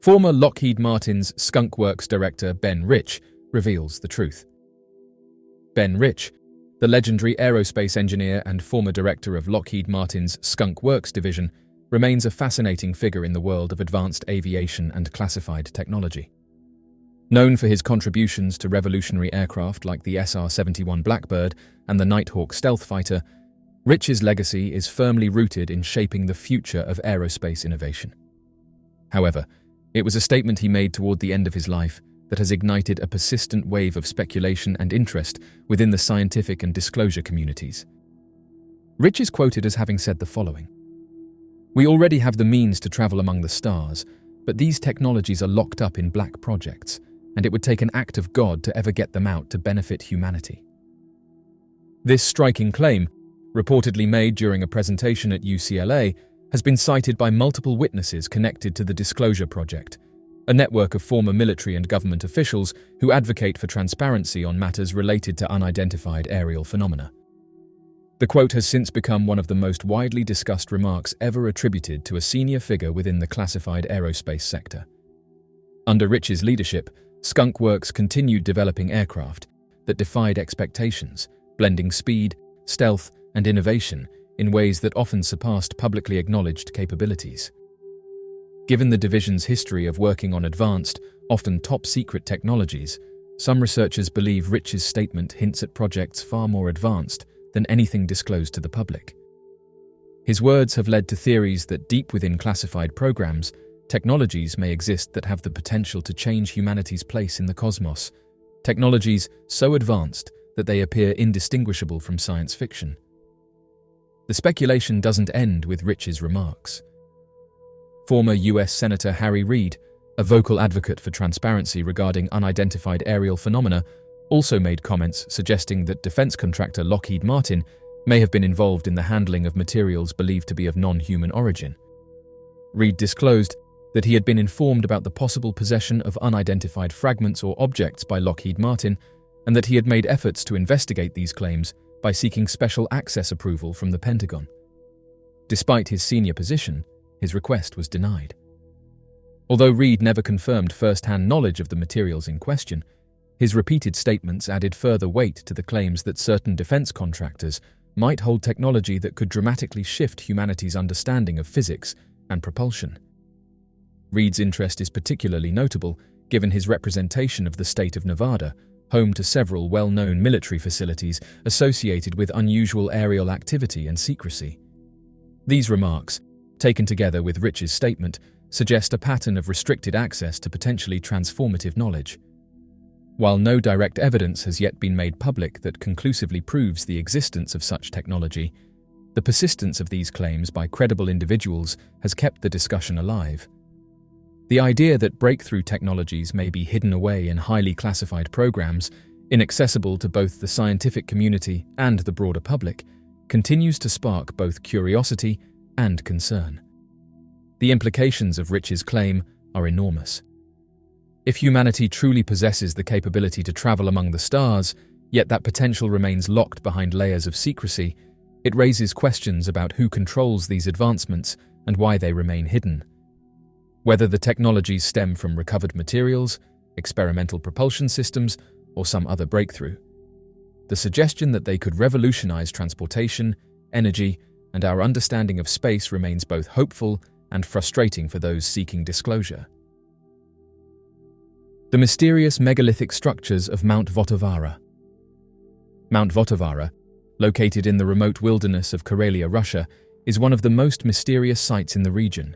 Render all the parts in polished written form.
Former Lockheed Martin's Skunk Works director Ben Rich reveals the truth. Ben Rich, the legendary aerospace engineer and former director of Lockheed Martin's Skunk Works division, remains a fascinating figure in the world of advanced aviation and classified technology. Known for his contributions to revolutionary aircraft like the SR-71 Blackbird and the Nighthawk stealth fighter, Rich's legacy is firmly rooted in shaping the future of aerospace innovation. However, it was a statement he made toward the end of his life that has ignited a persistent wave of speculation and interest within the scientific and disclosure communities. Rich is quoted as having said the following: "We already have the means to travel among the stars, but these technologies are locked up in black projects, and it would take an act of God to ever get them out to benefit humanity." This striking claim, reportedly made during a presentation at UCLA, has been cited by multiple witnesses connected to the Disclosure Project, a network of former military and government officials who advocate for transparency on matters related to unidentified aerial phenomena. The quote has since become one of the most widely discussed remarks ever attributed to a senior figure within the classified aerospace sector. Under Rich's leadership, Skunk Works continued developing aircraft that defied expectations, blending speed, stealth, and innovation in ways that often surpassed publicly acknowledged capabilities. Given the division's history of working on advanced, often top-secret technologies, some researchers believe Rich's statement hints at projects far more advanced than anything disclosed to the public. His words have led to theories that deep within classified programs, technologies may exist that have the potential to change humanity's place in the cosmos, technologies so advanced that they appear indistinguishable from science fiction. The speculation doesn't end with Rich's remarks. Former US Senator Harry Reid, a vocal advocate for transparency regarding unidentified aerial phenomena, also made comments suggesting that defense contractor Lockheed Martin may have been involved in the handling of materials believed to be of non-human origin. Reid disclosed that he had been informed about the possible possession of unidentified fragments or objects by Lockheed Martin, and that he had made efforts to investigate these claims by seeking special access approval from the Pentagon. Despite his senior position, his request was denied. Although Reid never confirmed first-hand knowledge of the materials in question, his repeated statements added further weight to the claims that certain defense contractors might hold technology that could dramatically shift humanity's understanding of physics and propulsion. Reid's interest is particularly notable given his representation of the state of Nevada, home to several well-known military facilities associated with unusual aerial activity and secrecy. These remarks, taken together with Rich's statement, suggest a pattern of restricted access to potentially transformative knowledge. While no direct evidence has yet been made public that conclusively proves the existence of such technology, the persistence of these claims by credible individuals has kept the discussion alive. The idea that breakthrough technologies may be hidden away in highly classified programs, inaccessible to both the scientific community and the broader public, continues to spark both curiosity and concern. The implications of Rich's claim are enormous. If humanity truly possesses the capability to travel among the stars, yet that potential remains locked behind layers of secrecy, it raises questions about who controls these advancements and why they remain hidden. Whether the technologies stem from recovered materials, experimental propulsion systems, or some other breakthrough. The suggestion that they could revolutionize transportation, energy, and our understanding of space remains both hopeful and frustrating for those seeking disclosure. The mysterious megalithic structures of Mount Vtovara. Mount Vtovara, located in the remote wilderness of Karelia, Russia, is one of the most mysterious sites in the region.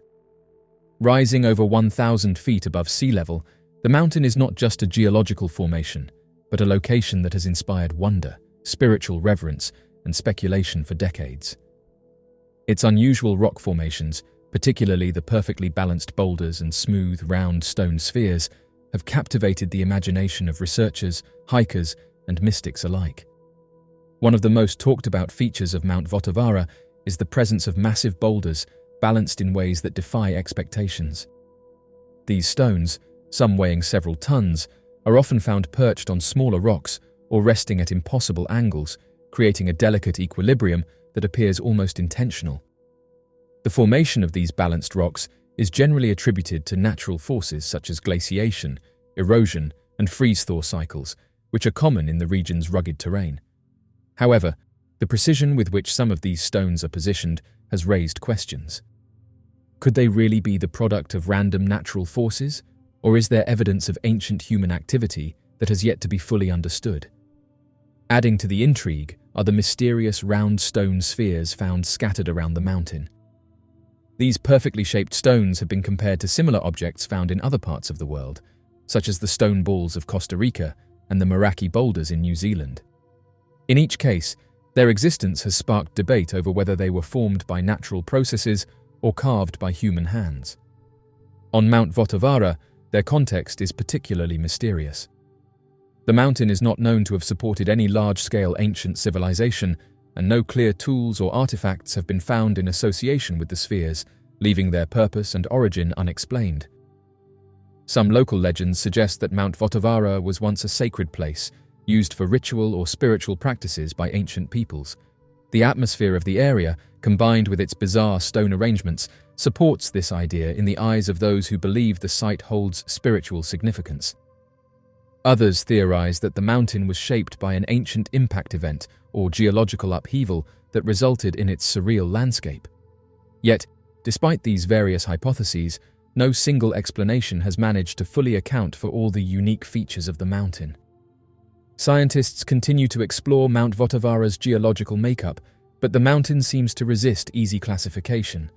Rising over 1,000 feet above sea level, the mountain is not just a geological formation, but a location that has inspired wonder, spiritual reverence, and speculation for decades. Its unusual rock formations, particularly the perfectly balanced boulders and smooth, round stone spheres, have captivated the imagination of researchers, hikers, and mystics alike. One of the most talked about features of Mount Vtovara is the presence of massive boulders balanced in ways that defy expectations. These stones, some weighing several tons, are often found perched on smaller rocks or resting at impossible angles, creating a delicate equilibrium that appears almost intentional. The formation of these balanced rocks is generally attributed to natural forces such as glaciation, erosion, and freeze-thaw cycles, which are common in the region's rugged terrain. However, the precision with which some of these stones are positioned has raised questions. Could they really be the product of random natural forces, or is there evidence of ancient human activity that has yet to be fully understood? Adding to the intrigue are the mysterious round stone spheres found scattered around the mountain. These perfectly shaped stones have been compared to similar objects found in other parts of the world, such as the stone balls of Costa Rica and the Meraki boulders in New Zealand. In each case, their existence has sparked debate over whether they were formed by natural processes or carved by human hands. On Mount Vtovara, their context is particularly mysterious. The mountain is not known to have supported any large-scale ancient civilization, and no clear tools or artifacts have been found in association with the spheres, leaving their purpose and origin unexplained. Some local legends suggest that Mount Vtovara was once a sacred place, used for ritual or spiritual practices by ancient peoples. The atmosphere of the area, combined with its bizarre stone arrangements, supports this idea in the eyes of those who believe the site holds spiritual significance. Others theorize that the mountain was shaped by an ancient impact event or geological upheaval that resulted in its surreal landscape. Yet, despite these various hypotheses, no single explanation has managed to fully account for all the unique features of the mountain. Scientists continue to explore Mount Vtovara's geological makeup, but the mountain seems to resist easy classification.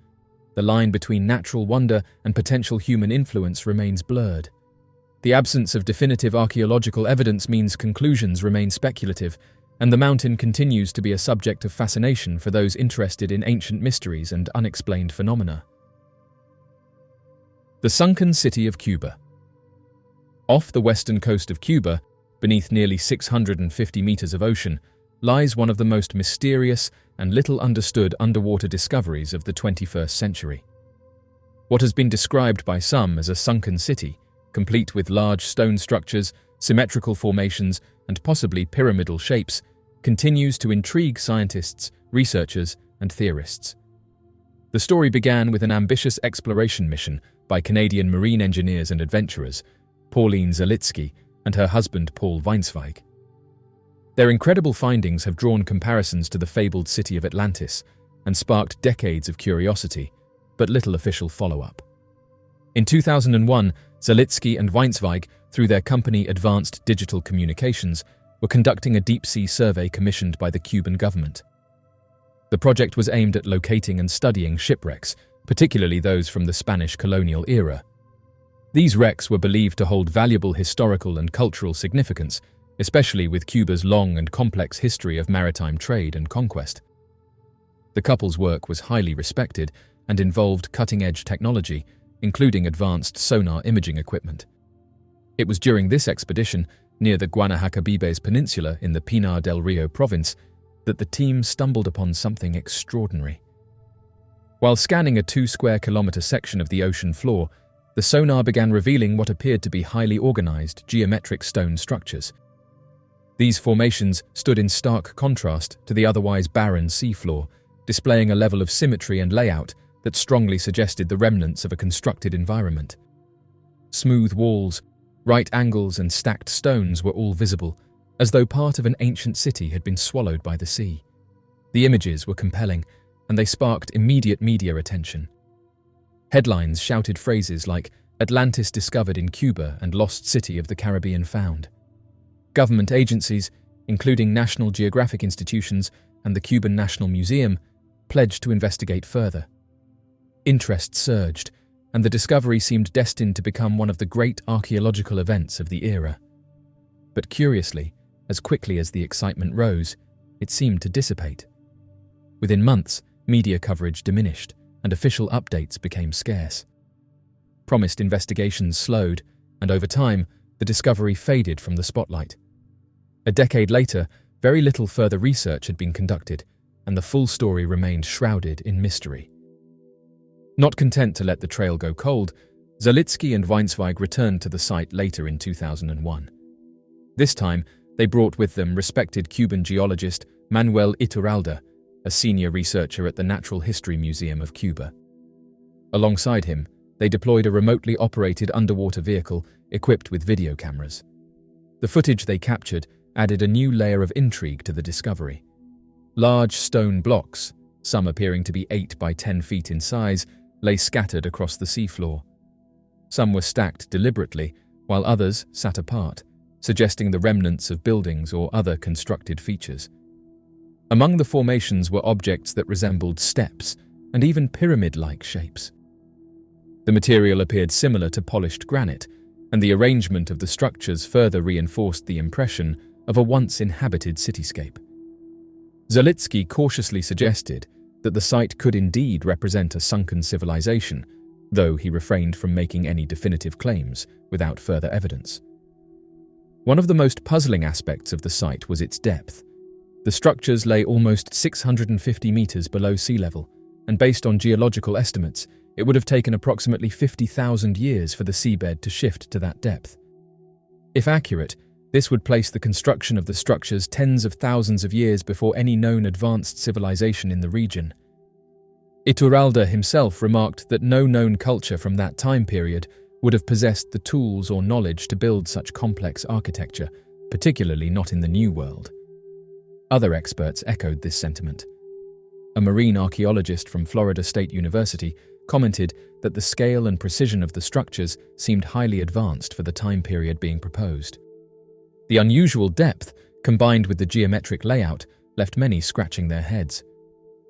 The line between natural wonder and potential human influence remains blurred. The absence of definitive archaeological evidence means conclusions remain speculative, and the mountain continues to be a subject of fascination for those interested in ancient mysteries and unexplained phenomena. The sunken city of Cuba. Off the western coast of Cuba, beneath nearly 650 meters of ocean, lies one of the most mysterious and little understood underwater discoveries of the 21st century. What has been described by some as a sunken city, complete with large stone structures, symmetrical formations, and possibly pyramidal shapes, continues to intrigue scientists, researchers, and theorists. The story began with an ambitious exploration mission by Canadian marine engineers and adventurers, Pauline Zalitsky and her husband Paul Weinsweig. Their incredible findings have drawn comparisons to the fabled city of Atlantis and sparked decades of curiosity, but little official follow-up. In 2001, Zalitsky and Weinsweig, through their company Advanced Digital Communications, were conducting a deep-sea survey commissioned by the Cuban government. The project was aimed at locating and studying shipwrecks, particularly those from the Spanish colonial era. These wrecks were believed to hold valuable historical and cultural significance, especially with Cuba's long and complex history of maritime trade and conquest. The couple's work was highly respected and involved cutting-edge technology, including advanced sonar imaging equipment. It was during this expedition, near the Guanahacabibes Peninsula in the Pinar del Rio province, that the team stumbled upon something extraordinary. While scanning a 2-square-kilometer section of the ocean floor, the sonar began revealing what appeared to be highly organized geometric stone structures. These formations stood in stark contrast to the otherwise barren seafloor, displaying a level of symmetry and layout that strongly suggested the remnants of a constructed environment. Smooth walls, right angles, and stacked stones were all visible, as though part of an ancient city had been swallowed by the sea. The images were compelling, and they sparked immediate media attention. Headlines shouted phrases like "Atlantis discovered in Cuba" and "Lost City of the Caribbean found." Government agencies, including National Geographic institutions and the Cuban National Museum, pledged to investigate further. Interest surged, and the discovery seemed destined to become one of the great archaeological events of the era. But curiously, as quickly as the excitement rose, it seemed to dissipate. Within months, media coverage diminished, and official updates became scarce. Promised investigations slowed, and over time, the discovery faded from the spotlight. A decade later, very little further research had been conducted, and the full story remained shrouded in mystery. Not content to let the trail go cold, Zalitsky and Weinsweig returned to the site later in 2001. This time, they brought with them respected Cuban geologist Manuel Iturralde, a senior researcher at the Natural History Museum of Cuba. Alongside him, they deployed a remotely operated underwater vehicle equipped with video cameras. The footage they captured added a new layer of intrigue to the discovery. Large stone blocks, some appearing to be 8 by 10 feet in size, lay scattered across the seafloor. Some were stacked deliberately, while others sat apart, suggesting the remnants of buildings or other constructed features. Among the formations were objects that resembled steps and even pyramid-like shapes. The material appeared similar to polished granite, and the arrangement of the structures further reinforced the impression of a once-inhabited cityscape. Zalitsky cautiously suggested that the site could indeed represent a sunken civilization, though he refrained from making any definitive claims without further evidence. One of the most puzzling aspects of the site was its depth. The structures lay almost 650 meters below sea level, and based on geological estimates, it would have taken approximately 50,000 years for the seabed to shift to that depth. If accurate, this would place the construction of the structures tens of thousands of years before any known advanced civilization in the region. Iturralde himself remarked that no known culture from that time period would have possessed the tools or knowledge to build such complex architecture, particularly not in the New World. Other experts echoed this sentiment. A marine archaeologist from Florida State University commented that the scale and precision of the structures seemed highly advanced for the time period being proposed. The unusual depth, combined with the geometric layout, left many scratching their heads.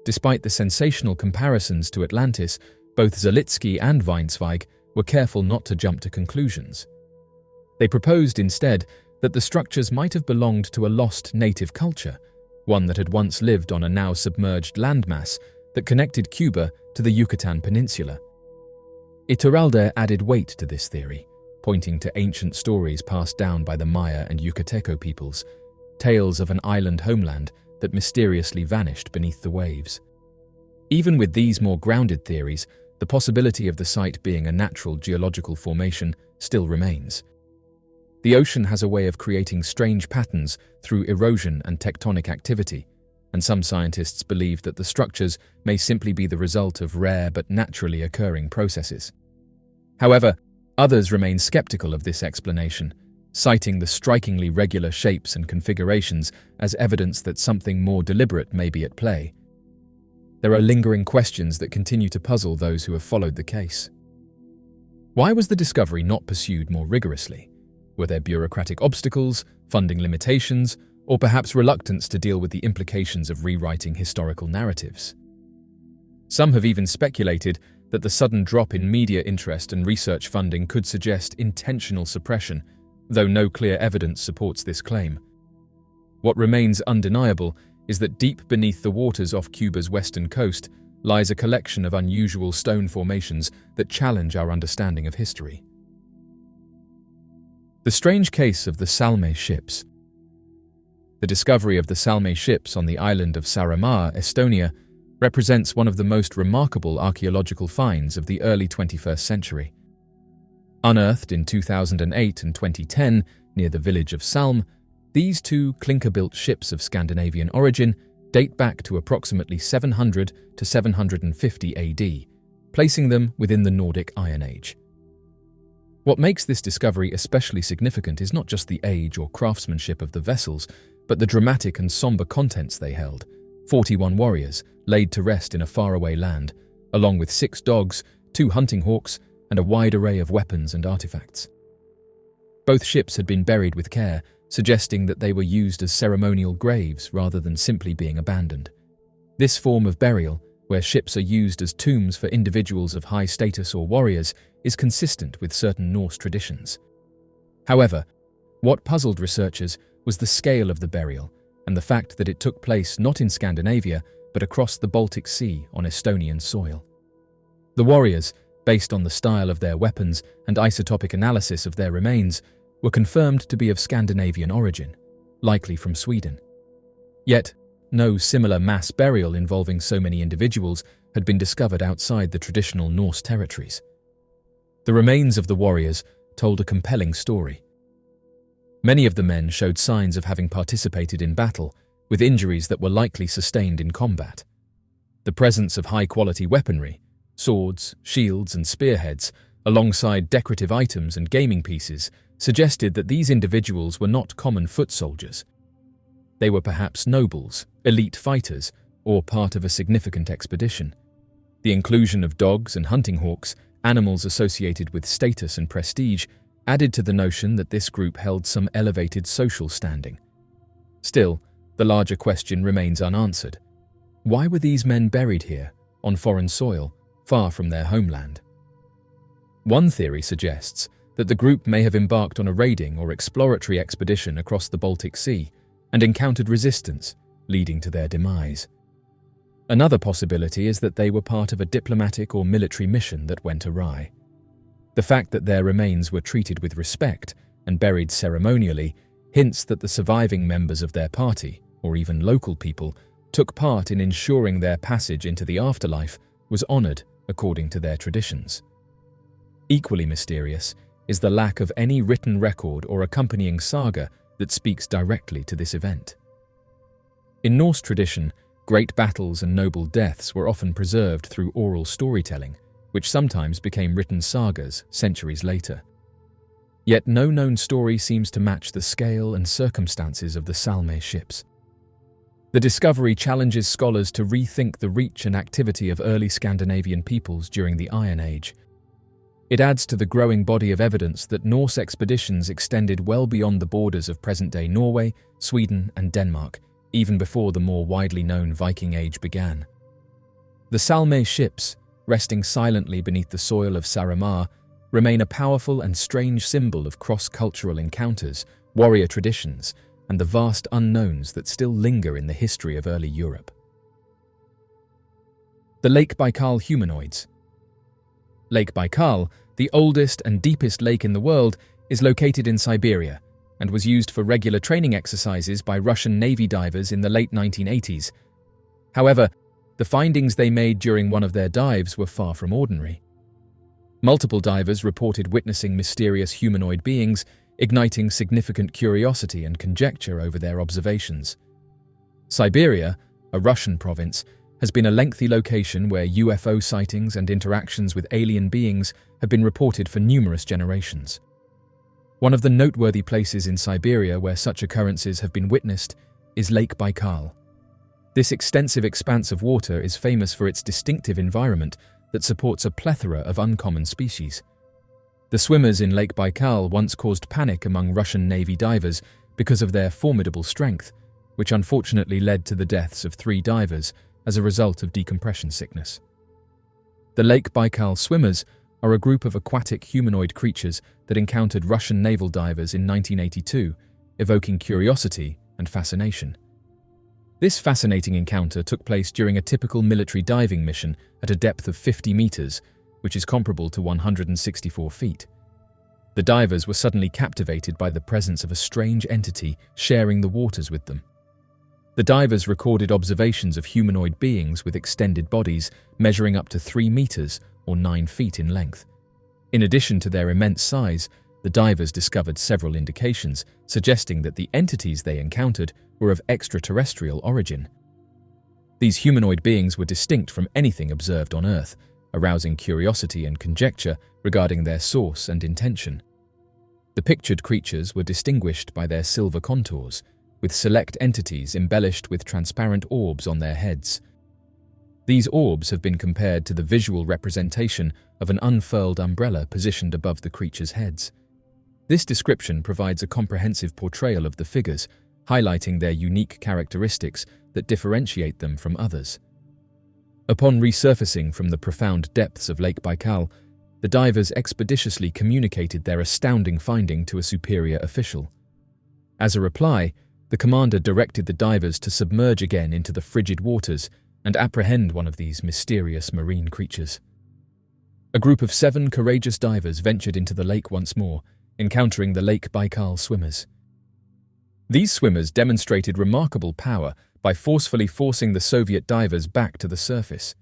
Despite the sensational comparisons to Atlantis, both Zalitsky and Weinsweig were careful not to jump to conclusions. They proposed instead that the structures might have belonged to a lost native culture, one that had once lived on a now submerged landmass that connected Cuba to the Yucatan Peninsula. Iturralde added weight to this theory, pointing to ancient stories passed down by the Maya and Yucateco peoples, tales of an island homeland that mysteriously vanished beneath the waves. Even with these more grounded theories, the possibility of the site being a natural geological formation still remains. The ocean has a way of creating strange patterns through erosion and tectonic activity, and some scientists believe that the structures may simply be the result of rare but naturally occurring processes. However, others remain skeptical of this explanation, citing the strikingly regular shapes and configurations as evidence that something more deliberate may be at play. There are lingering questions that continue to puzzle those who have followed the case. Why was the discovery not pursued more rigorously? Were there bureaucratic obstacles, funding limitations, or perhaps reluctance to deal with the implications of rewriting historical narratives? Some have even speculated that the sudden drop in media interest and research funding could suggest intentional suppression, though no clear evidence supports this claim. What remains undeniable is that deep beneath the waters off Cuba's western coast lies a collection of unusual stone formations that challenge our understanding of history. The strange case of the Salme ships. The discovery of the Salme ships on the island of Saaremaa, Estonia, represents one of the most remarkable archaeological finds of the early 21st century. Unearthed in 2008 and 2010 near the village of Salme, these two clinker-built ships of Scandinavian origin date back to approximately 700 to 750 AD, placing them within the Nordic Iron Age. What makes this discovery especially significant is not just the age or craftsmanship of the vessels, but the dramatic and somber contents they held: 41 warriors laid to rest in a faraway land, along with 6 dogs, 2 hunting hawks, and a wide array of weapons and artifacts. Both ships had been buried with care, suggesting that they were used as ceremonial graves rather than simply being abandoned. This form of burial, where ships are used as tombs for individuals of high status or warriors, is consistent with certain Norse traditions. However, what puzzled researchers was the scale of the burial and the fact that it took place not in Scandinavia but across the Baltic Sea on Estonian soil. The warriors, based on the style of their weapons and isotopic analysis of their remains, were confirmed to be of Scandinavian origin, likely from Sweden. Yet, no similar mass burial involving so many individuals had been discovered outside the traditional Norse territories. The remains of the warriors told a compelling story. Many of the men showed signs of having participated in battle, with injuries that were likely sustained in combat. The presence of high-quality weaponry, swords, shields, and spearheads, alongside decorative items and gaming pieces, suggested that these individuals were not common foot soldiers. They were perhaps nobles, elite fighters, or part of a significant expedition. The inclusion of dogs and hunting hawks, animals associated with status and prestige, added to the notion that this group held some elevated social standing. Still, the larger question remains unanswered. Why were these men buried here, on foreign soil, far from their homeland? One theory suggests that the group may have embarked on a raiding or exploratory expedition across the Baltic Sea and encountered resistance, leading to their demise. Another possibility is that they were part of a diplomatic or military mission that went awry. The fact that their remains were treated with respect and buried ceremonially hints that the surviving members of their party, or even local people, took part in ensuring their passage into the afterlife was honored according to their traditions. Equally mysterious is the lack of any written record or accompanying saga that speaks directly to this event. In Norse tradition, great battles and noble deaths were often preserved through oral storytelling, which sometimes became written sagas centuries later. Yet no known story seems to match the scale and circumstances of the Salme ships. The discovery challenges scholars to rethink the reach and activity of early Scandinavian peoples during the Iron Age. It adds to the growing body of evidence that Norse expeditions extended well beyond the borders of present-day Norway, Sweden, and Denmark, even before the more widely known Viking Age began. The Salme ships, resting silently beneath the soil of Saaremaa, remain a powerful and strange symbol of cross-cultural encounters, warrior traditions, and the vast unknowns that still linger in the history of early Europe. The Lake Baikal humanoids. Lake Baikal, the oldest and deepest lake in the world, is located in Siberia and was used for regular training exercises by Russian Navy divers in the late 1980s. However, the findings they made during one of their dives were far from ordinary. Multiple divers reported witnessing mysterious humanoid beings, igniting significant curiosity and conjecture over their observations. Siberia, a Russian province, has been a lengthy location where UFO sightings and interactions with alien beings have been reported for numerous generations. One of the noteworthy places in Siberia where such occurrences have been witnessed is Lake Baikal. This extensive expanse of water is famous for its distinctive environment that supports a plethora of uncommon species. The swimmers in Lake Baikal once caused panic among Russian Navy divers because of their formidable strength, which unfortunately led to the deaths of 3 divers as a result of decompression sickness. The Lake Baikal swimmers are a group of aquatic humanoid creatures that encountered Russian naval divers in 1982, evoking curiosity and fascination. This fascinating encounter took place during a typical military diving mission at a depth of 50 meters, which is comparable to 164 feet. The divers were suddenly captivated by the presence of a strange entity sharing the waters with them. The divers recorded observations of humanoid beings with extended bodies measuring up to 3 meters or 9 feet in length. In addition to their immense size, the divers discovered several indications suggesting that the entities they encountered were of extraterrestrial origin. These humanoid beings were distinct from anything observed on Earth, arousing curiosity and conjecture regarding their source and intention. The pictured creatures were distinguished by their silver contours, with select entities embellished with transparent orbs on their heads. These orbs have been compared to the visual representation of an unfurled umbrella positioned above the creatures' heads. This description provides a comprehensive portrayal of the figures, highlighting their unique characteristics that differentiate them from others. Upon resurfacing from the profound depths of Lake Baikal, the divers expeditiously communicated their astounding finding to a superior official. As a reply, the commander directed the divers to submerge again into the frigid waters and apprehend one of these mysterious marine creatures. A group of 7 courageous divers ventured into the lake once more, encountering the Lake Baikal swimmers. These swimmers demonstrated remarkable power by forcefully forcing the Soviet divers back to the surface.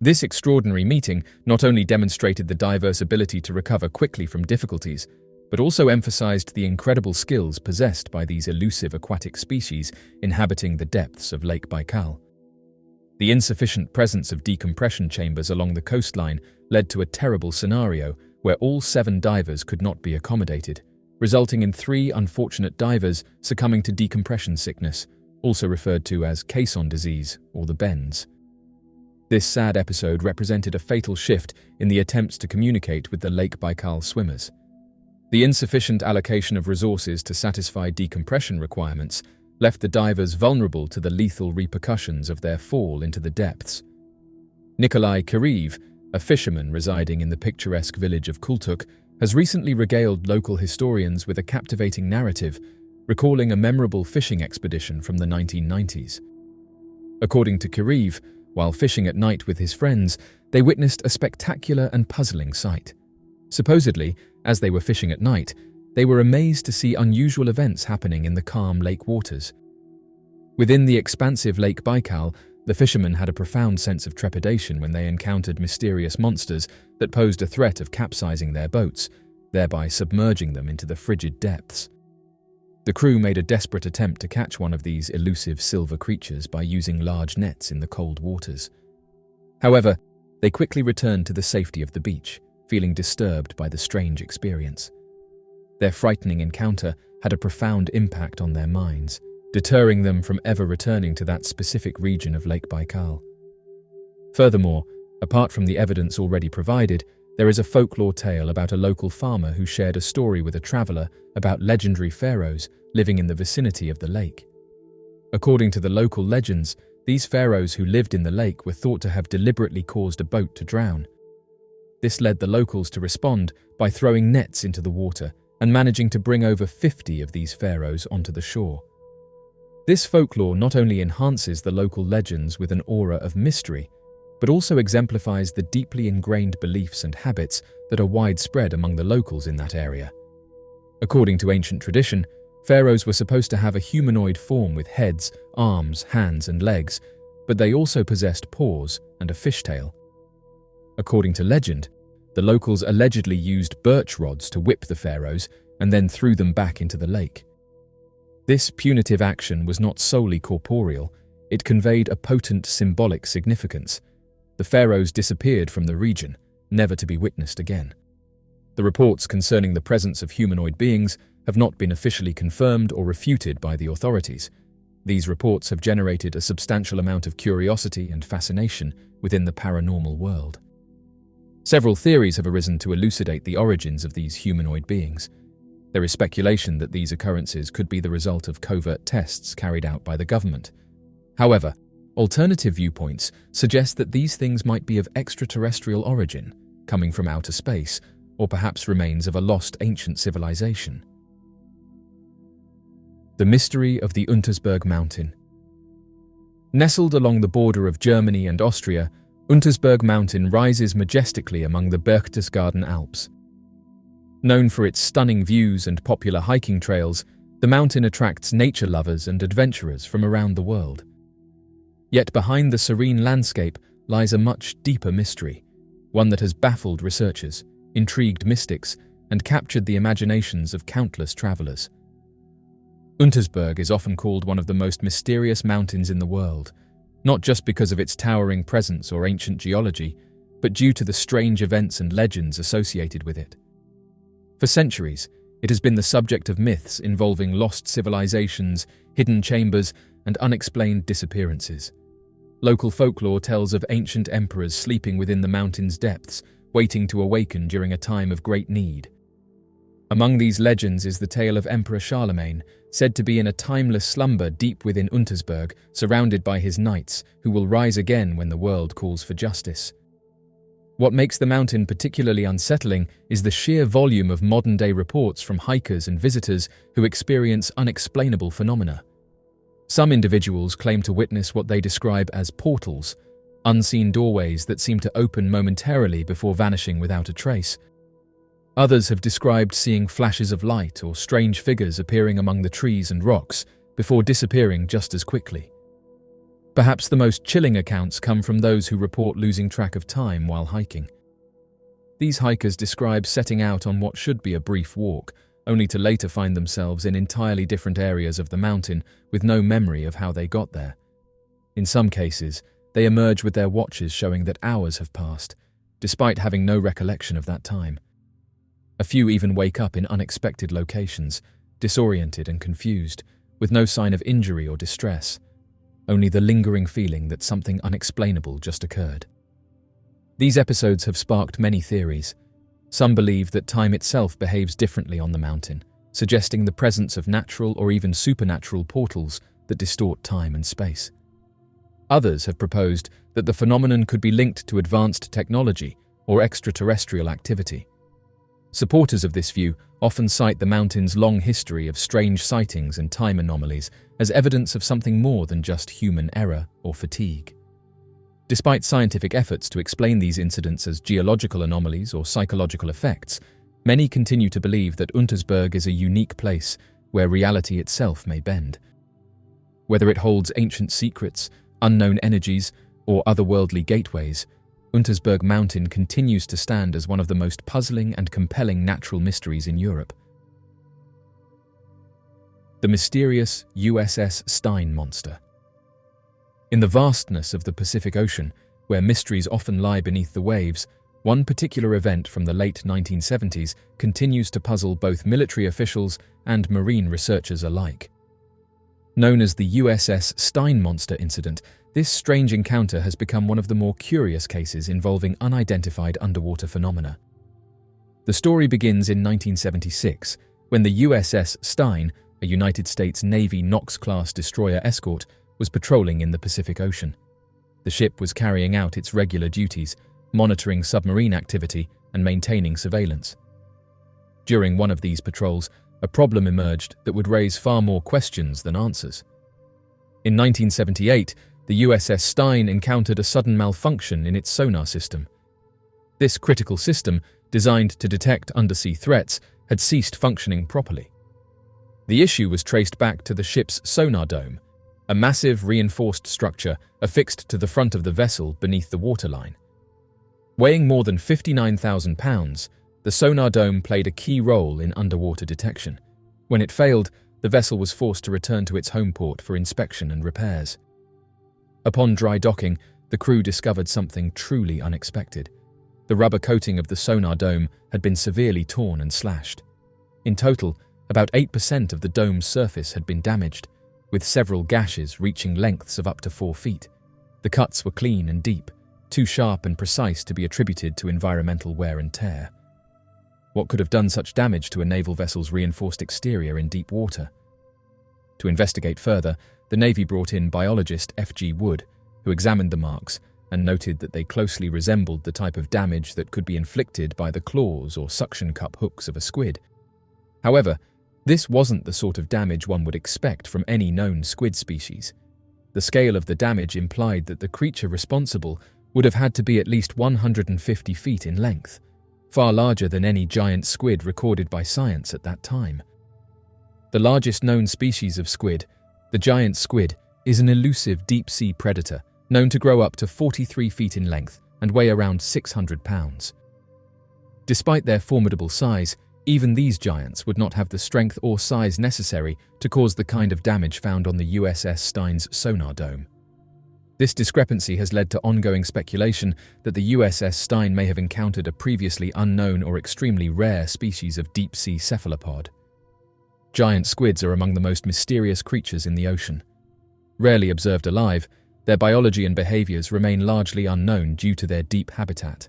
This extraordinary meeting not only demonstrated the divers' ability to recover quickly from difficulties, but also emphasized the incredible skills possessed by these elusive aquatic species inhabiting the depths of Lake Baikal. The insufficient presence of decompression chambers along the coastline led to a terrible scenario where all 7 divers could not be accommodated, resulting in 3 unfortunate divers succumbing to decompression sickness, also referred to as caisson disease or the bends. This sad episode represented a fatal shift in the attempts to communicate with the Lake Baikal swimmers. The insufficient allocation of resources to satisfy decompression requirements left the divers vulnerable to the lethal repercussions of their fall into the depths. Nikolai Kiriv, a fisherman residing in the picturesque village of Kultuk, has recently regaled local historians with a captivating narrative, recalling a memorable fishing expedition from the 1990s. According to Kiriv, while fishing at night with his friends, they witnessed a spectacular and puzzling sight. Supposedly, as they were fishing at night, they were amazed to see unusual events happening in the calm lake waters. Within the expansive Lake Baikal, the fishermen had a profound sense of trepidation when they encountered mysterious monsters that posed a threat of capsizing their boats, thereby submerging them into the frigid depths. The crew made a desperate attempt to catch one of these elusive silver creatures by using large nets in the cold waters. However, they quickly returned to the safety of the beach, feeling disturbed by the strange experience. Their frightening encounter had a profound impact on their minds, deterring them from ever returning to that specific region of Lake Baikal. Furthermore, apart from the evidence already provided, there is a folklore tale about a local farmer who shared a story with a traveler about legendary pharaohs living in the vicinity of the lake. According to the local legends, these pharaohs who lived in the lake were thought to have deliberately caused a boat to drown. This led the locals to respond by throwing nets into the water and managing to bring over 50 of these pharaohs onto the shore. This folklore not only enhances the local legends with an aura of mystery, but also exemplifies the deeply ingrained beliefs and habits that are widespread among the locals in that area. According to ancient tradition, pharaohs were supposed to have a humanoid form with heads, arms, hands, and legs, but they also possessed paws and a fishtail. According to legend, the locals allegedly used birch rods to whip the pharaohs and then threw them back into the lake. This punitive action was not solely corporeal, it conveyed a potent symbolic significance. The pharaohs disappeared from the region, never to be witnessed again. The reports concerning the presence of humanoid beings have not been officially confirmed or refuted by the authorities. These reports have generated a substantial amount of curiosity and fascination within the paranormal world. Several theories have arisen to elucidate the origins of these humanoid beings. There is speculation that these occurrences could be the result of covert tests carried out by the government. However, alternative viewpoints suggest that these things might be of extraterrestrial origin, coming from outer space, or perhaps remains of a lost ancient civilization. The Mystery of the Untersberg Mountain. Nestled along the border of Germany and Austria, Untersberg Mountain rises majestically among the Berchtesgaden Alps. Known for its stunning views and popular hiking trails, the mountain attracts nature lovers and adventurers from around the world. Yet behind the serene landscape lies a much deeper mystery, one that has baffled researchers, intrigued mystics, and captured the imaginations of countless travelers. Untersberg is often called one of the most mysterious mountains in the world, not just because of its towering presence or ancient geology, but due to the strange events and legends associated with it. For centuries, it has been the subject of myths involving lost civilizations, hidden chambers, and unexplained disappearances. Local folklore tells of ancient emperors sleeping within the mountain's depths, waiting to awaken during a time of great need. Among these legends is the tale of Emperor Charlemagne, said to be in a timeless slumber deep within Untersberg, surrounded by his knights, who will rise again when the world calls for justice. What makes the mountain particularly unsettling is the sheer volume of modern-day reports from hikers and visitors who experience unexplainable phenomena. Some individuals claim to witness what they describe as portals, unseen doorways that seem to open momentarily before vanishing without a trace. Others have described seeing flashes of light or strange figures appearing among the trees and rocks before disappearing just as quickly. Perhaps the most chilling accounts come from those who report losing track of time while hiking. These hikers describe setting out on what should be a brief walk, only to later find themselves in entirely different areas of the mountain with no memory of how they got there. In some cases, they emerge with their watches showing that hours have passed, despite having no recollection of that time. A few even wake up in unexpected locations, disoriented and confused, with no sign of injury or distress, only the lingering feeling that something unexplainable just occurred. These episodes have sparked many theories. Some believe that time itself behaves differently on the mountain, suggesting the presence of natural or even supernatural portals that distort time and space. Others have proposed that the phenomenon could be linked to advanced technology or extraterrestrial activity. Supporters of this view often cite the mountain's long history of strange sightings and time anomalies as evidence of something more than just human error or fatigue. Despite scientific efforts to explain these incidents as geological anomalies or psychological effects, many continue to believe that Untersberg is a unique place where reality itself may bend. Whether it holds ancient secrets, unknown energies, or otherworldly gateways, Untersberg Mountain continues to stand as one of the most puzzling and compelling natural mysteries in Europe. The mysterious USS Stein Monster. In the vastness of the Pacific Ocean, where mysteries often lie beneath the waves, one particular event from the late 1970s continues to puzzle both military officials and marine researchers alike. Known as the USS Stein Monster incident, this strange encounter has become one of the more curious cases involving unidentified underwater phenomena. The story begins in 1976, when the USS Stein, a United States Navy Knox-class destroyer escort, was patrolling in the Pacific Ocean. The ship was carrying out its regular duties, monitoring submarine activity and maintaining surveillance. During one of these patrols, a problem emerged that would raise far more questions than answers. In 1978, the USS Stein encountered a sudden malfunction in its sonar system. This critical system, designed to detect undersea threats, had ceased functioning properly. The issue was traced back to the ship's sonar dome, a massive reinforced structure affixed to the front of the vessel beneath the waterline. Weighing more than 59,000 pounds, the sonar dome played a key role in underwater detection. When it failed, the vessel was forced to return to its home port for inspection and repairs. Upon dry docking, the crew discovered something truly unexpected. The rubber coating of the sonar dome had been severely torn and slashed. In total, about 8% of the dome's surface had been damaged, with several gashes reaching lengths of up to 4 feet. The cuts were clean and deep, too sharp and precise to be attributed to environmental wear and tear. What could have done such damage to a naval vessel's reinforced exterior in deep water? To investigate further, the Navy brought in biologist F.G. Wood, who examined the marks and noted that they closely resembled the type of damage that could be inflicted by the claws or suction cup hooks of a squid. However, this wasn't the sort of damage one would expect from any known squid species. The scale of the damage implied that the creature responsible would have had to be at least 150 feet in length, far larger than any giant squid recorded by science at that time. The largest known species of squid, the giant squid, is an elusive deep-sea predator known to grow up to 43 feet in length and weigh around 600 pounds. Despite their formidable size, even these giants would not have the strength or size necessary to cause the kind of damage found on the USS Stein's sonar dome. This discrepancy has led to ongoing speculation that the USS Stein may have encountered a previously unknown or extremely rare species of deep-sea cephalopod. Giant squids are among the most mysterious creatures in the ocean. Rarely observed alive, their biology and behaviors remain largely unknown due to their deep habitat.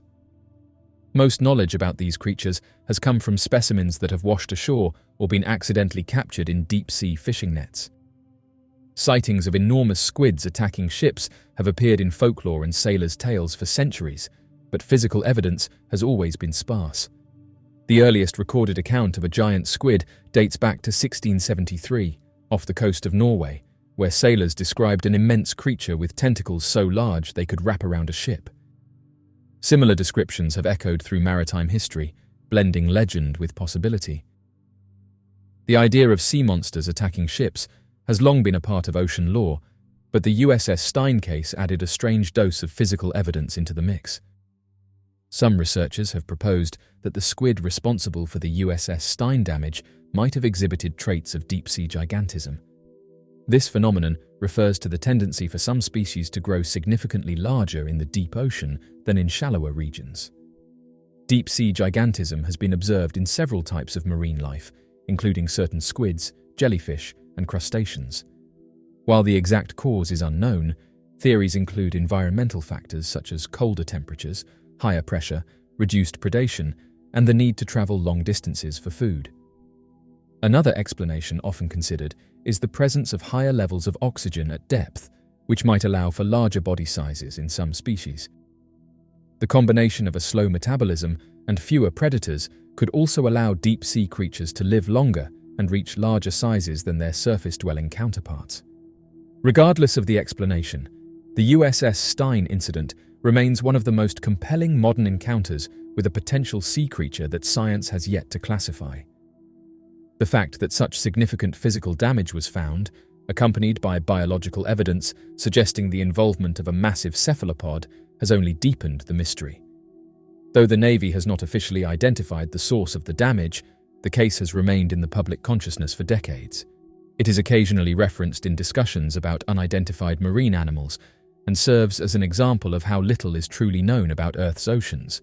Most knowledge about these creatures has come from specimens that have washed ashore or been accidentally captured in deep-sea fishing nets. Sightings of enormous squids attacking ships have appeared in folklore and sailors' tales for centuries, but physical evidence has always been sparse. The earliest recorded account of a giant squid dates back to 1673, off the coast of Norway, where sailors described an immense creature with tentacles so large they could wrap around a ship. Similar descriptions have echoed through maritime history, blending legend with possibility. The idea of sea monsters attacking ships has long been a part of ocean lore, but the USS Stein case added a strange dose of physical evidence into the mix. Some researchers have proposed that the squid responsible for the USS Stein damage might have exhibited traits of deep-sea gigantism. This phenomenon refers to the tendency for some species to grow significantly larger in the deep ocean than in shallower regions. Deep-sea gigantism has been observed in several types of marine life, including certain squids, jellyfish, and crustaceans. While the exact cause is unknown, theories include environmental factors such as colder temperatures, higher pressure, reduced predation, and the need to travel long distances for food. Another explanation often considered is the presence of higher levels of oxygen at depth, which might allow for larger body sizes in some species. The combination of a slow metabolism and fewer predators could also allow deep-sea creatures to live longer and reach larger sizes than their surface-dwelling counterparts. Regardless of the explanation, the USS Stein incident remains one of the most compelling modern encounters with a potential sea creature that science has yet to classify. The fact that such significant physical damage was found, accompanied by biological evidence suggesting the involvement of a massive cephalopod, has only deepened the mystery. Though the Navy has not officially identified the source of the damage, the case has remained in the public consciousness for decades. It is occasionally referenced in discussions about unidentified marine animals and serves as an example of how little is truly known about Earth's oceans.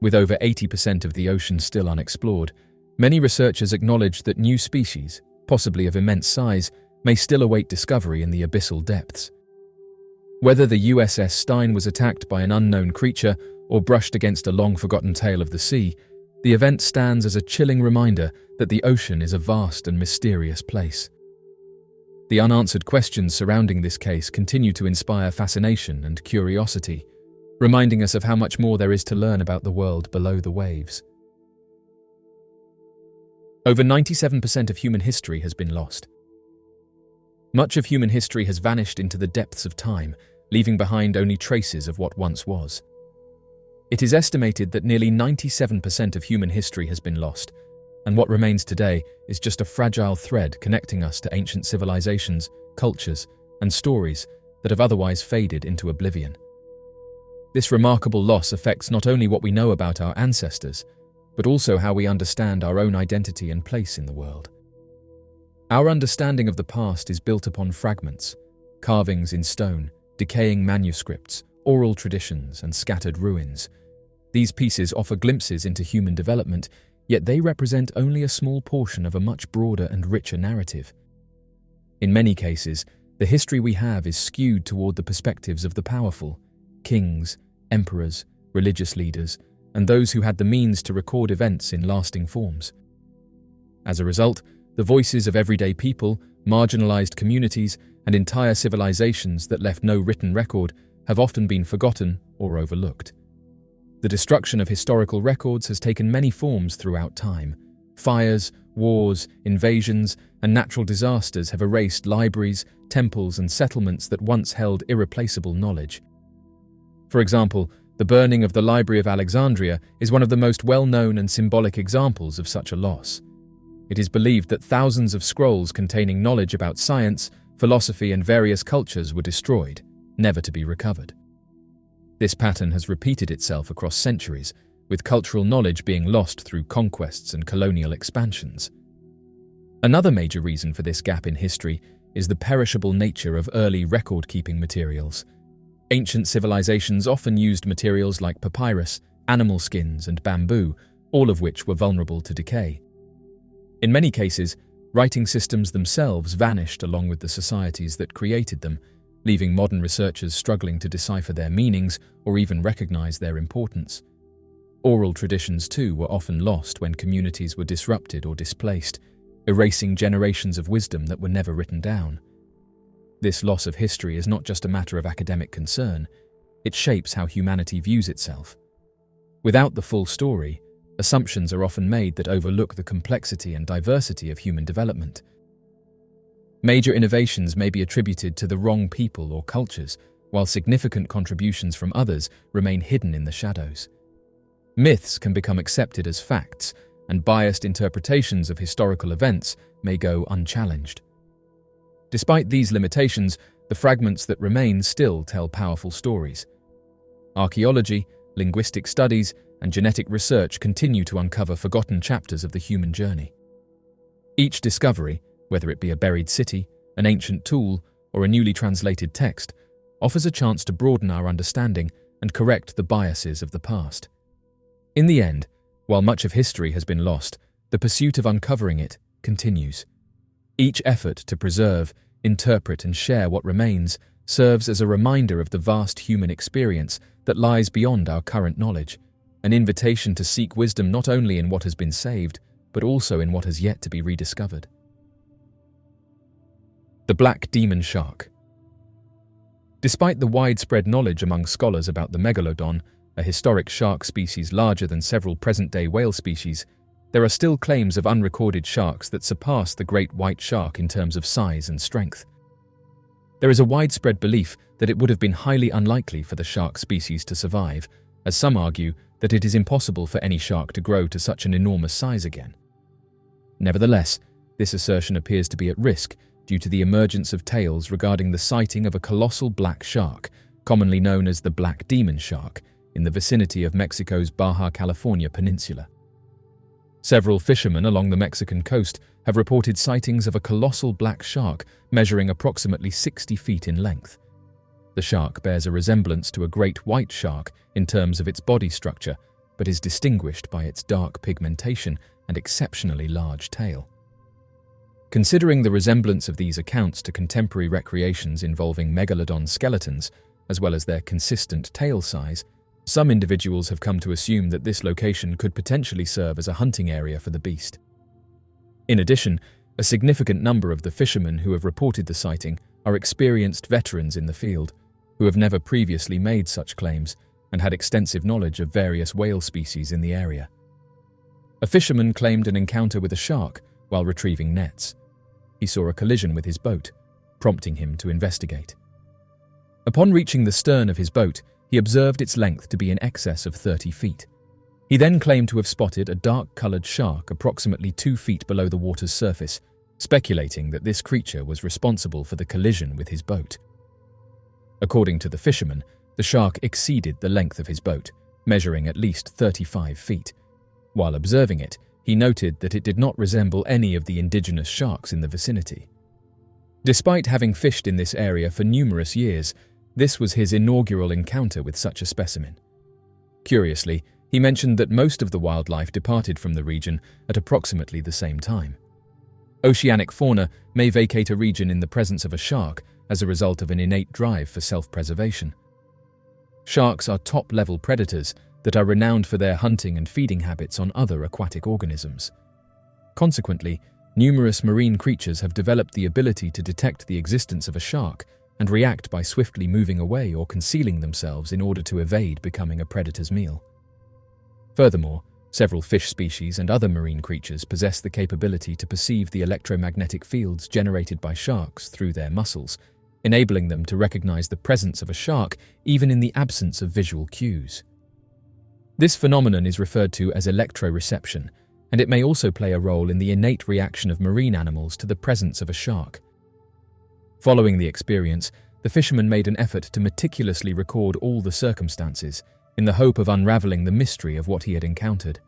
With over 80% of the ocean still unexplored, many researchers acknowledge that new species, possibly of immense size, may still await discovery in the abyssal depths. Whether the USS Stein was attacked by an unknown creature or brushed against a long-forgotten tale of the sea, the event stands as a chilling reminder that the ocean is a vast and mysterious place. The unanswered questions surrounding this case continue to inspire fascination and curiosity, reminding us of how much more there is to learn about the world below the waves. Over 97% of human history has been lost. Much of human history has vanished into the depths of time, leaving behind only traces of what once was. It is estimated that nearly 97% of human history has been lost, and what remains today is just a fragile thread connecting us to ancient civilizations, cultures, and stories that have otherwise faded into oblivion. This remarkable loss affects not only what we know about our ancestors, but also how we understand our own identity and place in the world. Our understanding of the past is built upon fragments, carvings in stone, decaying manuscripts, oral traditions, and scattered ruins. These pieces offer glimpses into human development, yet they represent only a small portion of a much broader and richer narrative. In many cases, the history we have is skewed toward the perspectives of the powerful, kings, emperors, religious leaders, and those who had the means to record events in lasting forms. As a result, the voices of everyday people, marginalized communities, and entire civilizations that left no written record have often been forgotten or overlooked. The destruction of historical records has taken many forms throughout time. Fires, wars, invasions, and natural disasters have erased libraries, temples, and settlements that once held irreplaceable knowledge. For example, the burning of the Library of Alexandria is one of the most well-known and symbolic examples of such a loss. It is believed that thousands of scrolls containing knowledge about science, philosophy, and various cultures were destroyed, never to be recovered. This pattern has repeated itself across centuries, with cultural knowledge being lost through conquests and colonial expansions. Another major reason for this gap in history is the perishable nature of early record-keeping materials. Ancient civilizations often used materials like papyrus, animal skins, and bamboo, all of which were vulnerable to decay. In many cases, writing systems themselves vanished along with the societies that created them, leaving modern researchers struggling to decipher their meanings or even recognize their importance. Oral traditions, too, were often lost when communities were disrupted or displaced, erasing generations of wisdom that were never written down. This loss of history is not just a matter of academic concern, it shapes how humanity views itself. Without the full story, assumptions are often made that overlook the complexity and diversity of human development. Major innovations may be attributed to the wrong people or cultures, while significant contributions from others remain hidden in the shadows. Myths can become accepted as facts, and biased interpretations of historical events may go unchallenged. Despite these limitations, the fragments that remain still tell powerful stories. Archaeology, linguistic studies, and genetic research continue to uncover forgotten chapters of the human journey. Each discovery, whether it be a buried city, an ancient tool, or a newly translated text, offers a chance to broaden our understanding and correct the biases of the past. In the end, while much of history has been lost, the pursuit of uncovering it continues. Each effort to preserve, interpret, and share what remains serves as a reminder of the vast human experience that lies beyond our current knowledge, an invitation to seek wisdom not only in what has been saved, but also in what has yet to be rediscovered. The Black Demon Shark. Despite the widespread knowledge among scholars about the megalodon, a historic shark species larger than several present-day whale species, there are still claims of unrecorded sharks that surpass the great white shark in terms of size and strength. There is a widespread belief that it would have been highly unlikely for the shark species to survive, as some argue that it is impossible for any shark to grow to such an enormous size again. Nevertheless, this assertion appears to be at risk due to the emergence of tales regarding the sighting of a colossal black shark, commonly known as the Black Demon Shark, in the vicinity of Mexico's Baja California peninsula. Several fishermen along the Mexican coast have reported sightings of a colossal black shark measuring approximately 60 feet in length. The shark bears a resemblance to a great white shark in terms of its body structure, but is distinguished by its dark pigmentation and exceptionally large tail. Considering the resemblance of these accounts to contemporary recreations involving megalodon skeletons, as well as their consistent tail size, some individuals have come to assume that this location could potentially serve as a hunting area for the beast. In addition, a significant number of the fishermen who have reported the sighting are experienced veterans in the field, who have never previously made such claims and had extensive knowledge of various whale species in the area. A fisherman claimed an encounter with a shark while retrieving nets. He saw a collision with his boat, prompting him to investigate. Upon reaching the stern of his boat, he observed its length to be in excess of 30 feet. He then claimed to have spotted a dark-colored shark approximately 2 feet below the water's surface, speculating that this creature was responsible for the collision with his boat. According to the fisherman, the shark exceeded the length of his boat, measuring at least 35 feet. While observing it, he noted that it did not resemble any of the indigenous sharks in the vicinity. Despite having fished in this area for numerous years, this was his inaugural encounter with such a specimen. Curiously, he mentioned that most of the wildlife departed from the region at approximately the same time. Oceanic fauna may vacate a region in the presence of a shark as a result of an innate drive for self-preservation. Sharks are top-level predators that are renowned for their hunting and feeding habits on other aquatic organisms. Consequently, numerous marine creatures have developed the ability to detect the existence of a shark and react by swiftly moving away or concealing themselves in order to evade becoming a predator's meal. Furthermore, several fish species and other marine creatures possess the capability to perceive the electromagnetic fields generated by sharks through their muscles, enabling them to recognize the presence of a shark even in the absence of visual cues. This phenomenon is referred to as electroreception, and it may also play a role in the innate reaction of marine animals to the presence of a shark. Following the experience, the fisherman made an effort to meticulously record all the circumstances in the hope of unraveling the mystery of what he had encountered.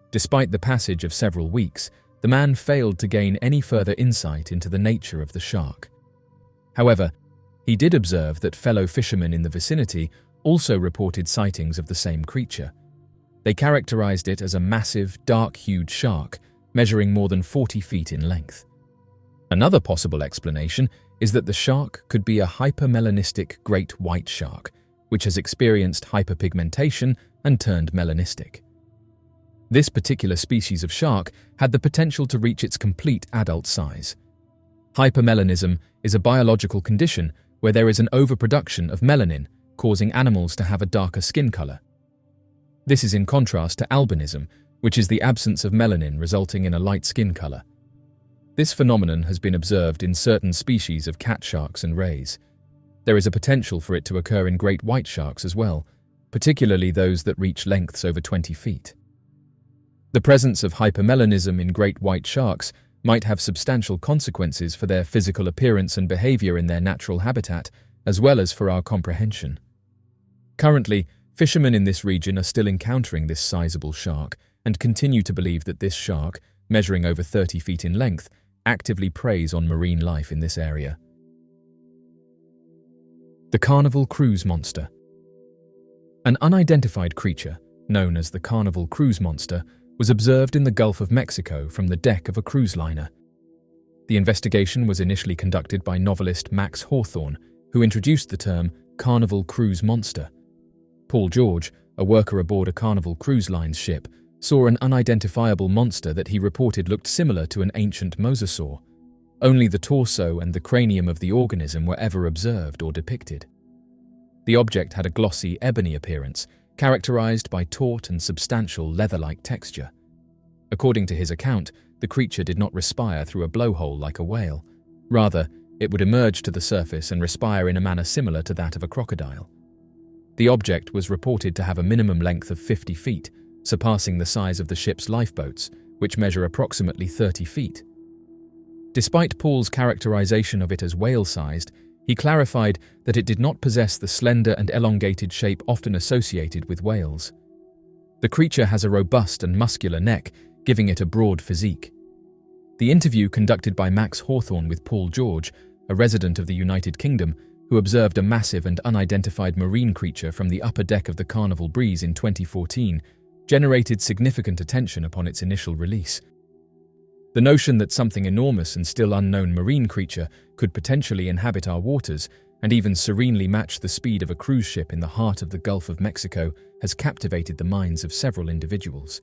Despite the passage of several weeks, the man failed to gain any further insight into the nature of the shark. However, he did observe that fellow fishermen in the vicinity also reported sightings of the same creature. They characterized it as a massive, dark-hued shark, measuring more than 40 feet in length. Another possible explanation is that the shark could be a hypermelanistic great white shark, which has experienced hyperpigmentation and turned melanistic. This particular species of shark had the potential to reach its complete adult size. Hypermelanism is a biological condition where there is an overproduction of melanin, causing animals to have a darker skin color. This is in contrast to albinism, which is the absence of melanin resulting in a light skin color. This phenomenon has been observed in certain species of cat sharks and rays. There is a potential for it to occur in great white sharks as well, particularly those that reach lengths over 20 feet. The presence of hypermelanism in great white sharks might have substantial consequences for their physical appearance and behavior in their natural habitat, as well as for our comprehension. Currently, fishermen in this region are still encountering this sizable shark and continue to believe that this shark, measuring over 30 feet in length, actively preys on marine life in this area. The Carnival Cruise Monster. An unidentified creature, known as the Carnival Cruise Monster, was observed in the Gulf of Mexico from the deck of a cruise liner. The investigation was initially conducted by novelist Max Hawthorne, who introduced the term Carnival Cruise Monster. Paul George, a worker aboard a Carnival Cruise Line's ship, saw an unidentifiable monster that he reported looked similar to an ancient mosasaur. Only the torso and the cranium of the organism were ever observed or depicted. The object had a glossy ebony appearance, characterized by taut and substantial leather-like texture. According to his account, the creature did not respire through a blowhole like a whale. Rather, it would emerge to the surface and respire in a manner similar to that of a crocodile. The object was reported to have a minimum length of 50 feet, surpassing the size of the ship's lifeboats, which measure approximately 30 feet. Despite Paul's characterization of it as whale-sized, he clarified that it did not possess the slender and elongated shape often associated with whales. The creature has a robust and muscular neck, giving it a broad physique. The interview conducted by Max Hawthorne with Paul George, a resident of the United Kingdom, who observed a massive and unidentified marine creature from the upper deck of the Carnival Breeze in 2014, generated significant attention upon its initial release. The notion that something enormous and still unknown marine creature could potentially inhabit our waters and even serenely match the speed of a cruise ship in the heart of the Gulf of Mexico has captivated the minds of several individuals.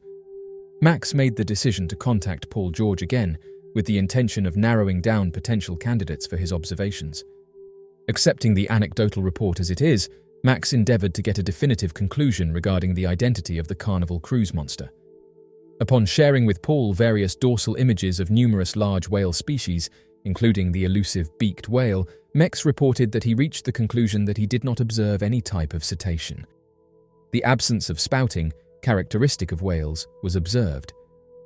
Max made the decision to contact Paul George again, with the intention of narrowing down potential candidates for his observations. Accepting the anecdotal report as it is, Max endeavored to get a definitive conclusion regarding the identity of the Carnival Cruise Monster. Upon sharing with Paul various dorsal images of numerous large whale species, including the elusive beaked whale, Max reported that he reached the conclusion that he did not observe any type of cetacean. The absence of spouting, characteristic of whales, was observed.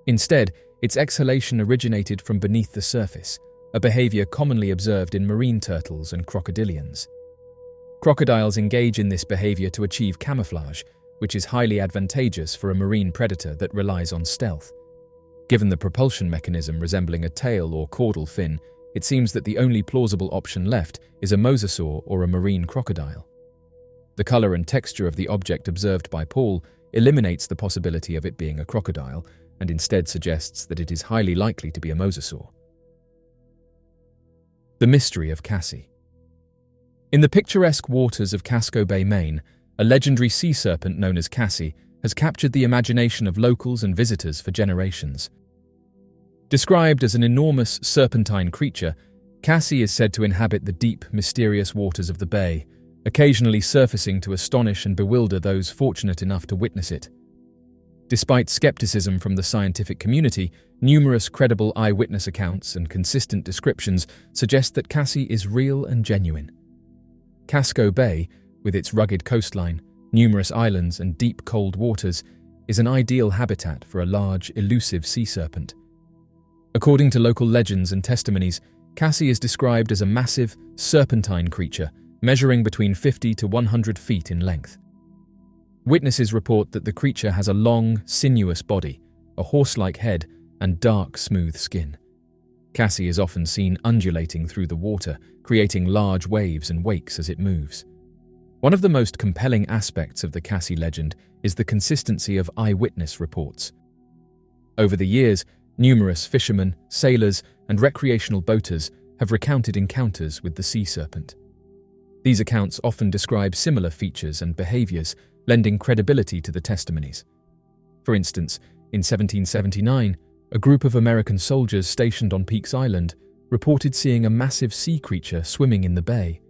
Instead, its exhalation originated from beneath the surface, a behavior commonly observed in marine turtles and crocodilians. Crocodiles engage in this behavior to achieve camouflage, which is highly advantageous for a marine predator that relies on stealth. Given the propulsion mechanism resembling a tail or caudal fin, it seems that the only plausible option left is a mosasaur or a marine crocodile. The color and texture of the object observed by Paul eliminates the possibility of it being a crocodile and instead suggests that it is highly likely to be a mosasaur. The Mystery of Cassie. In the picturesque waters of Casco Bay, Maine, a legendary sea serpent known as Cassie has captured the imagination of locals and visitors for generations. Described as an enormous serpentine creature, Cassie is said to inhabit the deep, mysterious waters of the bay, occasionally surfacing to astonish and bewilder those fortunate enough to witness it. Despite skepticism from the scientific community, numerous credible eyewitness accounts and consistent descriptions suggest that Cassie is real and genuine. Casco Bay, with its rugged coastline, numerous islands and deep cold waters, is an ideal habitat for a large, elusive sea serpent. According to local legends and testimonies, Cassie is described as a massive, serpentine creature, measuring between 50 to 100 feet in length. Witnesses report that the creature has a long, sinuous body, a horse-like head, and dark, smooth skin. Cassie is often seen undulating through the water, creating large waves and wakes as it moves. One of the most compelling aspects of the Cassie legend is the consistency of eyewitness reports. Over the years, numerous fishermen, sailors, and recreational boaters have recounted encounters with the sea serpent. These accounts often describe similar features and behaviors, lending credibility to the testimonies. For instance, in 1779, a group of American soldiers stationed on Peaks Island reported seeing a massive sea creature swimming in the bay.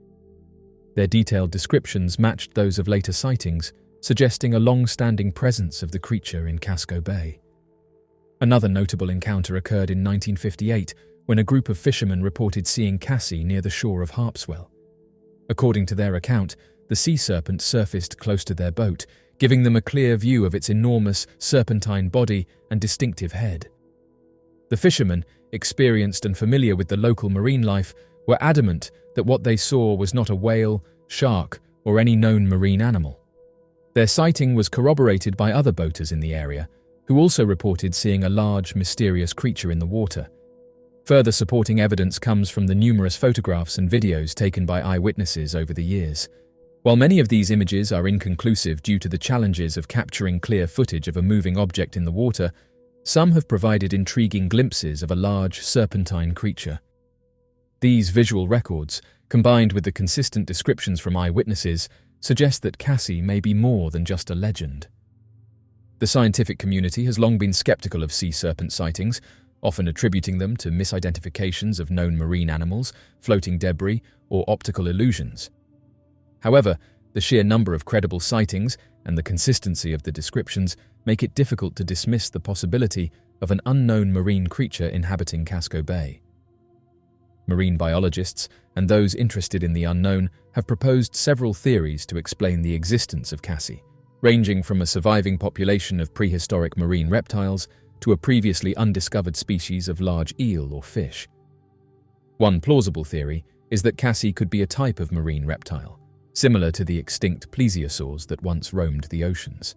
Their detailed descriptions matched those of later sightings, suggesting a long-standing presence of the creature in Casco Bay. Another notable encounter occurred in 1958 when a group of fishermen reported seeing Cassie near the shore of Harpswell. According to their account, the sea serpent surfaced close to their boat, giving them a clear view of its enormous serpentine body and distinctive head. The fishermen, experienced and familiar with the local marine life, were adamant that what they saw was not a whale, shark, or any known marine animal. Their sighting was corroborated by other boaters in the area, who also reported seeing a large, mysterious creature in the water. Further supporting evidence comes from the numerous photographs and videos taken by eyewitnesses over the years. While many of these images are inconclusive due to the challenges of capturing clear footage of a moving object in the water, some have provided intriguing glimpses of a large, serpentine creature. These visual records, combined with the consistent descriptions from eyewitnesses, suggest that Cassie may be more than just a legend. The scientific community has long been skeptical of sea serpent sightings, often attributing them to misidentifications of known marine animals, floating debris, or optical illusions. However, the sheer number of credible sightings and the consistency of the descriptions make it difficult to dismiss the possibility of an unknown marine creature inhabiting Casco Bay. Marine biologists and those interested in the unknown have proposed several theories to explain the existence of Cassie, ranging from a surviving population of prehistoric marine reptiles to a previously undiscovered species of large eel or fish. One plausible theory is that Cassie could be a type of marine reptile, similar to the extinct plesiosaurs that once roamed the oceans.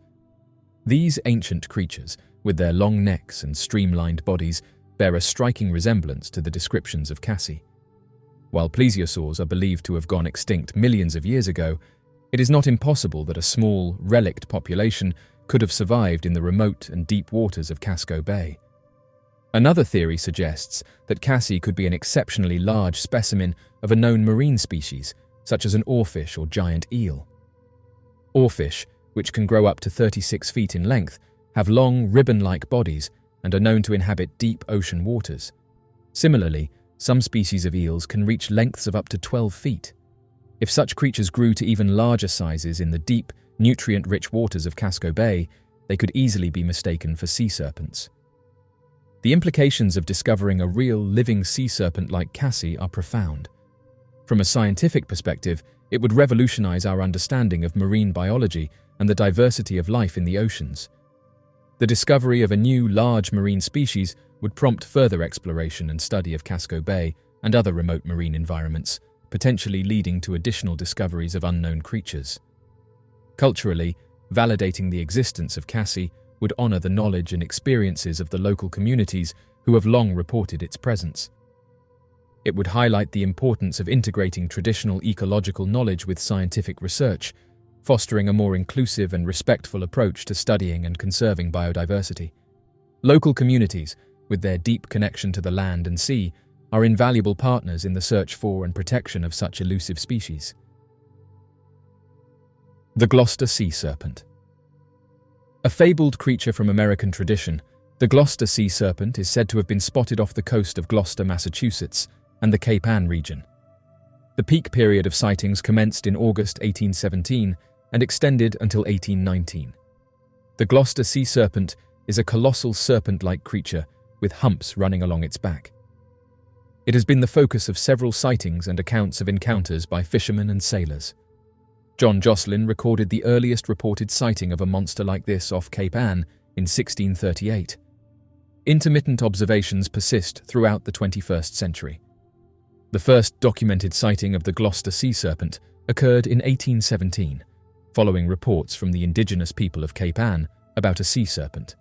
These ancient creatures, with their long necks and streamlined bodies, bear a striking resemblance to the descriptions of Cassie. While plesiosaurs are believed to have gone extinct millions of years ago, it is not impossible that a small, relict population could have survived in the remote and deep waters of Casco Bay. Another theory suggests that Cassie could be an exceptionally large specimen of a known marine species, such as an oarfish or giant eel. Oarfish, which can grow up to 36 feet in length, have long, ribbon-like bodies and are known to inhabit deep ocean waters. Similarly, some species of eels can reach lengths of up to 12 feet. If such creatures grew to even larger sizes in the deep, nutrient-rich waters of Casco Bay, they could easily be mistaken for sea serpents. The implications of discovering a real, living sea serpent like Cassie are profound. From a scientific perspective, it would revolutionize our understanding of marine biology and the diversity of life in the oceans. The discovery of a new, large marine species would prompt further exploration and study of Casco Bay and other remote marine environments, potentially leading to additional discoveries of unknown creatures. Culturally, validating the existence of Cassie would honor the knowledge and experiences of the local communities who have long reported its presence. It would highlight the importance of integrating traditional ecological knowledge with scientific research, fostering a more inclusive and respectful approach to studying and conserving biodiversity. Local communities, with their deep connection to the land and sea, are invaluable partners in the search for and protection of such elusive species. The Gloucester Sea Serpent. A fabled creature from American tradition, the Gloucester Sea Serpent is said to have been spotted off the coast of Gloucester, Massachusetts, and the Cape Ann region. The peak period of sightings commenced in August 1817 and extended until 1819. The Gloucester Sea Serpent is a colossal serpent-like creature with humps running along its back. It has been the focus of several sightings and accounts of encounters by fishermen and sailors. John Jocelyn recorded the earliest reported sighting of a monster like this off Cape Ann in 1638. Intermittent observations persist throughout the 21st century. The first documented sighting of the Gloucester Sea Serpent occurred in 1817, following reports from the indigenous people of Cape Ann about a sea serpent.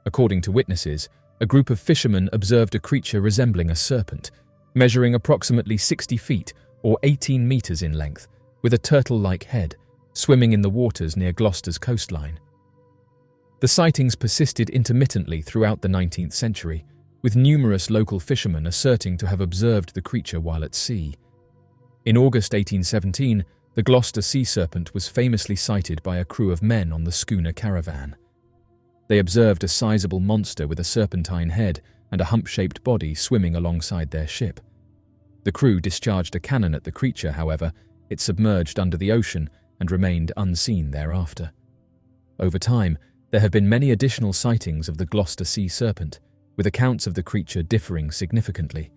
According to witnesses, a group of fishermen observed a creature resembling a serpent, measuring approximately 60 feet or 18 meters in length, with a turtle-like head, swimming in the waters near Gloucester's coastline. The sightings persisted intermittently throughout the 19th century, with numerous local fishermen asserting to have observed the creature while at sea. In August 1817, the Gloucester Sea Serpent was famously sighted by a crew of men on the schooner Caravan. They observed a sizable monster with a serpentine head and a hump-shaped body swimming alongside their ship. The crew discharged a cannon at the creature, however. It submerged under the ocean and remained unseen thereafter. Over time, there have been many additional sightings of the Gloucester Sea Serpent, with accounts of the creature differing significantly.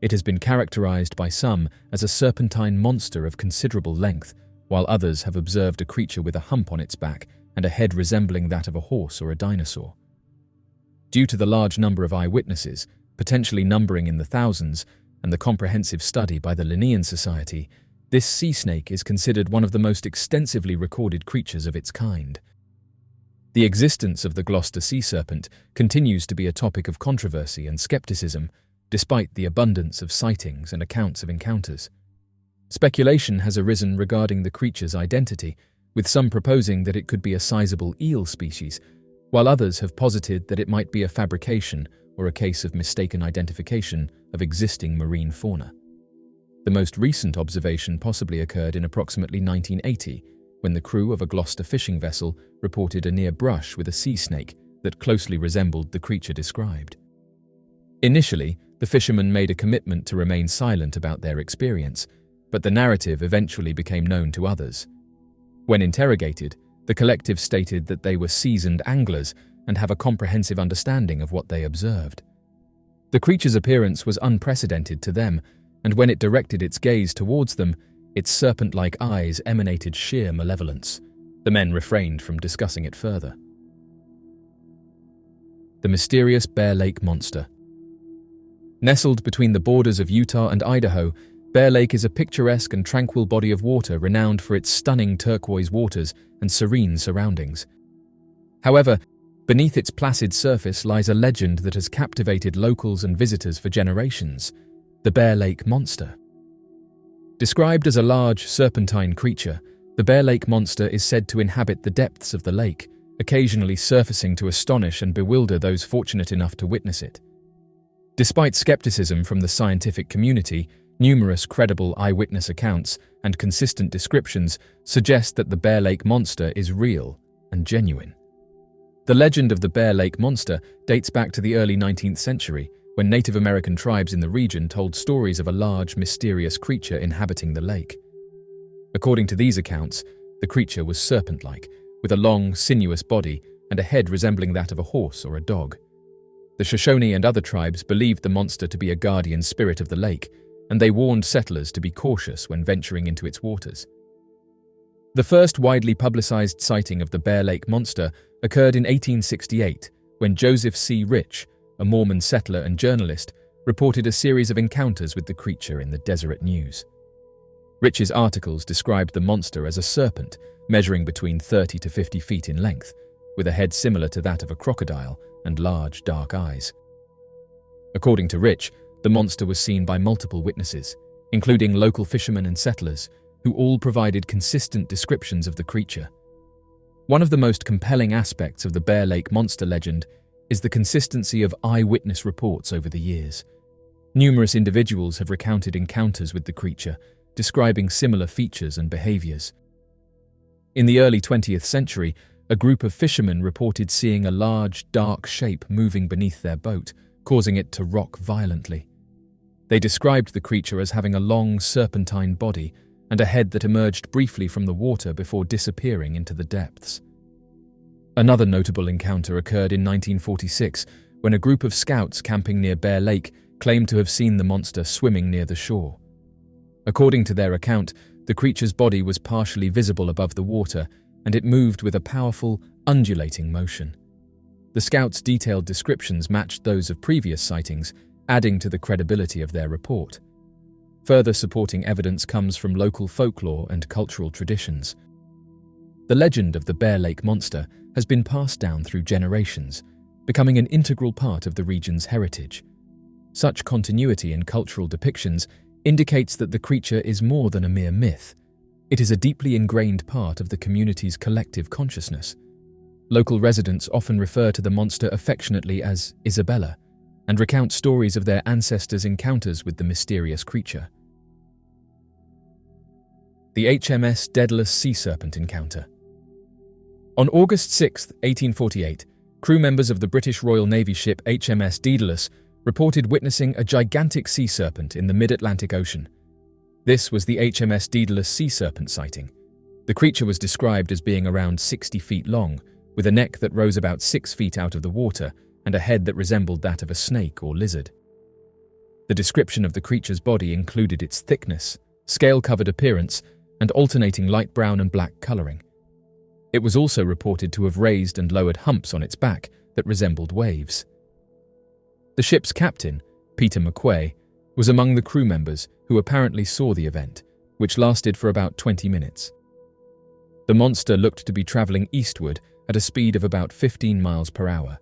It has been characterized by some as a serpentine monster of considerable length, while others have observed a creature with a hump on its back and a head resembling that of a horse or a dinosaur. Due to the large number of eyewitnesses, potentially numbering in the thousands, and the comprehensive study by the Linnean Society, this sea snake is considered one of the most extensively recorded creatures of its kind. The existence of the Gloucester Sea Serpent continues to be a topic of controversy and skepticism, despite the abundance of sightings and accounts of encounters. Speculation has arisen regarding the creature's identity, with some proposing that it could be a sizable eel species, while others have posited that it might be a fabrication or a case of mistaken identification of existing marine fauna. The most recent observation possibly occurred in approximately 1980, when the crew of a Gloucester fishing vessel reported a near brush with a sea snake that closely resembled the creature described. Initially, the fishermen made a commitment to remain silent about their experience, but the narrative eventually became known to others. When interrogated, the collective stated that they were seasoned anglers and have a comprehensive understanding of what they observed. The creature's appearance was unprecedented to them, and when it directed its gaze towards them, its serpent-like eyes emanated sheer malevolence. The men refrained from discussing it further. The mysterious Bear Lake Monster. Nestled between the borders of Utah and Idaho, Bear Lake is a picturesque and tranquil body of water renowned for its stunning turquoise waters and serene surroundings. However, beneath its placid surface lies a legend that has captivated locals and visitors for generations: the Bear Lake Monster. Described as a large, serpentine creature, the Bear Lake Monster is said to inhabit the depths of the lake, occasionally surfacing to astonish and bewilder those fortunate enough to witness it. Despite skepticism from the scientific community, numerous credible eyewitness accounts and consistent descriptions suggest that the Bear Lake Monster is real and genuine. The legend of the Bear Lake Monster dates back to the early 19th century, when Native American tribes in the region told stories of a large, mysterious creature inhabiting the lake. According to these accounts, the creature was serpent-like, with a long, sinuous body and a head resembling that of a horse or a dog. The Shoshone and other tribes believed the monster to be a guardian spirit of the lake, and they warned settlers to be cautious when venturing into its waters. The first widely publicized sighting of the Bear Lake Monster occurred in 1868, when Joseph C. Rich, a Mormon settler and journalist, reported a series of encounters with the creature in the Deseret News. Rich's articles described the monster as a serpent, measuring between 30 to 50 feet in length, with a head similar to that of a crocodile and large, dark eyes. According to Rich, the monster was seen by multiple witnesses, including local fishermen and settlers, who all provided consistent descriptions of the creature. One of the most compelling aspects of the Bear Lake Monster legend is the consistency of eyewitness reports over the years. Numerous individuals have recounted encounters with the creature, describing similar features and behaviors. In the early 20th century, a group of fishermen reported seeing a large, dark shape moving beneath their boat, causing it to rock violently. They described the creature as having a long, serpentine body and a head that emerged briefly from the water before disappearing into the depths. Another notable encounter occurred in 1946, when a group of scouts camping near Bear Lake claimed to have seen the monster swimming near the shore. According to their account, the creature's body was partially visible above the water, and it moved with a powerful, undulating motion. The scouts' detailed descriptions matched those of previous sightings, adding to the credibility of their report. Further supporting evidence comes from local folklore and cultural traditions. The legend of the Bear Lake Monster has been passed down through generations, becoming an integral part of the region's heritage. Such continuity in cultural depictions indicates that the creature is more than a mere myth. It is a deeply ingrained part of the community's collective consciousness. Local residents often refer to the monster affectionately as Isabella and recount stories of their ancestors' encounters with the mysterious creature. The HMS Daedalus Sea Serpent encounter. On August 6, 1848, crew members of the British Royal Navy ship HMS Daedalus reported witnessing a gigantic sea serpent in the mid-Atlantic Ocean. This was the HMS Daedalus Sea Serpent sighting. The creature was described as being around 60 feet long, with a neck that rose about 6 feet out of the water and a head that resembled that of a snake or lizard. The description of the creature's body included its thickness, scale-covered appearance, and alternating light brown and black coloring. It was also reported to have raised and lowered humps on its back that resembled waves. The ship's captain, Peter McQuay, was among the crew members who apparently saw the event, which lasted for about 20 minutes. The monster looked to be traveling eastward at a speed of about 15 miles per hour.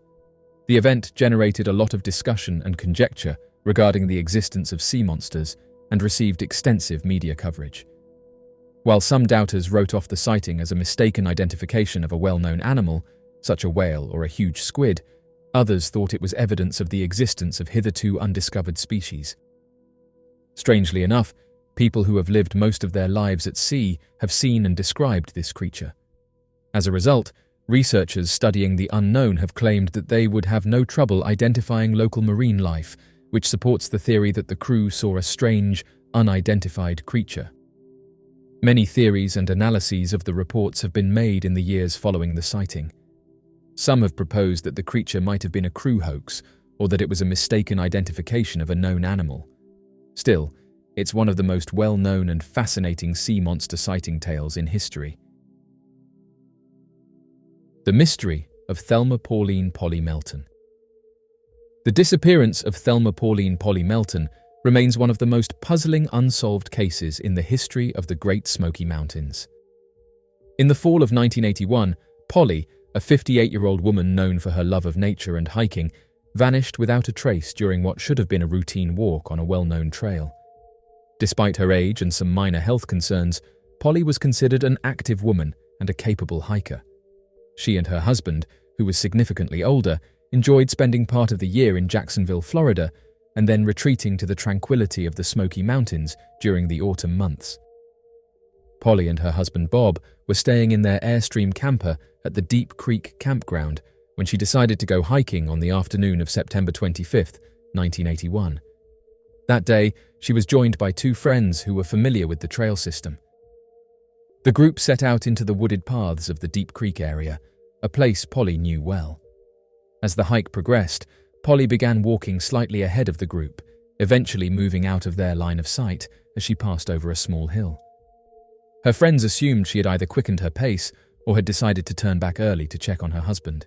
The event generated a lot of discussion and conjecture regarding the existence of sea monsters and received extensive media coverage. While some doubters wrote off the sighting as a mistaken identification of a well-known animal, such a whale or a huge squid, others thought it was evidence of the existence of hitherto undiscovered species. Strangely enough, people who have lived most of their lives at sea have seen and described this creature. As a result, researchers studying the unknown have claimed that they would have no trouble identifying local marine life, which supports the theory that the crew saw a strange, unidentified creature. Many theories and analyses of the reports have been made in the years following the sighting. Some have proposed that the creature might have been a crew hoax, or that it was a mistaken identification of a known animal. Still, it's one of the most well-known and fascinating sea monster sighting tales in history. The Mystery of Thelma Pauline Polly Melton. The disappearance of Thelma Pauline Polly Melton remains one of the most puzzling unsolved cases in the history of the Great Smoky Mountains. In the fall of 1981, Polly, a 58-year-old woman known for her love of nature and hiking, vanished without a trace during what should have been a routine walk on a well-known trail. Despite her age and some minor health concerns, Polly was considered an active woman and a capable hiker. She and her husband, who was significantly older, enjoyed spending part of the year in Jacksonville, Florida, and then retreating to the tranquility of the Smoky Mountains during the autumn months. Polly and her husband Bob were staying in their Airstream camper at the Deep Creek campground when she decided to go hiking on the afternoon of September 25, 1981. That day, she was joined by two friends who were familiar with the trail system. The group set out into the wooded paths of the Deep Creek area, a place Polly knew well. As the hike progressed, Polly began walking slightly ahead of the group, eventually moving out of their line of sight as she passed over a small hill. Her friends assumed she had either quickened her pace or had decided to turn back early to check on her husband.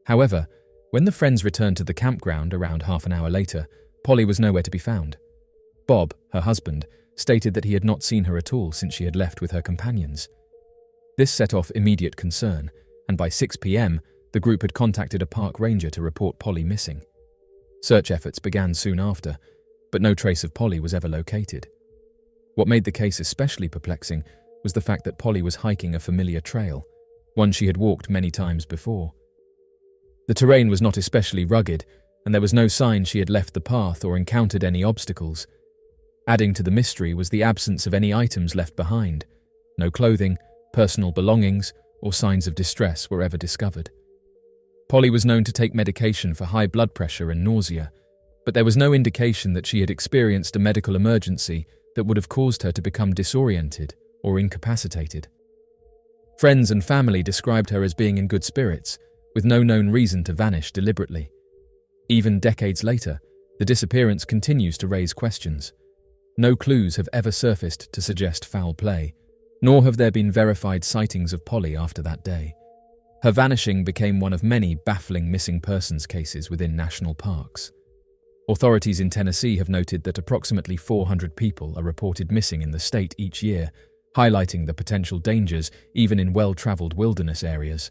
However, when the friends returned to the campground around half an hour later, Polly was nowhere to be found. Bob, her husband, stated that he had not seen her at all since she had left with her companions. This set off immediate concern, and by 6 p.m., the group had contacted a park ranger to report Polly missing. Search efforts began soon after, but no trace of Polly was ever located. What made the case especially perplexing was the fact that Polly was hiking a familiar trail, one she had walked many times before. The terrain was not especially rugged, and there was no sign she had left the path or encountered any obstacles. Adding to the mystery was the absence of any items left behind. No clothing, personal belongings, or signs of distress were ever discovered. Polly was known to take medication for high blood pressure and nausea, but there was no indication that she had experienced a medical emergency that would have caused her to become disoriented or incapacitated. Friends and family described her as being in good spirits, with no known reason to vanish deliberately. Even decades later, the disappearance continues to raise questions. No clues have ever surfaced to suggest foul play, nor have there been verified sightings of Polly after that day. Her vanishing became one of many baffling missing persons cases within national parks. Authorities in Tennessee have noted that approximately 400 people are reported missing in the state each year, highlighting the potential dangers even in well-traveled wilderness areas.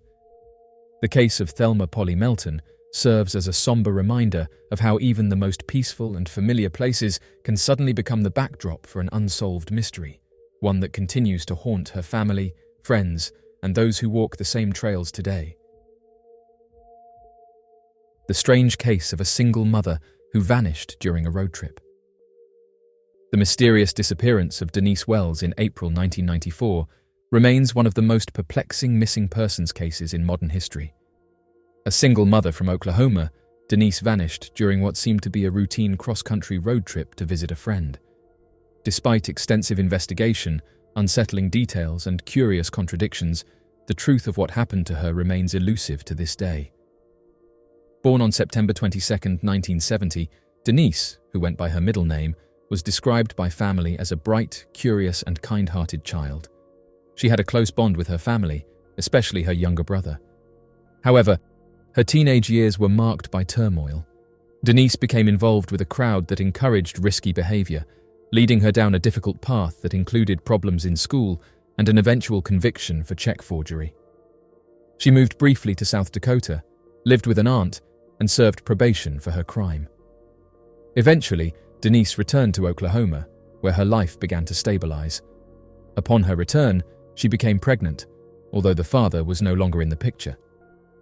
The case of Thelma Polly Melton serves as a somber reminder of how even the most peaceful and familiar places can suddenly become the backdrop for an unsolved mystery, one that continues to haunt her family, friends, and those who walk the same trails today. The strange case of a single mother who vanished during a road trip. The mysterious disappearance of Denise Wells in April 1994 remains one of the most perplexing missing persons cases in modern history. A single mother from Oklahoma, Denise vanished during what seemed to be a routine cross-country road trip to visit a friend. Despite extensive investigation, unsettling details, and curious contradictions, the truth of what happened to her remains elusive to this day. Born on September 22, 1970, Denise, who went by her middle name, was described by family as a bright, curious, and kind-hearted child. She had a close bond with her family, especially her younger brother. However, her teenage years were marked by turmoil. Denise became involved with a crowd that encouraged risky behavior, leading her down a difficult path that included problems in school and an eventual conviction for check forgery. She moved briefly to South Dakota, lived with an aunt, and served probation for her crime. Eventually, Denise returned to Oklahoma, where her life began to stabilize. Upon her return, she became pregnant, although the father was no longer in the picture.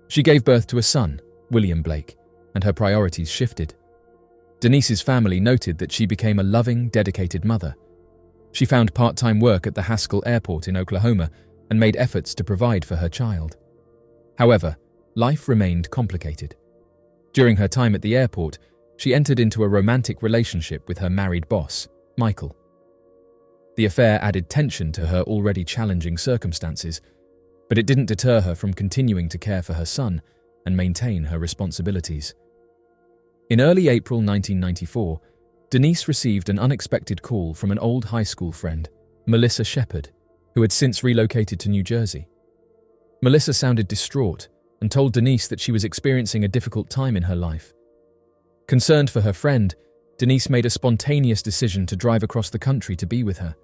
She gave birth to a son, William Blake, and her priorities shifted. Denise's family noted that she became a loving, dedicated mother. She found part-time work at the Haskell Airport in Oklahoma and made efforts to provide for her child. However, life remained complicated. During her time at the airport, she entered into a romantic relationship with her married boss, Michael. The affair added tension to her already challenging circumstances, but it didn't deter her from continuing to care for her son and maintain her responsibilities. In early April 1994, Denise received an unexpected call from an old high school friend, Melissa Shepard, who had since relocated to New Jersey. Melissa sounded distraught and told Denise that she was experiencing a difficult time in her life. Concerned for her friend, Denise made a spontaneous decision to drive across the country to be with her.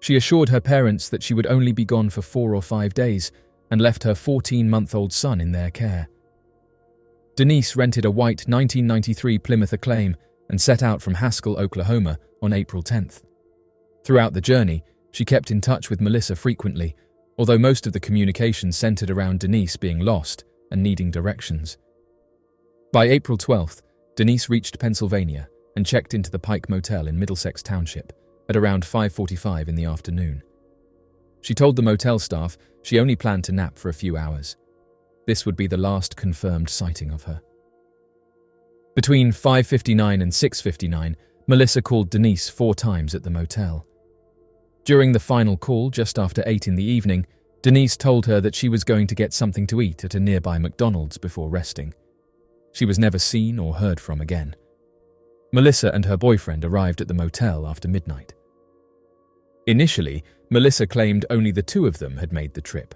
She assured her parents that she would only be gone for 4 or 5 days and left her 14-month-old son in their care. Denise rented a white 1993 Plymouth Acclaim and set out from Haskell, Oklahoma on April 10th. Throughout the journey, she kept in touch with Melissa frequently, although most of the communication centered around Denise being lost and needing directions. By April 12th, Denise reached Pennsylvania and checked into the Pike Motel in Middlesex Township at around 5:45 in the afternoon. She told the motel staff she only planned to nap for a few hours. This would be the last confirmed sighting of her. Between 5:59 and 6:59, Melissa called Denise 4 times at the motel. During the final call, just after 8 in the evening, Denise told her that she was going to get something to eat at a nearby McDonald's before resting. She was never seen or heard from again. Melissa and her boyfriend arrived at the motel after midnight. Initially, Melissa claimed only the 2 of them had made the trip.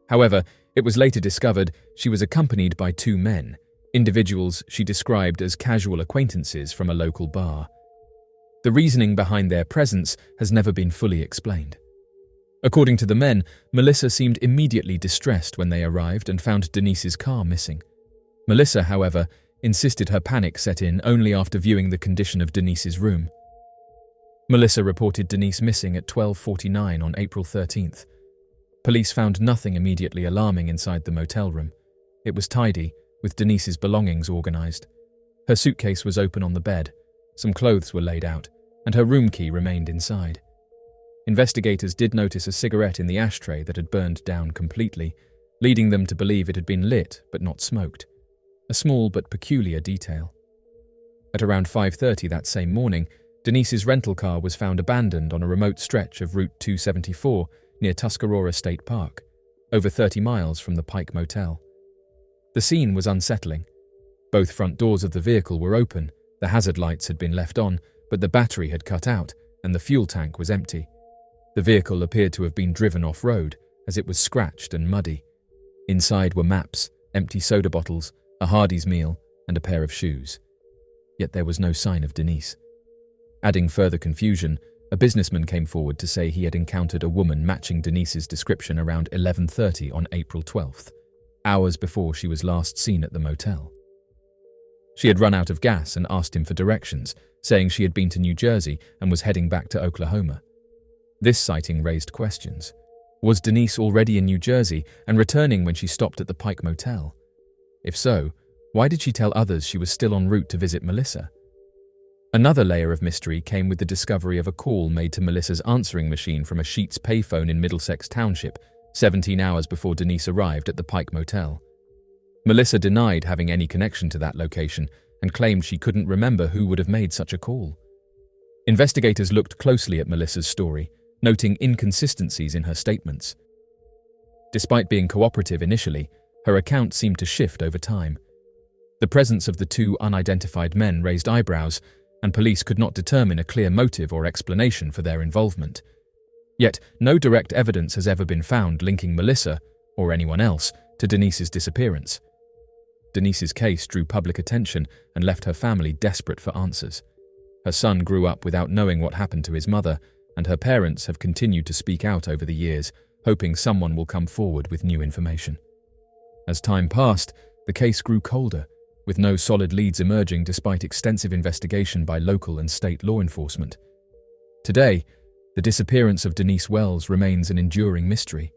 However, it was later discovered she was accompanied by 2 men, individuals she described as casual acquaintances from a local bar. The reasoning behind their presence has never been fully explained. According to the men, Melissa seemed immediately distressed when they arrived and found Denise's car missing. Melissa, however, insisted her panic set in only after viewing the condition of Denise's room. Melissa reported Denise missing at 12:49 on April 13th. Police found nothing immediately alarming inside the motel room. It was tidy, with Denise's belongings organized. Her suitcase was open on the bed, some clothes were laid out, and her room key remained inside. Investigators did notice a cigarette in the ashtray that had burned down completely, leading them to believe it had been lit but not smoked. A small but peculiar detail. At around 5:30 that same morning, Denise's rental car was found abandoned on a remote stretch of Route 274 near Tuscarora State Park, over 30 miles from the Pike Motel. The scene was unsettling. Both front doors of the vehicle were open, the hazard lights had been left on, but the battery had cut out and the fuel tank was empty. The vehicle appeared to have been driven off-road, as it was scratched and muddy. Inside were maps, empty soda bottles, a Hardee's meal, and a pair of shoes. Yet there was no sign of Denise. Adding further confusion, a businessman came forward to say he had encountered a woman matching Denise's description around 11:30 on April 12th, hours before she was last seen at the motel. She had run out of gas and asked him for directions, saying she had been to New Jersey and was heading back to Oklahoma. This sighting raised questions. Was Denise already in New Jersey and returning when she stopped at the Pike Motel? If so, why did she tell others she was still en route to visit Melissa? Another layer of mystery came with the discovery of a call made to Melissa's answering machine from a Sheetz payphone in Middlesex Township, 17 hours before Denise arrived at the Pike Motel. Melissa denied having any connection to that location and claimed she couldn't remember who would have made such a call. Investigators looked closely at Melissa's story, noting inconsistencies in her statements. Despite being cooperative initially, her account seemed to shift over time. The presence of the 2 unidentified men raised eyebrows, and police could not determine a clear motive or explanation for their involvement. Yet, no direct evidence has ever been found linking Melissa, or anyone else, to Denise's disappearance. Denise's case drew public attention and left her family desperate for answers. Her son grew up without knowing what happened to his mother, and her parents have continued to speak out over the years, hoping someone will come forward with new information. As time passed, the case grew colder, with no solid leads emerging despite extensive investigation by local and state law enforcement. Today, the disappearance of Denise Wells remains an enduring mystery.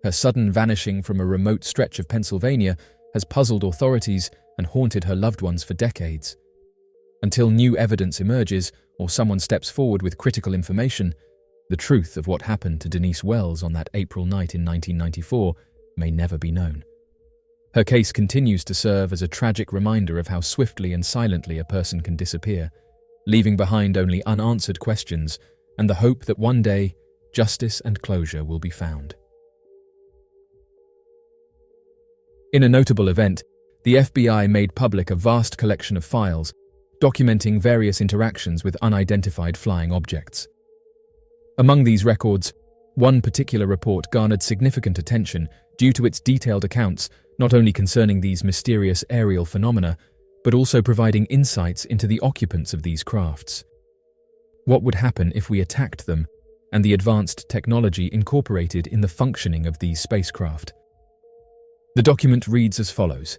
Her sudden vanishing from a remote stretch of Pennsylvania has puzzled authorities and haunted her loved ones for decades. Until new evidence emerges or someone steps forward with critical information, the truth of what happened to Denise Wells on that April night in 1994 may never be known. Her case continues to serve as a tragic reminder of how swiftly and silently a person can disappear, leaving behind only unanswered questions and the hope that one day justice and closure will be found. In a notable event, the FBI made public a vast collection of files documenting various interactions with unidentified flying objects. Among these records, one particular report garnered significant attention due to its detailed accounts not only concerning these mysterious aerial phenomena, but also providing insights into the occupants of these crafts. What would happen if we attacked them, and the advanced technology incorporated in the functioning of these spacecraft? The document reads as follows.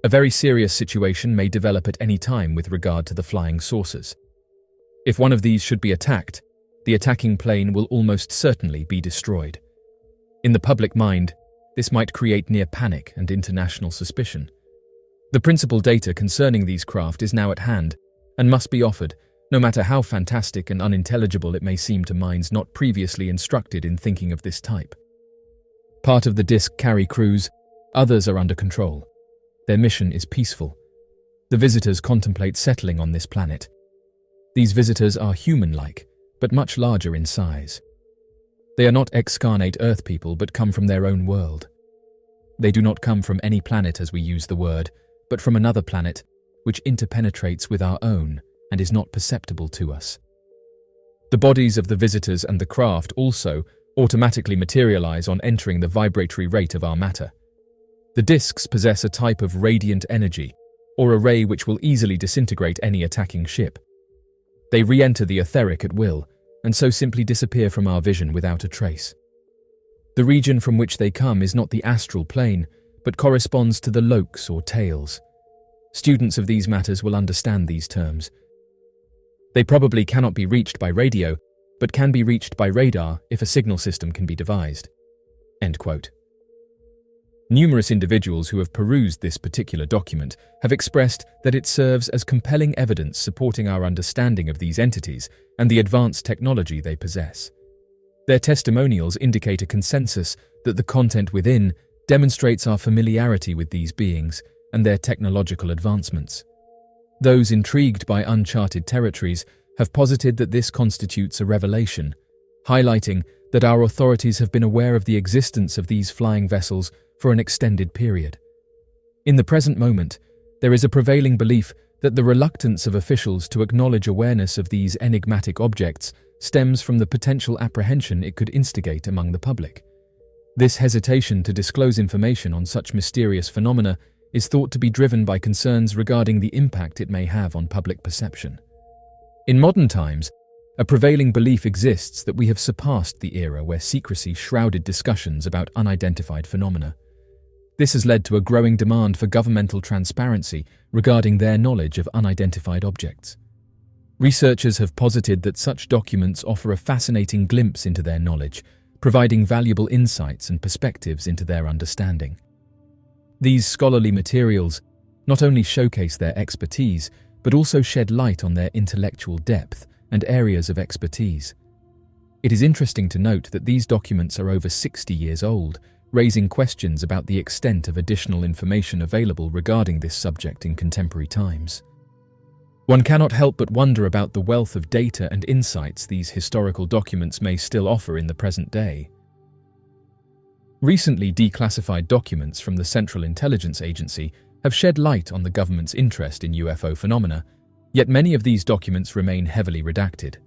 A very serious situation may develop at any time with regard to the flying saucers. If one of these should be attacked, the attacking plane will almost certainly be destroyed. In the public mind, this might create near panic and international suspicion. The principal data concerning these craft is now at hand and must be offered, no matter how fantastic and unintelligible it may seem to minds not previously instructed in thinking of this type. Part of the disk carry crews, others are under control. Their mission is peaceful. The visitors contemplate settling on this planet. These visitors are human-like, but much larger in size. They are not excarnate Earth people, but come from their own world. They do not come from any planet as we use the word, but from another planet, which interpenetrates with our own and is not perceptible to us. The bodies of the visitors and the craft also automatically materialize on entering the vibratory rate of our matter. The disks possess a type of radiant energy, or a ray which will easily disintegrate any attacking ship. They re-enter the etheric at will, and so simply disappear from our vision without a trace. The region from which they come is not the astral plane, but corresponds to the lokes or tails. Students of these matters will understand these terms. They probably cannot be reached by radio, but can be reached by radar if a signal system can be devised. End quote. Numerous individuals who have perused this particular document have expressed that it serves as compelling evidence supporting our understanding of these entities and the advanced technology they possess. Their testimonials indicate a consensus that the content within demonstrates our familiarity with these beings and their technological advancements. Those intrigued by uncharted territories have posited that this constitutes a revelation, highlighting that our authorities have been aware of the existence of these flying vessels for an extended period. In the present moment, there is a prevailing belief that the reluctance of officials to acknowledge awareness of these enigmatic objects stems from the potential apprehension it could instigate among the public. This hesitation to disclose information on such mysterious phenomena is thought to be driven by concerns regarding the impact it may have on public perception. In modern times, a prevailing belief exists that we have surpassed the era where secrecy shrouded discussions about unidentified phenomena. This has led to a growing demand for governmental transparency regarding their knowledge of unidentified objects. Researchers have posited that such documents offer a fascinating glimpse into their knowledge, providing valuable insights and perspectives into their understanding. These scholarly materials not only showcase their expertise, but also shed light on their intellectual depth and areas of expertise. It is interesting to note that these documents are over 60 years old, raising questions about the extent of additional information available regarding this subject in contemporary times. One cannot help but wonder about the wealth of data and insights these historical documents may still offer in the present day. Recently declassified documents from the Central Intelligence Agency have shed light on the government's interest in UFO phenomena, yet many of these documents remain heavily redacted.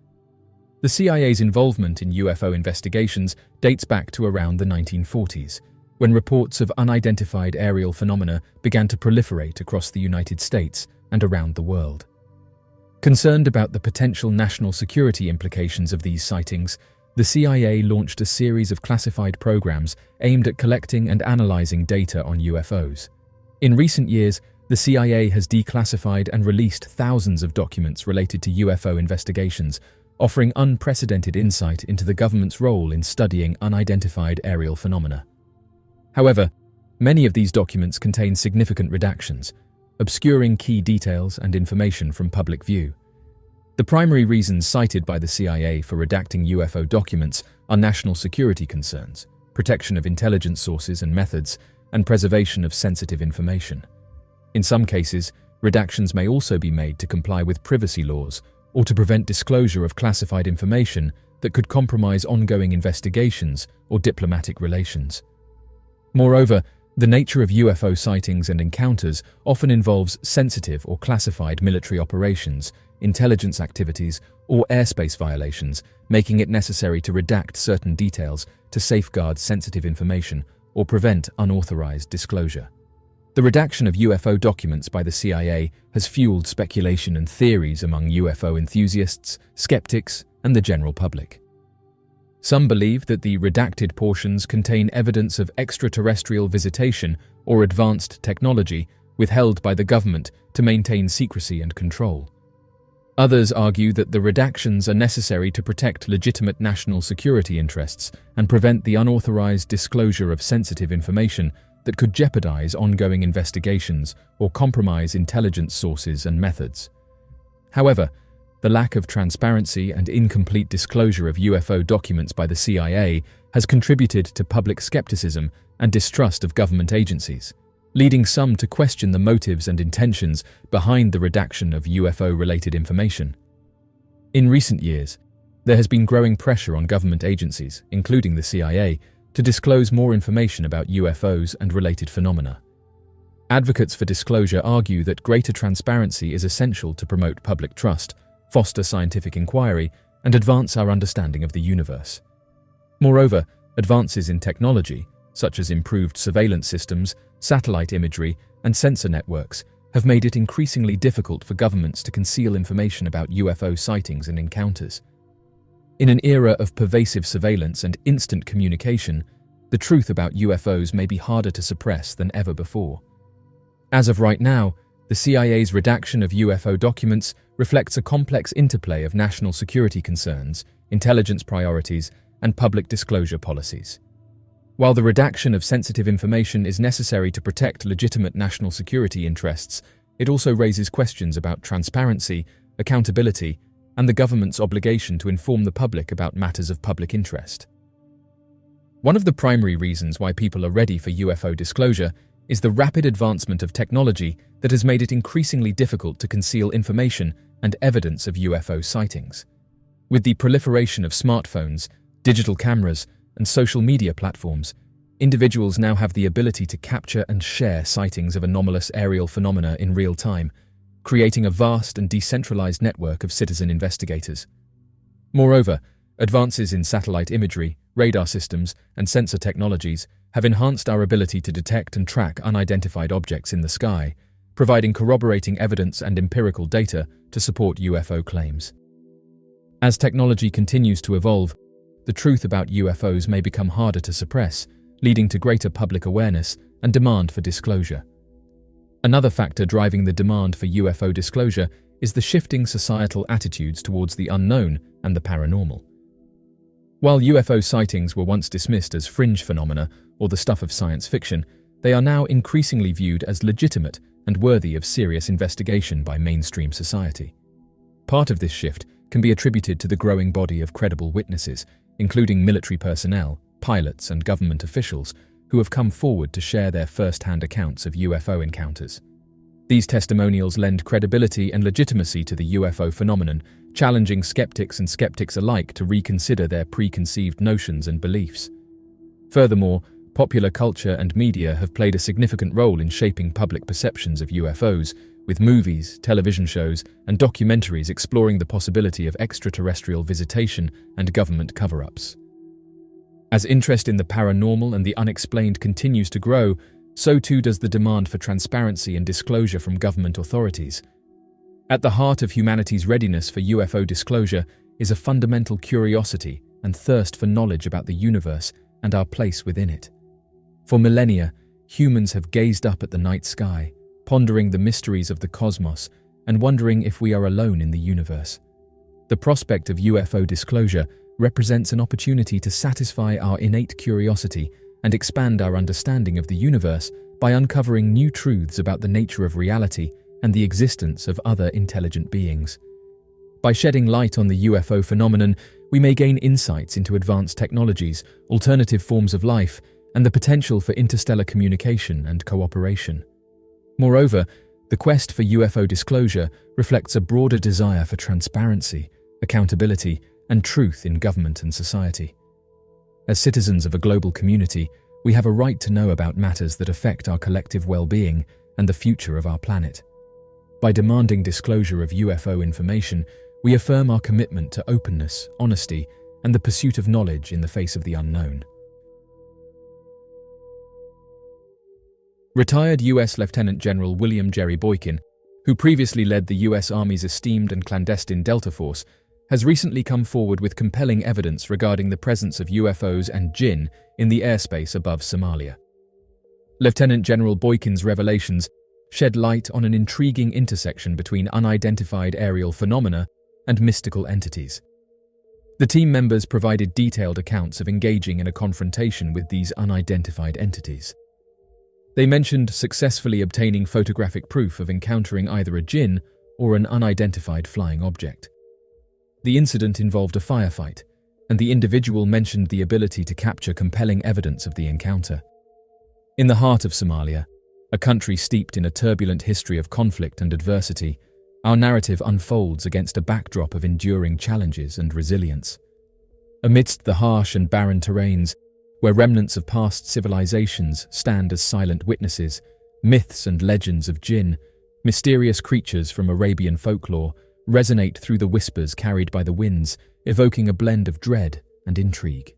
The CIA's involvement in UFO investigations dates back to around the 1940s, when reports of unidentified aerial phenomena began to proliferate across the United States and around the world. Concerned about the potential national security implications of these sightings, the CIA launched a series of classified programs aimed at collecting and analyzing data on UFOs. In recent years, the CIA has declassified and released thousands of documents related to UFO investigations, offering unprecedented insight into the government's role in studying unidentified aerial phenomena. However, many of these documents contain significant redactions, obscuring key details and information from public view. The primary reasons cited by the CIA for redacting UFO documents are national security concerns, protection of intelligence sources and methods, and preservation of sensitive information. In some cases, redactions may also be made to comply with privacy laws or to prevent disclosure of classified information that could compromise ongoing investigations or diplomatic relations. Moreover, the nature of UFO sightings and encounters often involves sensitive or classified military operations, intelligence activities, or airspace violations, making it necessary to redact certain details to safeguard sensitive information or prevent unauthorized disclosure. The redaction of UFO documents by the CIA has fueled speculation and theories among UFO enthusiasts, skeptics, and the general public. Some believe that the redacted portions contain evidence of extraterrestrial visitation or advanced technology withheld by the government to maintain secrecy and control. Others argue that the redactions are necessary to protect legitimate national security interests and prevent the unauthorized disclosure of sensitive information that could jeopardize ongoing investigations or compromise intelligence sources and methods. However, the lack of transparency and incomplete disclosure of UFO documents by the CIA has contributed to public skepticism and distrust of government agencies, leading some to question the motives and intentions behind the redaction of UFO-related information. In recent years, there has been growing pressure on government agencies, including the CIA, to disclose more information about UFOs and related phenomena. Advocates for disclosure argue that greater transparency is essential to promote public trust, foster scientific inquiry, and advance our understanding of the universe. Moreover, advances in technology, such as improved surveillance systems, satellite imagery, and sensor networks, have made it increasingly difficult for governments to conceal information about UFO sightings and encounters. In an era of pervasive surveillance and instant communication, the truth about UFOs may be harder to suppress than ever before. As of right now, the CIA's redaction of UFO documents reflects a complex interplay of national security concerns, intelligence priorities, and public disclosure policies. While the redaction of sensitive information is necessary to protect legitimate national security interests, it also raises questions about transparency, accountability, and the government's obligation to inform the public about matters of public interest. One of the primary reasons why people are ready for UFO disclosure is the rapid advancement of technology that has made it increasingly difficult to conceal information and evidence of UFO sightings. With the proliferation of smartphones, digital cameras, and social media platforms, individuals now have the ability to capture and share sightings of anomalous aerial phenomena in real time, creating a vast and decentralized network of citizen investigators. Moreover, advances in satellite imagery, radar systems, and sensor technologies have enhanced our ability to detect and track unidentified objects in the sky, providing corroborating evidence and empirical data to support UFO claims. As technology continues to evolve, the truth about UFOs may become harder to suppress, leading to greater public awareness and demand for disclosure. Another factor driving the demand for UFO disclosure is the shifting societal attitudes towards the unknown and the paranormal. While UFO sightings were once dismissed as fringe phenomena or the stuff of science fiction, they are now increasingly viewed as legitimate and worthy of serious investigation by mainstream society. Part of this shift can be attributed to the growing body of credible witnesses, including military personnel, pilots, and government officials, who have come forward to share their first-hand accounts of UFO encounters. These testimonials lend credibility and legitimacy to the UFO phenomenon, challenging skeptics and skeptics alike to reconsider their preconceived notions and beliefs. Furthermore, popular culture and media have played a significant role in shaping public perceptions of UFOs, with movies, television shows, and documentaries exploring the possibility of extraterrestrial visitation and government cover-ups. As interest in the paranormal and the unexplained continues to grow, so too does the demand for transparency and disclosure from government authorities. At the heart of humanity's readiness for UFO disclosure is a fundamental curiosity and thirst for knowledge about the universe and our place within it. For millennia, humans have gazed up at the night sky, pondering the mysteries of the cosmos and wondering if we are alone in the universe. The prospect of UFO disclosure represents an opportunity to satisfy our innate curiosity and expand our understanding of the universe by uncovering new truths about the nature of reality and the existence of other intelligent beings. By shedding light on the UFO phenomenon, we may gain insights into advanced technologies, alternative forms of life, and the potential for interstellar communication and cooperation. Moreover, the quest for UFO disclosure reflects a broader desire for transparency, accountability, and truth in government and society. As citizens of a global community, we have a right to know about matters that affect our collective well-being and the future of our planet. By demanding disclosure of UFO information, we affirm our commitment to openness, honesty, and the pursuit of knowledge in the face of the unknown. Retired U.S. Lieutenant General William Jerry Boykin, who previously led the U.S. Army's esteemed and clandestine Delta Force, has recently come forward with compelling evidence regarding the presence of UFOs and jinn in the airspace above Somalia. Lieutenant General Boykin's revelations shed light on an intriguing intersection between unidentified aerial phenomena and mystical entities. The team members provided detailed accounts of engaging in a confrontation with these unidentified entities. They mentioned successfully obtaining photographic proof of encountering either a jinn or an unidentified flying object. The incident involved a firefight, and the individual mentioned the ability to capture compelling evidence of the encounter. In the heart of Somalia, a country steeped in a turbulent history of conflict and adversity, our narrative unfolds against a backdrop of enduring challenges and resilience. Amidst the harsh and barren terrains, where remnants of past civilizations stand as silent witnesses, myths and legends of jinn, mysterious creatures from Arabian folklore, resonate through the whispers carried by the winds, evoking a blend of dread and intrigue.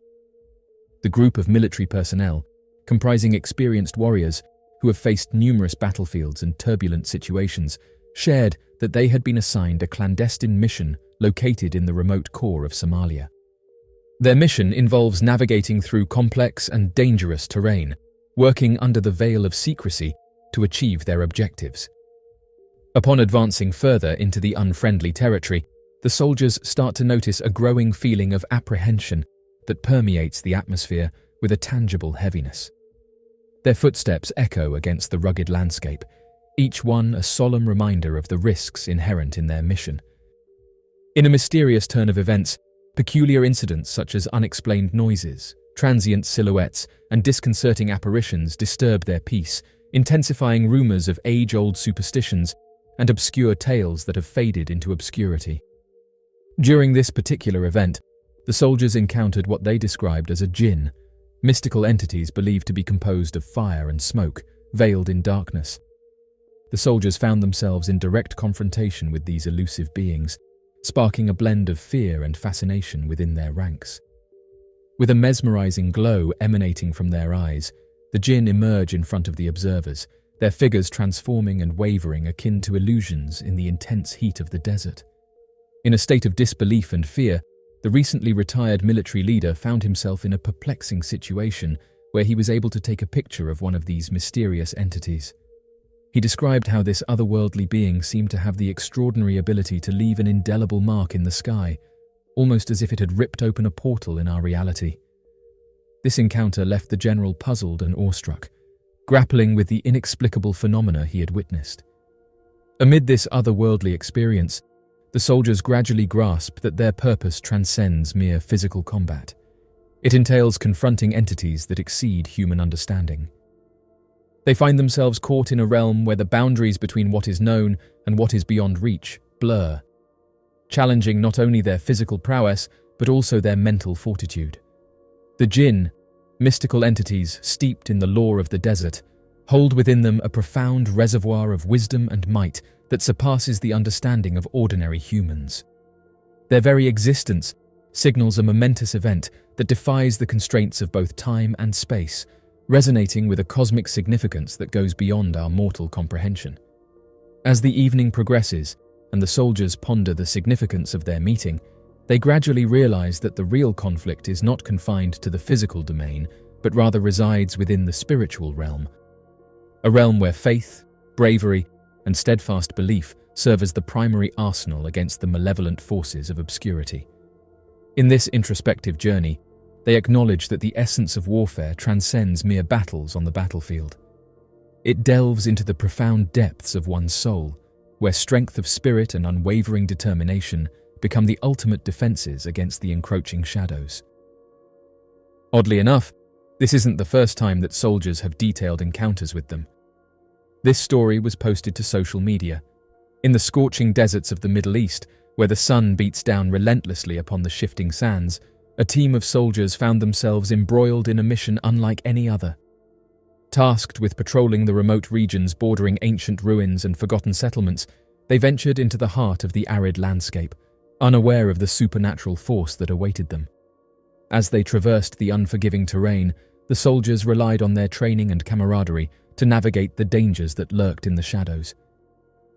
The group of military personnel, comprising experienced warriors who have faced numerous battlefields and turbulent situations, shared that they had been assigned a clandestine mission located in the remote core of Somalia. Their mission involves navigating through complex and dangerous terrain, working under the veil of secrecy to achieve their objectives. Upon advancing further into the unfriendly territory, the soldiers start to notice a growing feeling of apprehension that permeates the atmosphere with a tangible heaviness. Their footsteps echo against the rugged landscape, each one a solemn reminder of the risks inherent in their mission. In a mysterious turn of events, peculiar incidents such as unexplained noises, transient silhouettes, and disconcerting apparitions disturb their peace, intensifying rumors of age-old superstitions and obscure tales that have faded into obscurity. During this particular event, the soldiers encountered what they described as a jinn, mystical entities believed to be composed of fire and smoke, veiled in darkness. The soldiers found themselves in direct confrontation with these elusive beings, sparking a blend of fear and fascination within their ranks. With a mesmerizing glow emanating from their eyes, the jinn emerge in front of the observers, their figures transforming and wavering akin to illusions in the intense heat of the desert. In a state of disbelief and fear, the recently retired military leader found himself in a perplexing situation where he was able to take a picture of one of these mysterious entities. He described how this otherworldly being seemed to have the extraordinary ability to leave an indelible mark in the sky, almost as if it had ripped open a portal in our reality. This encounter left the general puzzled and awestruck, grappling with the inexplicable phenomena he had witnessed. Amid this otherworldly experience, the soldiers gradually grasp that their purpose transcends mere physical combat. It entails confronting entities that exceed human understanding. They find themselves caught in a realm where the boundaries between what is known and what is beyond reach blur, challenging not only their physical prowess but also their mental fortitude. The jinn, mystical entities steeped in the lore of the desert, hold within them a profound reservoir of wisdom and might that surpasses the understanding of ordinary humans. Their very existence signals a momentous event that defies the constraints of both time and space, resonating with a cosmic significance that goes beyond our mortal comprehension. As the evening progresses and the soldiers ponder the significance of their meeting, they gradually realize that the real conflict is not confined to the physical domain, but rather resides within the spiritual realm. A realm where faith, bravery, and steadfast belief serve as the primary arsenal against the malevolent forces of obscurity. In this introspective journey, they acknowledge that the essence of warfare transcends mere battles on the battlefield. It delves into the profound depths of one's soul, where strength of spirit and unwavering determination become the ultimate defenses against the encroaching shadows. Oddly enough, this isn't the first time that soldiers have detailed encounters with them. This story was posted to social media. In the scorching deserts of the Middle East, where the sun beats down relentlessly upon the shifting sands, a team of soldiers found themselves embroiled in a mission unlike any other. Tasked with patrolling the remote regions bordering ancient ruins and forgotten settlements, they ventured into the heart of the arid landscape, unaware of the supernatural force that awaited them. As they traversed the unforgiving terrain, the soldiers relied on their training and camaraderie to navigate the dangers that lurked in the shadows.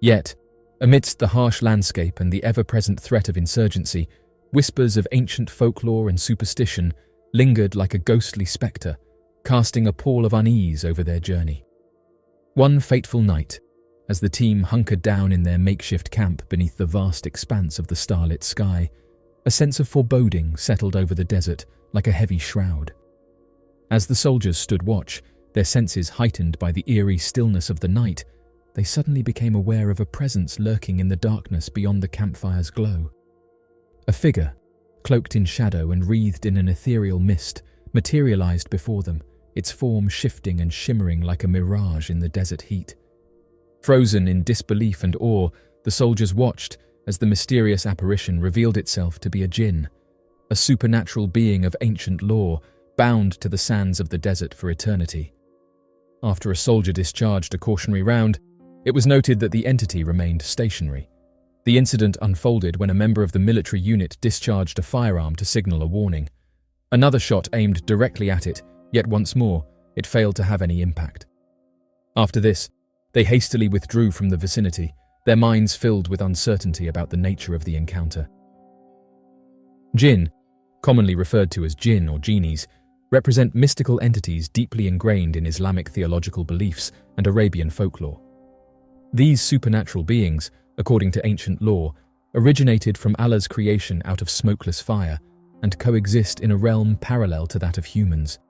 Yet, amidst the harsh landscape and the ever-present threat of insurgency, whispers of ancient folklore and superstition lingered like a ghostly spectre, casting a pall of unease over their journey. One fateful night, as the team hunkered down in their makeshift camp beneath the vast expanse of the starlit sky, a sense of foreboding settled over the desert like a heavy shroud. As the soldiers stood watch, their senses heightened by the eerie stillness of the night, they suddenly became aware of a presence lurking in the darkness beyond the campfire's glow. A figure, cloaked in shadow and wreathed in an ethereal mist, materialized before them, its form shifting and shimmering like a mirage in the desert heat. Frozen in disbelief and awe, the soldiers watched as the mysterious apparition revealed itself to be a jinn, a supernatural being of ancient lore, bound to the sands of the desert for eternity. After a soldier discharged a cautionary round, it was noted that the entity remained stationary. The incident unfolded when a member of the military unit discharged a firearm to signal a warning. Another shot aimed directly at it, yet once more, it failed to have any impact. After this, they hastily withdrew from the vicinity, their minds filled with uncertainty about the nature of the encounter. Jinn, commonly referred to as jinn or genies, represent mystical entities deeply ingrained in Islamic theological beliefs and Arabian folklore. These supernatural beings, according to ancient lore, originated from Allah's creation out of smokeless fire and coexist in a realm parallel to that of humans.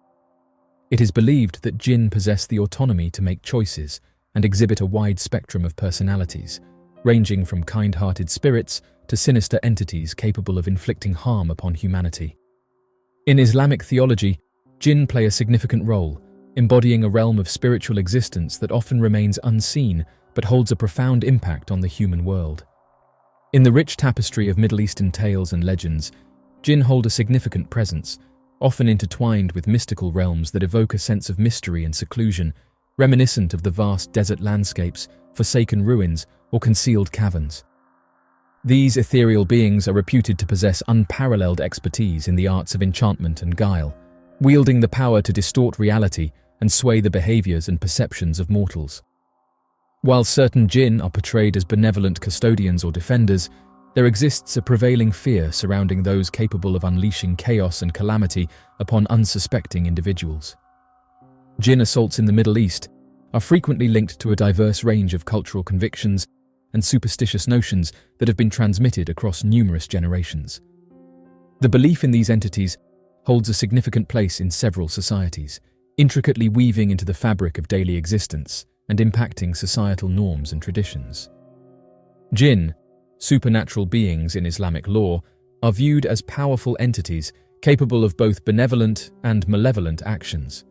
It is believed that jinn possess the autonomy to make choices and exhibit a wide spectrum of personalities, ranging from kind-hearted spirits to sinister entities capable of inflicting harm upon humanity. In Islamic theology, jinn play a significant role, embodying a realm of spiritual existence that often remains unseen but holds a profound impact on the human world. In the rich tapestry of Middle Eastern tales and legends, jinn hold a significant presence, often intertwined with mystical realms that evoke a sense of mystery and seclusion, reminiscent of the vast desert landscapes, forsaken ruins, or concealed caverns. These ethereal beings are reputed to possess unparalleled expertise in the arts of enchantment and guile, wielding the power to distort reality and sway the behaviors and perceptions of mortals. While certain jinn are portrayed as benevolent custodians or defenders, there exists a prevailing fear surrounding those capable of unleashing chaos and calamity upon unsuspecting individuals. Jinn assaults in the Middle East are frequently linked to a diverse range of cultural convictions and superstitious notions that have been transmitted across numerous generations. The belief in these entities holds a significant place in several societies, intricately weaving into the fabric of daily existence and impacting societal norms and traditions. Jinn, supernatural beings in Islamic lore, are viewed as powerful entities capable of both benevolent and malevolent actions.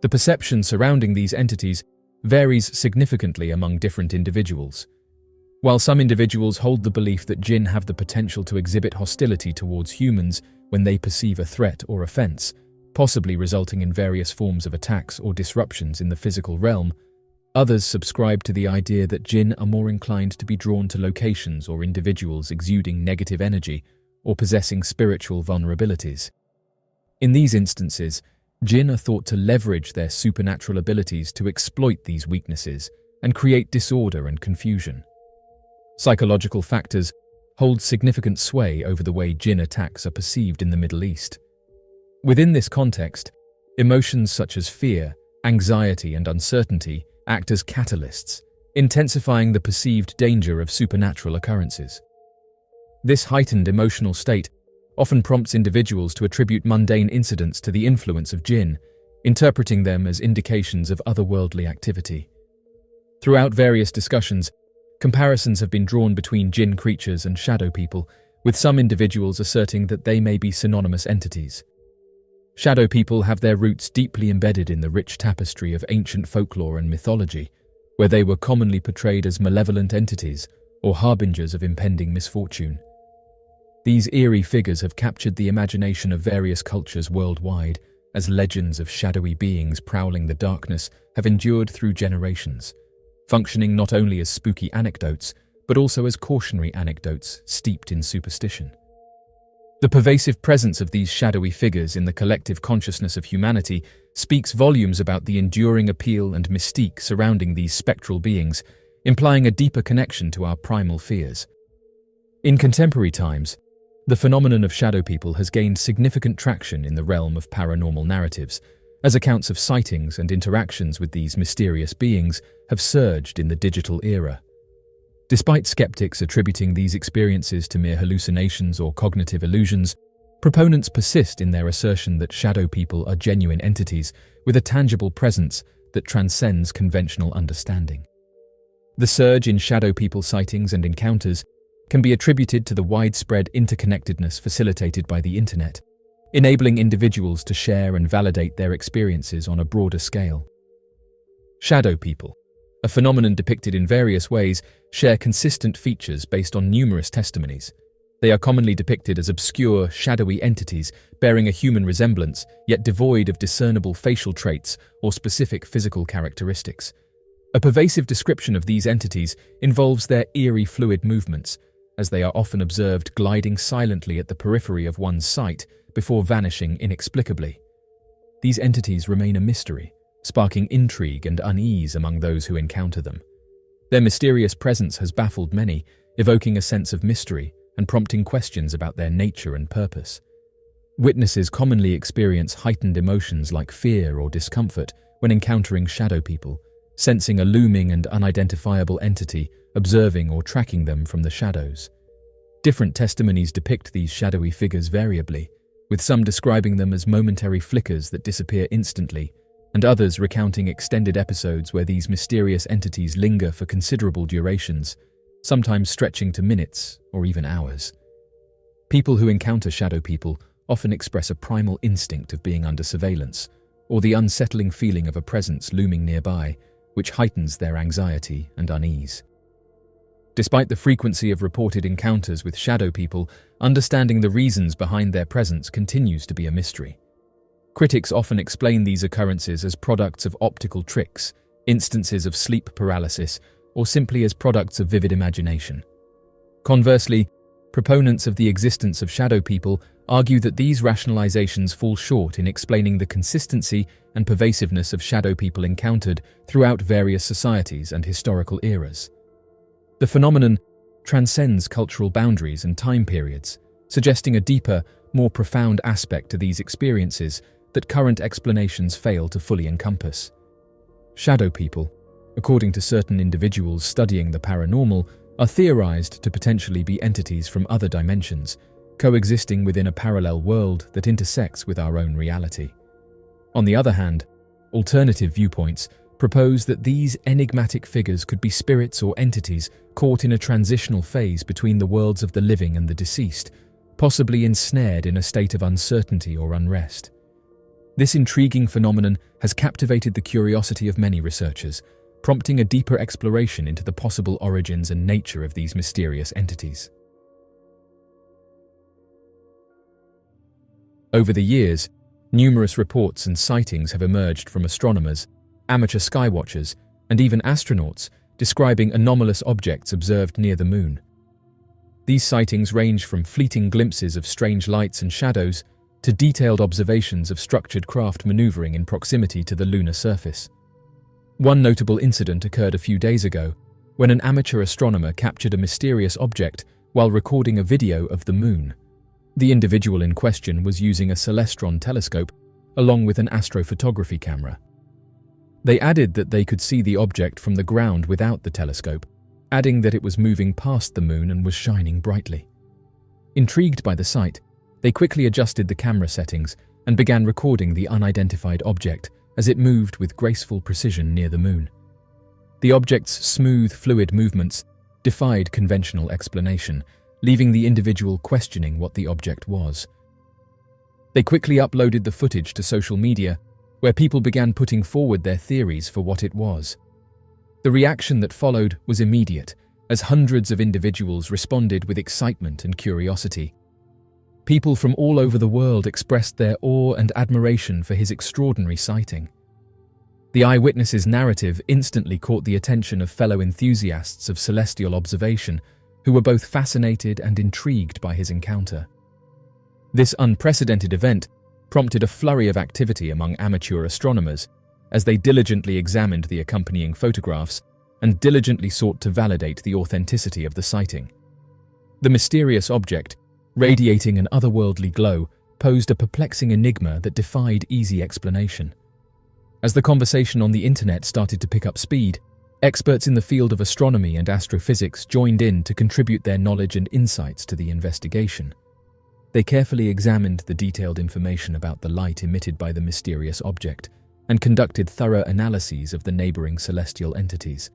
The perception surrounding these entities varies significantly among different individuals. While some individuals hold the belief that jinn have the potential to exhibit hostility towards humans when they perceive a threat or offense, possibly resulting in various forms of attacks or disruptions in the physical realm, others subscribe to the idea that jinn are more inclined to be drawn to locations or individuals exuding negative energy or possessing spiritual vulnerabilities. In these instances, jinn are thought to leverage their supernatural abilities to exploit these weaknesses and create disorder and confusion. Psychological factors holds significant sway over the way jinn attacks are perceived in the Middle East. Within this context, emotions such as fear, anxiety, and uncertainty act as catalysts, intensifying the perceived danger of supernatural occurrences. This heightened emotional state often prompts individuals to attribute mundane incidents to the influence of jinn, interpreting them as indications of otherworldly activity. Throughout various discussions, comparisons have been drawn between jinn creatures and shadow people, with some individuals asserting that they may be synonymous entities. Shadow people have their roots deeply embedded in the rich tapestry of ancient folklore and mythology, where they were commonly portrayed as malevolent entities or harbingers of impending misfortune. These eerie figures have captured the imagination of various cultures worldwide, as legends of shadowy beings prowling the darkness have endured through generations, functioning not only as spooky anecdotes, but also as cautionary anecdotes steeped in superstition. The pervasive presence of these shadowy figures in the collective consciousness of humanity speaks volumes about the enduring appeal and mystique surrounding these spectral beings, implying a deeper connection to our primal fears. In contemporary times, the phenomenon of shadow people has gained significant traction in the realm of paranormal narratives, as accounts of sightings and interactions with these mysterious beings have surged in the digital era. Despite skeptics attributing these experiences to mere hallucinations or cognitive illusions, proponents persist in their assertion that shadow people are genuine entities with a tangible presence that transcends conventional understanding. The surge in shadow people sightings and encounters can be attributed to the widespread interconnectedness facilitated by the internet, enabling individuals to share and validate their experiences on a broader scale. Shadow people, a phenomenon depicted in various ways, share consistent features based on numerous testimonies. They are commonly depicted as obscure, shadowy entities bearing a human resemblance, yet devoid of discernible facial traits or specific physical characteristics. A pervasive description of these entities involves their eerie fluid movements, as they are often observed gliding silently at the periphery of one's sight before vanishing inexplicably. These entities remain a mystery, sparking intrigue and unease among those who encounter them. Their mysterious presence has baffled many, evoking a sense of mystery and prompting questions about their nature and purpose. Witnesses commonly experience heightened emotions like fear or discomfort when encountering shadow people, sensing a looming and unidentifiable entity observing or tracking them from the shadows. Different testimonies depict these shadowy figures variably, with some describing them as momentary flickers that disappear instantly, and others recounting extended episodes where these mysterious entities linger for considerable durations, sometimes stretching to minutes or even hours. People who encounter shadow people often express a primal instinct of being under surveillance, or the unsettling feeling of a presence looming nearby, which heightens their anxiety and unease. Despite the frequency of reported encounters with shadow people, understanding the reasons behind their presence continues to be a mystery. Critics often explain these occurrences as products of optical tricks, instances of sleep paralysis, or simply as products of vivid imagination. Conversely, proponents of the existence of shadow people argue that these rationalizations fall short in explaining the consistency and pervasiveness of shadow people encountered throughout various societies and historical eras. The phenomenon transcends cultural boundaries and time periods, suggesting a deeper, more profound aspect to these experiences that current explanations fail to fully encompass. Shadow people, according to certain individuals studying the paranormal, are theorized to potentially be entities from other dimensions, coexisting within a parallel world that intersects with our own reality. On the other hand, alternative viewpoints propose that these enigmatic figures could be spirits or entities caught in a transitional phase between the worlds of the living and the deceased, possibly ensnared in a state of uncertainty or unrest. This intriguing phenomenon has captivated the curiosity of many researchers, prompting a deeper exploration into the possible origins and nature of these mysterious entities. Over the years, numerous reports and sightings have emerged from astronomers, amateur skywatchers, and even astronauts describing anomalous objects observed near the moon. These sightings range from fleeting glimpses of strange lights and shadows to detailed observations of structured craft maneuvering in proximity to the lunar surface. One notable incident occurred a few days ago when an amateur astronomer captured a mysterious object while recording a video of the moon. The individual in question was using a celestron telescope along with an astrophotography camera. They added that they could see the object from the ground without the telescope, adding that it was moving past the moon and was shining brightly. Intrigued by the sight, they quickly adjusted the camera settings and began recording the unidentified object as it moved with graceful precision near the moon. The object's smooth, fluid movements defied conventional explanation, leaving the individual questioning what the object was. They quickly uploaded the footage to social media, where people began putting forward their theories for what it was. The reaction that followed was immediate, as hundreds of individuals responded with excitement and curiosity. People from all over the world expressed their awe and admiration for his extraordinary sighting. The eyewitness's narrative instantly caught the attention of fellow enthusiasts of celestial observation, who were both fascinated and intrigued by his encounter. This unprecedented event prompted a flurry of activity among amateur astronomers as they diligently examined the accompanying photographs and diligently sought to validate the authenticity of the sighting. The mysterious object, radiating an otherworldly glow, posed a perplexing enigma that defied easy explanation. As the conversation on the internet started to pick up speed, experts in the field of astronomy and astrophysics joined in to contribute their knowledge and insights to the investigation. They carefully examined the detailed information about the light emitted by the mysterious object and conducted thorough analyses of the neighboring celestial entities.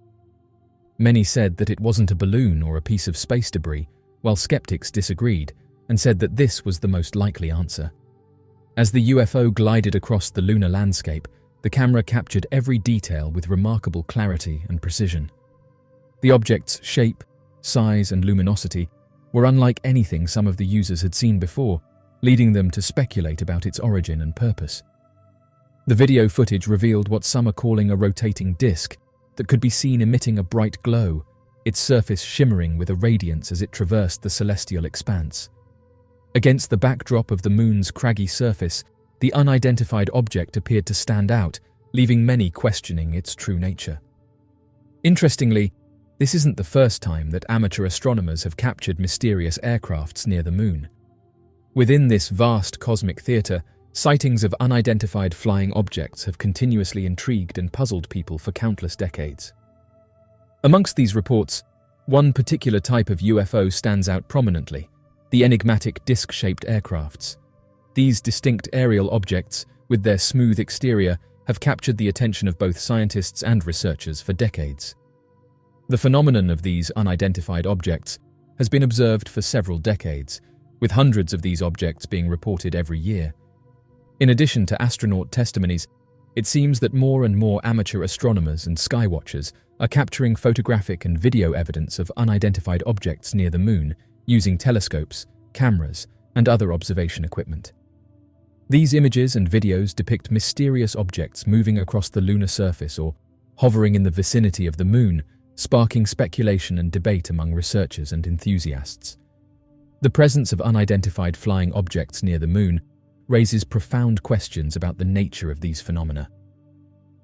Many said that it wasn't a balloon or a piece of space debris, while skeptics disagreed and said that this was the most likely answer. As the UFO glided across the lunar landscape, the camera captured every detail with remarkable clarity and precision. The object's shape, size, and luminosity were unlike anything some of the users had seen before, leading them to speculate about its origin and purpose. The video footage revealed what some are calling a rotating disc that could be seen emitting a bright glow, its surface shimmering with a radiance as it traversed the celestial expanse. Against the backdrop of the moon's craggy surface, the unidentified object appeared to stand out, leaving many questioning its true nature. Interestingly, this isn't the first time that amateur astronomers have captured mysterious aircrafts near the moon. Within this vast cosmic theatre, sightings of unidentified flying objects have continuously intrigued and puzzled people for countless decades. Amongst these reports, one particular type of UFO stands out prominently: the enigmatic disc-shaped aircrafts. These distinct aerial objects, with their smooth exterior, have captured the attention of both scientists and researchers for decades. The phenomenon of these unidentified objects has been observed for several decades, with hundreds of these objects being reported every year. In addition to astronaut testimonies, it seems that more and more amateur astronomers and skywatchers are capturing photographic and video evidence of unidentified objects near the moon using telescopes, cameras, and other observation equipment. These images and videos depict mysterious objects moving across the lunar surface or hovering in the vicinity of the moon, sparking speculation and debate among researchers and enthusiasts. The presence of unidentified flying objects near the moon raises profound questions about the nature of these phenomena.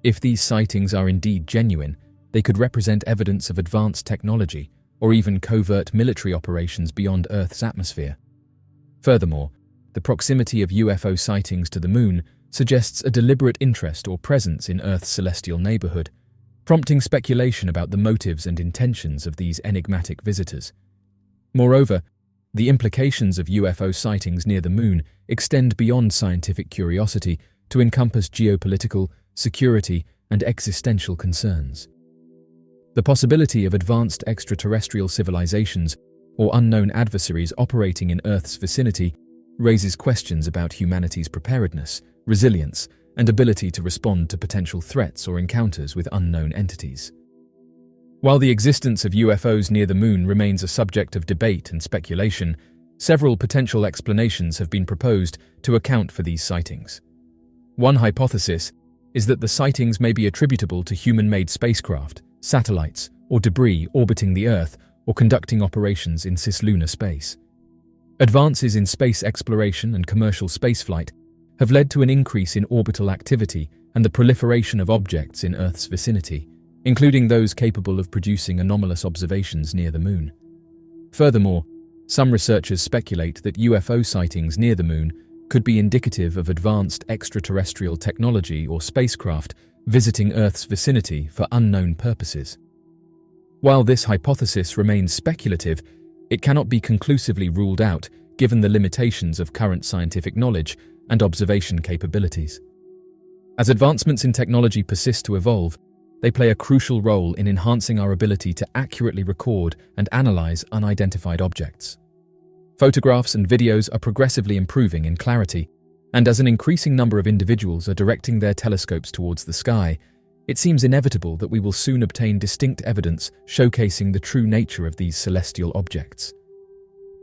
If these sightings are indeed genuine, they could represent evidence of advanced technology or even covert military operations beyond Earth's atmosphere. Furthermore, the proximity of UFO sightings to the moon suggests a deliberate interest or presence in Earth's celestial neighborhood, prompting speculation about the motives and intentions of these enigmatic visitors. Moreover, the implications of UFO sightings near the moon extend beyond scientific curiosity to encompass geopolitical, security, and existential concerns. The possibility of advanced extraterrestrial civilizations or unknown adversaries operating in Earth's vicinity raises questions about humanity's preparedness, resilience, and ability to respond to potential threats or encounters with unknown entities. While the existence of UFOs near the moon remains a subject of debate and speculation, several potential explanations have been proposed to account for these sightings. One hypothesis is that the sightings may be attributable to human-made spacecraft, satellites, or debris orbiting the Earth or conducting operations in cislunar space. Advances in space exploration and commercial spaceflight have led to an increase in orbital activity and the proliferation of objects in Earth's vicinity, including those capable of producing anomalous observations near the moon. Furthermore, Some researchers speculate that UFO sightings near the Moon could be indicative of advanced extraterrestrial technology or spacecraft visiting Earth's vicinity for unknown purposes. While this hypothesis remains speculative, it cannot be conclusively ruled out given the limitations of current scientific knowledge and observation capabilities. As advancements in technology persist to evolve, they play a crucial role in enhancing our ability to accurately record and analyze unidentified objects. Photographs and videos are progressively improving in clarity, and as an increasing number of individuals are directing their telescopes towards the sky, it seems inevitable that we will soon obtain distinct evidence showcasing the true nature of these celestial objects.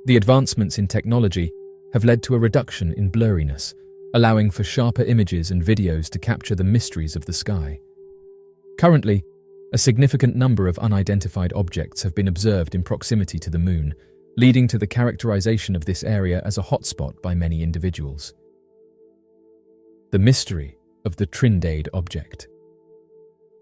The advancements in technology have led to a reduction in blurriness, allowing for sharper images and videos to capture the mysteries of the sky. Currently, a significant number of unidentified objects have been observed in proximity to the Moon, leading to the characterization of this area as a hotspot by many individuals. The mystery of the Trindade object.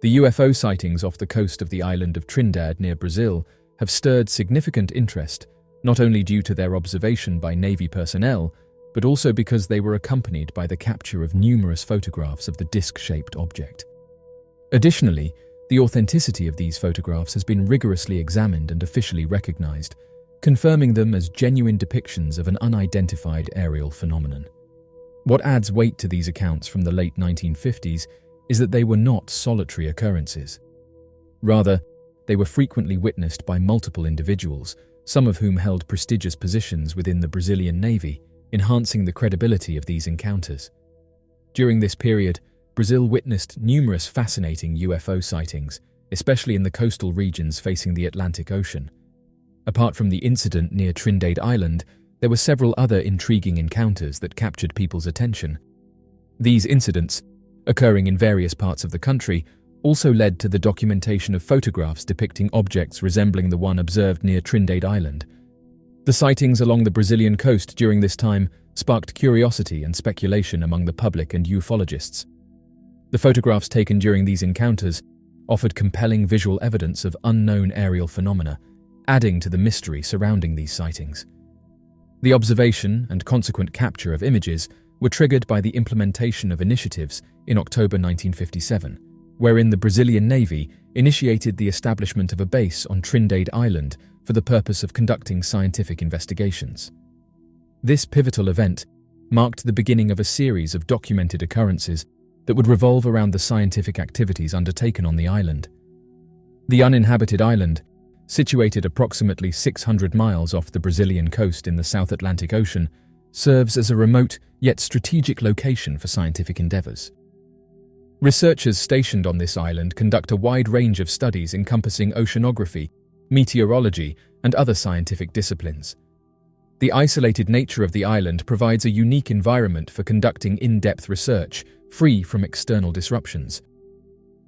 The UFO sightings off the coast of the island of Trindade near Brazil have stirred significant interest, not only due to their observation by Navy personnel, but also because they were accompanied by the capture of numerous photographs of the disc-shaped object. Additionally, the authenticity of these photographs has been rigorously examined and officially recognized, confirming them as genuine depictions of an unidentified aerial phenomenon. What adds weight to these accounts from the late 1950s is that they were not solitary occurrences. Rather, they were frequently witnessed by multiple individuals, some of whom held prestigious positions within the Brazilian Navy, enhancing the credibility of these encounters. During this period, Brazil witnessed numerous fascinating UFO sightings, especially in the coastal regions facing the Atlantic Ocean. Apart from the incident near Trindade Island, there were several other intriguing encounters that captured people's attention. These incidents, occurring in various parts of the country, also led to the documentation of photographs depicting objects resembling the one observed near Trindade Island. The sightings along the Brazilian coast during this time sparked curiosity and speculation among the public and ufologists. The photographs taken during these encounters offered compelling visual evidence of unknown aerial phenomena, adding to the mystery surrounding these sightings. The observation and consequent capture of images were triggered by the implementation of initiatives in October 1957, wherein the Brazilian Navy initiated the establishment of a base on Trindade Island for the purpose of conducting scientific investigations. This pivotal event marked the beginning of a series of documented occurrences that would revolve around the scientific activities undertaken on the island. The uninhabited island, situated approximately 600 miles off the Brazilian coast in the South Atlantic Ocean, serves as a remote yet strategic location for scientific endeavors. Researchers stationed on this island conduct a wide range of studies encompassing oceanography, meteorology, and other scientific disciplines. The isolated nature of the island provides a unique environment for conducting in-depth research, free from external disruptions.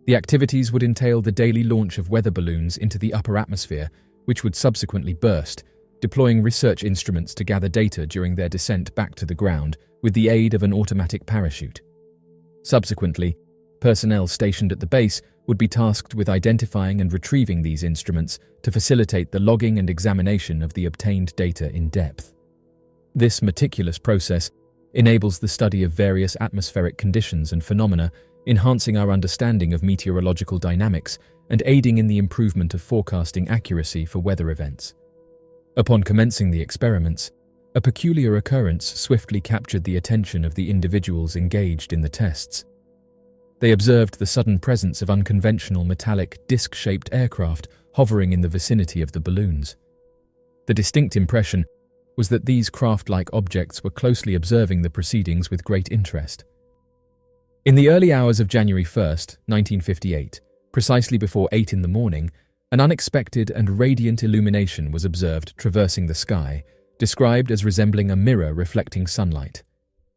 The activities would entail the daily launch of weather balloons into the upper atmosphere, which would subsequently burst, deploying research instruments to gather data during their descent back to the ground with the aid of an automatic parachute. Subsequently, personnel stationed at the base would be tasked with identifying and retrieving these instruments to facilitate the logging and examination of the obtained data in depth. This meticulous process enables the study of various atmospheric conditions and phenomena, enhancing our understanding of meteorological dynamics and aiding in the improvement of forecasting accuracy for weather events. Upon commencing the experiments, a peculiar occurrence swiftly captured the attention of the individuals engaged in the tests. They observed the sudden presence of unconventional metallic, disc-shaped aircraft hovering in the vicinity of the balloons. The distinct impression was that these craft-like objects were closely observing the proceedings with great interest. In the early hours of January 1st, 1958, precisely before 8 in the morning, an unexpected and radiant illumination was observed traversing the sky, described as resembling a mirror reflecting sunlight.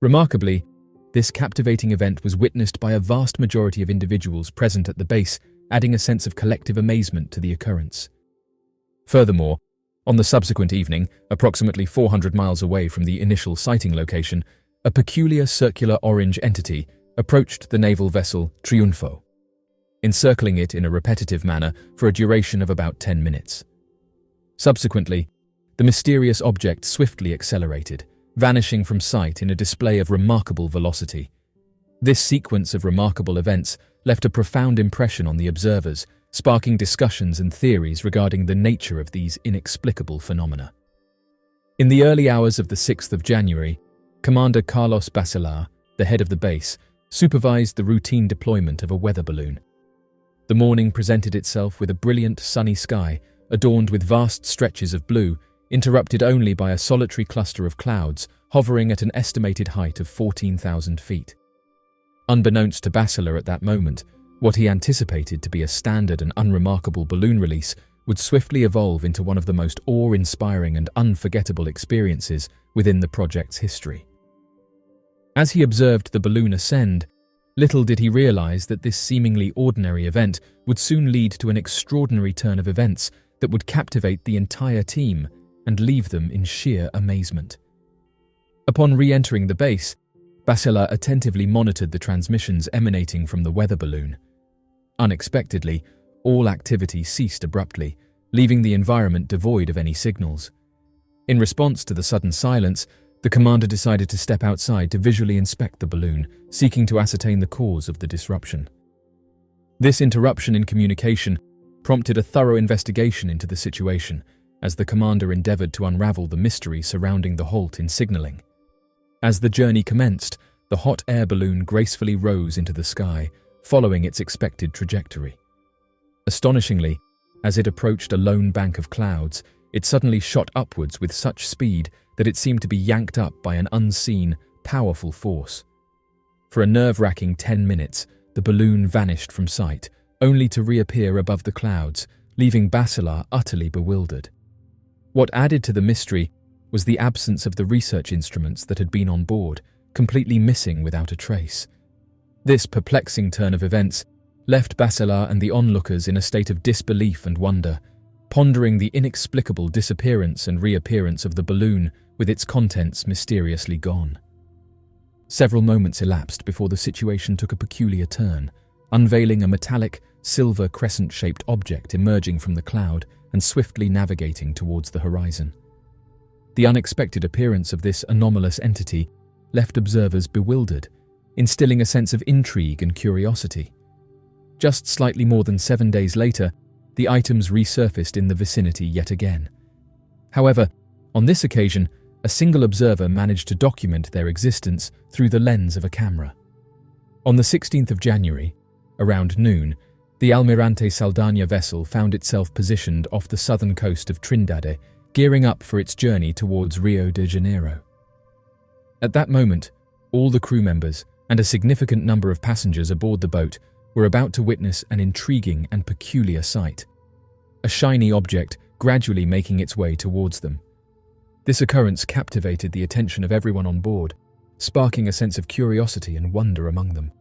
Remarkably, this captivating event was witnessed by a vast majority of individuals present at the base, adding a sense of collective amazement to the occurrence. Furthermore, on the subsequent evening, approximately 400 miles away from the initial sighting location, a peculiar circular orange entity approached the naval vessel Triunfo, encircling it in a repetitive manner for a duration of about 10 minutes. Subsequently, the mysterious object swiftly accelerated, vanishing from sight in a display of remarkable velocity. This sequence of remarkable events left a profound impression on the observers, sparking discussions and theories regarding the nature of these inexplicable phenomena. In the early hours of the 6th of January, Commander Carlos Basilar, the head of the base, supervised the routine deployment of a weather balloon. The morning presented itself with a brilliant sunny sky, adorned with vast stretches of blue, interrupted only by a solitary cluster of clouds hovering at an estimated height of 14,000 feet. Unbeknownst to Basilar at that moment, what he anticipated to be a standard and unremarkable balloon release would swiftly evolve into one of the most awe-inspiring and unforgettable experiences within the project's history. As he observed the balloon ascend, little did he realize that this seemingly ordinary event would soon lead to an extraordinary turn of events that would captivate the entire team and leave them in sheer amazement. Upon re-entering the base, Basilar attentively monitored the transmissions emanating from the weather balloon. Unexpectedly, all activity ceased abruptly, leaving the environment devoid of any signals. In response to the sudden silence, the commander decided to step outside to visually inspect the balloon, seeking to ascertain the cause of the disruption. This interruption in communication prompted a thorough investigation into the situation, as the commander endeavored to unravel the mystery surrounding the halt in signaling. As the journey commenced, the hot air balloon gracefully rose into the sky, following its expected trajectory. Astonishingly, as it approached a lone bank of clouds, it suddenly shot upwards with such speed that it seemed to be yanked up by an unseen, powerful force. For a nerve-wracking 10 minutes, the balloon vanished from sight, only to reappear above the clouds, leaving Basilar utterly bewildered. What added to the mystery was the absence of the research instruments that had been on board, completely missing without a trace. This perplexing turn of events left Basilar and the onlookers in a state of disbelief and wonder, pondering the inexplicable disappearance and reappearance of the balloon with its contents mysteriously gone. Several moments elapsed before the situation took a peculiar turn, unveiling a metallic, silver crescent-shaped object emerging from the cloud and swiftly navigating towards the horizon. The unexpected appearance of this anomalous entity left observers bewildered, instilling a sense of intrigue and curiosity. Just slightly more than 7 days later, the items resurfaced in the vicinity yet again. However, on this occasion, a single observer managed to document their existence through the lens of a camera. On the 16th of January, around noon, the Almirante Saldanha vessel found itself positioned off the southern coast of Trindade, gearing up for its journey towards Rio de Janeiro. At that moment, all the crew members and a significant number of passengers aboard the boat were about to witness an intriguing and peculiar sight: a shiny object gradually making its way towards them. This occurrence captivated the attention of everyone on board, sparking a sense of curiosity and wonder among them.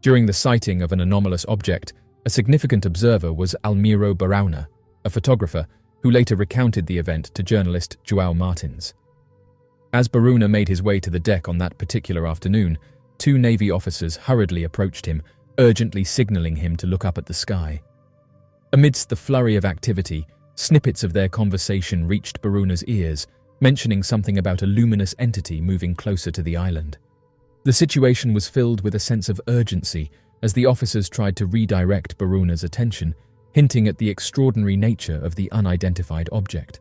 During the sighting of an anomalous object, a significant observer was Almiro Barauna, a photographer who later recounted the event to journalist João Martins. As Barauna made his way to the deck on that particular afternoon, 2 Navy officers hurriedly approached him, urgently signaling him to look up at the sky. Amidst the flurry of activity, snippets of their conversation reached Baruna's ears, mentioning something about a luminous entity moving closer to the island. The situation was filled with a sense of urgency as the officers tried to redirect Baruna's attention, hinting at the extraordinary nature of the unidentified object.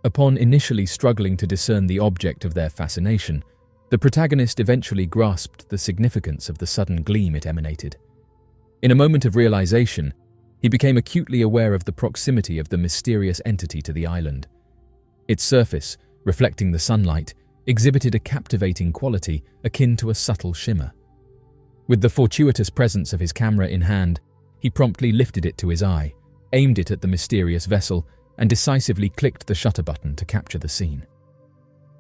Upon initially struggling to discern the object of their fascination, the protagonist eventually grasped the significance of the sudden gleam it emanated. In a moment of realization, he became acutely aware of the proximity of the mysterious entity to the island. Its surface, reflecting the sunlight, exhibited a captivating quality akin to a subtle shimmer. With the fortuitous presence of his camera in hand, he promptly lifted it to his eye, aimed it at the mysterious vessel, and decisively clicked the shutter button to capture the scene.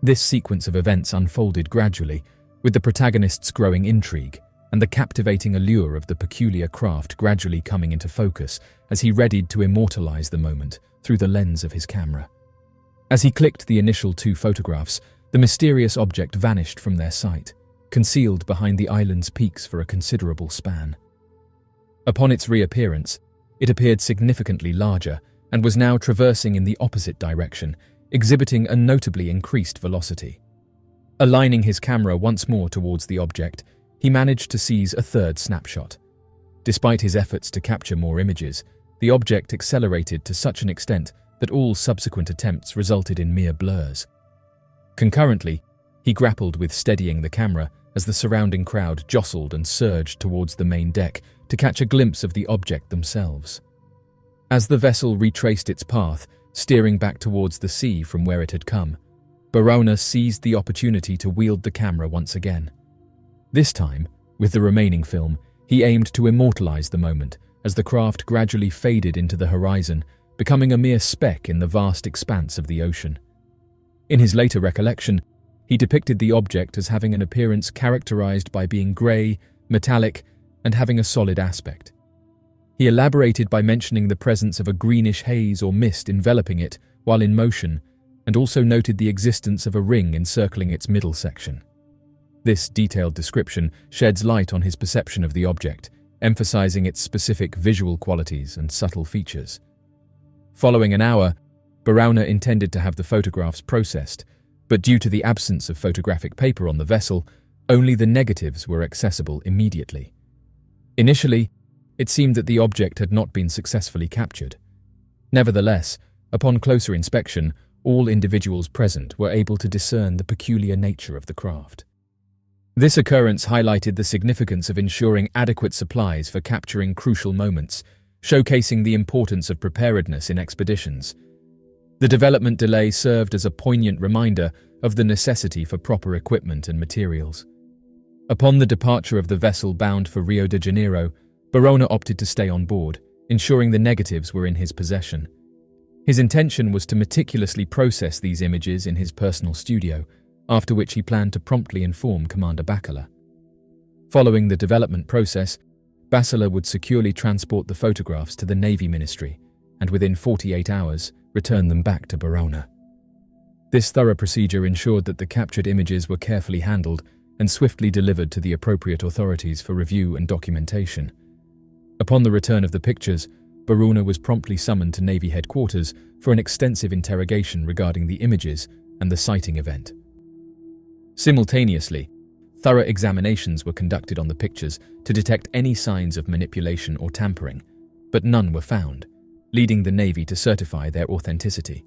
This sequence of events unfolded gradually, with the protagonist's growing intrigue and the captivating allure of the peculiar craft gradually coming into focus as he readied to immortalize the moment through the lens of his camera. As he clicked the initial 2 photographs, the mysterious object vanished from their sight, concealed behind the island's peaks for a considerable span. Upon its reappearance, it appeared significantly larger and was now traversing in the opposite direction, exhibiting a notably increased velocity. Aligning his camera once more towards the object, he managed to seize a third snapshot. Despite his efforts to capture more images, the object accelerated to such an extent that all subsequent attempts resulted in mere blurs. Concurrently, he grappled with steadying the camera as the surrounding crowd jostled and surged towards the main deck to catch a glimpse of the object themselves. As the vessel retraced its path, steering back towards the sea from where it had come, Barona seized the opportunity to wield the camera once again. This time, with the remaining film, he aimed to immortalize the moment as the craft gradually faded into the horizon, becoming a mere speck in the vast expanse of the ocean. In his later recollection, he depicted the object as having an appearance characterized by being grey, metallic, and having a solid aspect. He elaborated by mentioning the presence of a greenish haze or mist enveloping it while in motion, and also noted the existence of a ring encircling its middle section. This detailed description sheds light on his perception of the object, emphasizing its specific visual qualities and subtle features. Following an hour, Barona intended to have the photographs processed, but due to the absence of photographic paper on the vessel, only the negatives were accessible immediately. Initially, it seemed that the object had not been successfully captured. Nevertheless, upon closer inspection, all individuals present were able to discern the peculiar nature of the craft. This occurrence highlighted the significance of ensuring adequate supplies for capturing crucial moments, showcasing the importance of preparedness in expeditions. The development delay served as a poignant reminder of the necessity for proper equipment and materials. Upon the departure of the vessel bound for Rio de Janeiro, Barona opted to stay on board, ensuring the negatives were in his possession. His intention was to meticulously process these images in his personal studio, after which he planned to promptly inform Commander Bacala. Following the development process, Bacala would securely transport the photographs to the Navy Ministry, and within 48 hours, return them back to Barona. This thorough procedure ensured that the captured images were carefully handled and swiftly delivered to the appropriate authorities for review and documentation. Upon the return of the pictures, Barona was promptly summoned to Navy headquarters for an extensive interrogation regarding the images and the sighting event. Simultaneously, thorough examinations were conducted on the pictures to detect any signs of manipulation or tampering, but none were found, leading the Navy to certify their authenticity.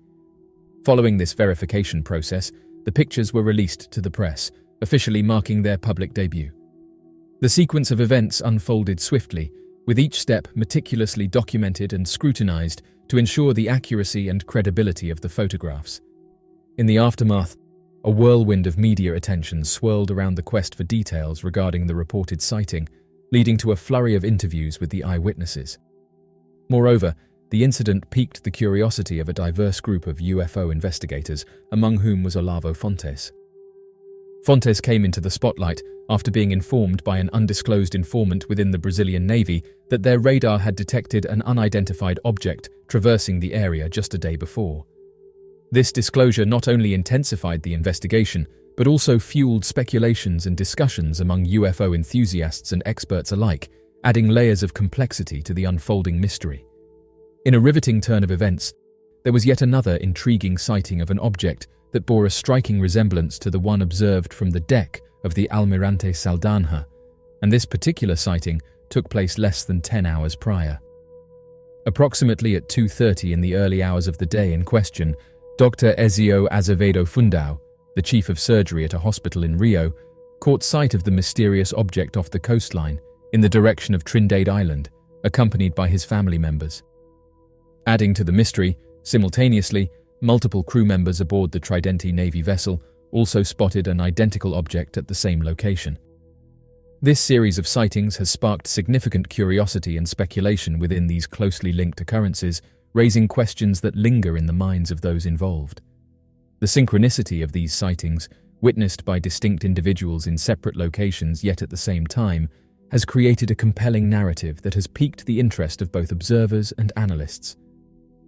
Following this verification process, the pictures were released to the press, officially marking their public debut. The sequence of events unfolded swiftly, with each step meticulously documented and scrutinized to ensure the accuracy and credibility of the photographs. In the aftermath, a whirlwind of media attention swirled around the quest for details regarding the reported sighting, leading to a flurry of interviews with the eyewitnesses. Moreover, the incident piqued the curiosity of a diverse group of UFO investigators, among whom was Olavo Fontes. Fontes came into the spotlight after being informed by an undisclosed informant within the Brazilian Navy that their radar had detected an unidentified object traversing the area just a day before. This disclosure not only intensified the investigation, but also fueled speculations and discussions among UFO enthusiasts and experts alike, adding layers of complexity to the unfolding mystery. In a riveting turn of events, there was yet another intriguing sighting of an object that bore a striking resemblance to the one observed from the deck of the Almirante Saldanha, and this particular sighting took place less than 10 hours prior. Approximately at 2:30 in the early hours of the day in question, Dr. Ezio Azevedo Fundao, the chief of surgery at a hospital in Rio, caught sight of the mysterious object off the coastline in the direction of Trindade Island, accompanied by his family members. Adding to the mystery, simultaneously, multiple crew members aboard the Tridenti Navy vessel also spotted an identical object at the same location. This series of sightings has sparked significant curiosity and speculation within these closely linked occurrences, raising questions that linger in the minds of those involved. The synchronicity of these sightings, witnessed by distinct individuals in separate locations yet at the same time, has created a compelling narrative that has piqued the interest of both observers and analysts.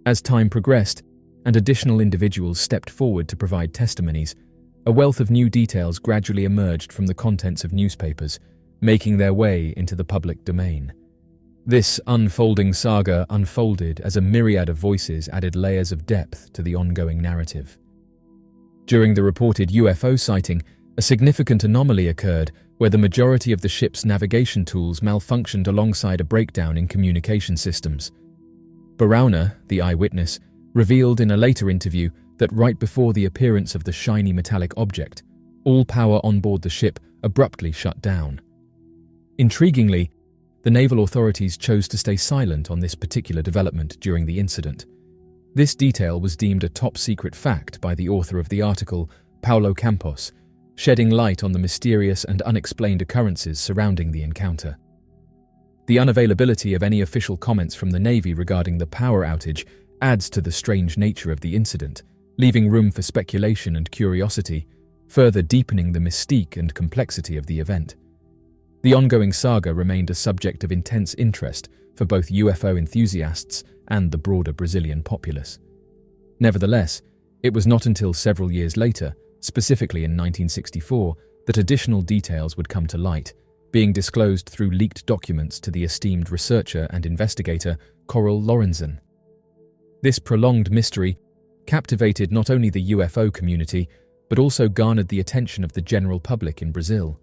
As time progressed, and additional individuals stepped forward to provide testimonies, a wealth of new details gradually emerged from the contents of newspapers, making their way into the public domain. This unfolding saga unfolded as a myriad of voices added layers of depth to the ongoing narrative. During the reported UFO sighting, a significant anomaly occurred where the majority of the ship's navigation tools malfunctioned alongside a breakdown in communication systems. Borowna, the eyewitness, revealed in a later interview that right before the appearance of the shiny metallic object, all power on board the ship abruptly shut down. Intriguingly, the naval authorities chose to stay silent on this particular development during the incident. This detail was deemed a top-secret fact by the author of the article, Paulo Campos, shedding light on the mysterious and unexplained occurrences surrounding the encounter. The unavailability of any official comments from the Navy regarding the power outage adds to the strange nature of the incident, leaving room for speculation and curiosity, further deepening the mystique and complexity of the event. The ongoing saga remained a subject of intense interest for both UFO enthusiasts and the broader Brazilian populace. Nevertheless, it was not until several years later, specifically in 1964, that additional details would come to light, being disclosed through leaked documents to the esteemed researcher and investigator Coral Lorenzen. This prolonged mystery captivated not only the UFO community, but also garnered the attention of the general public in Brazil.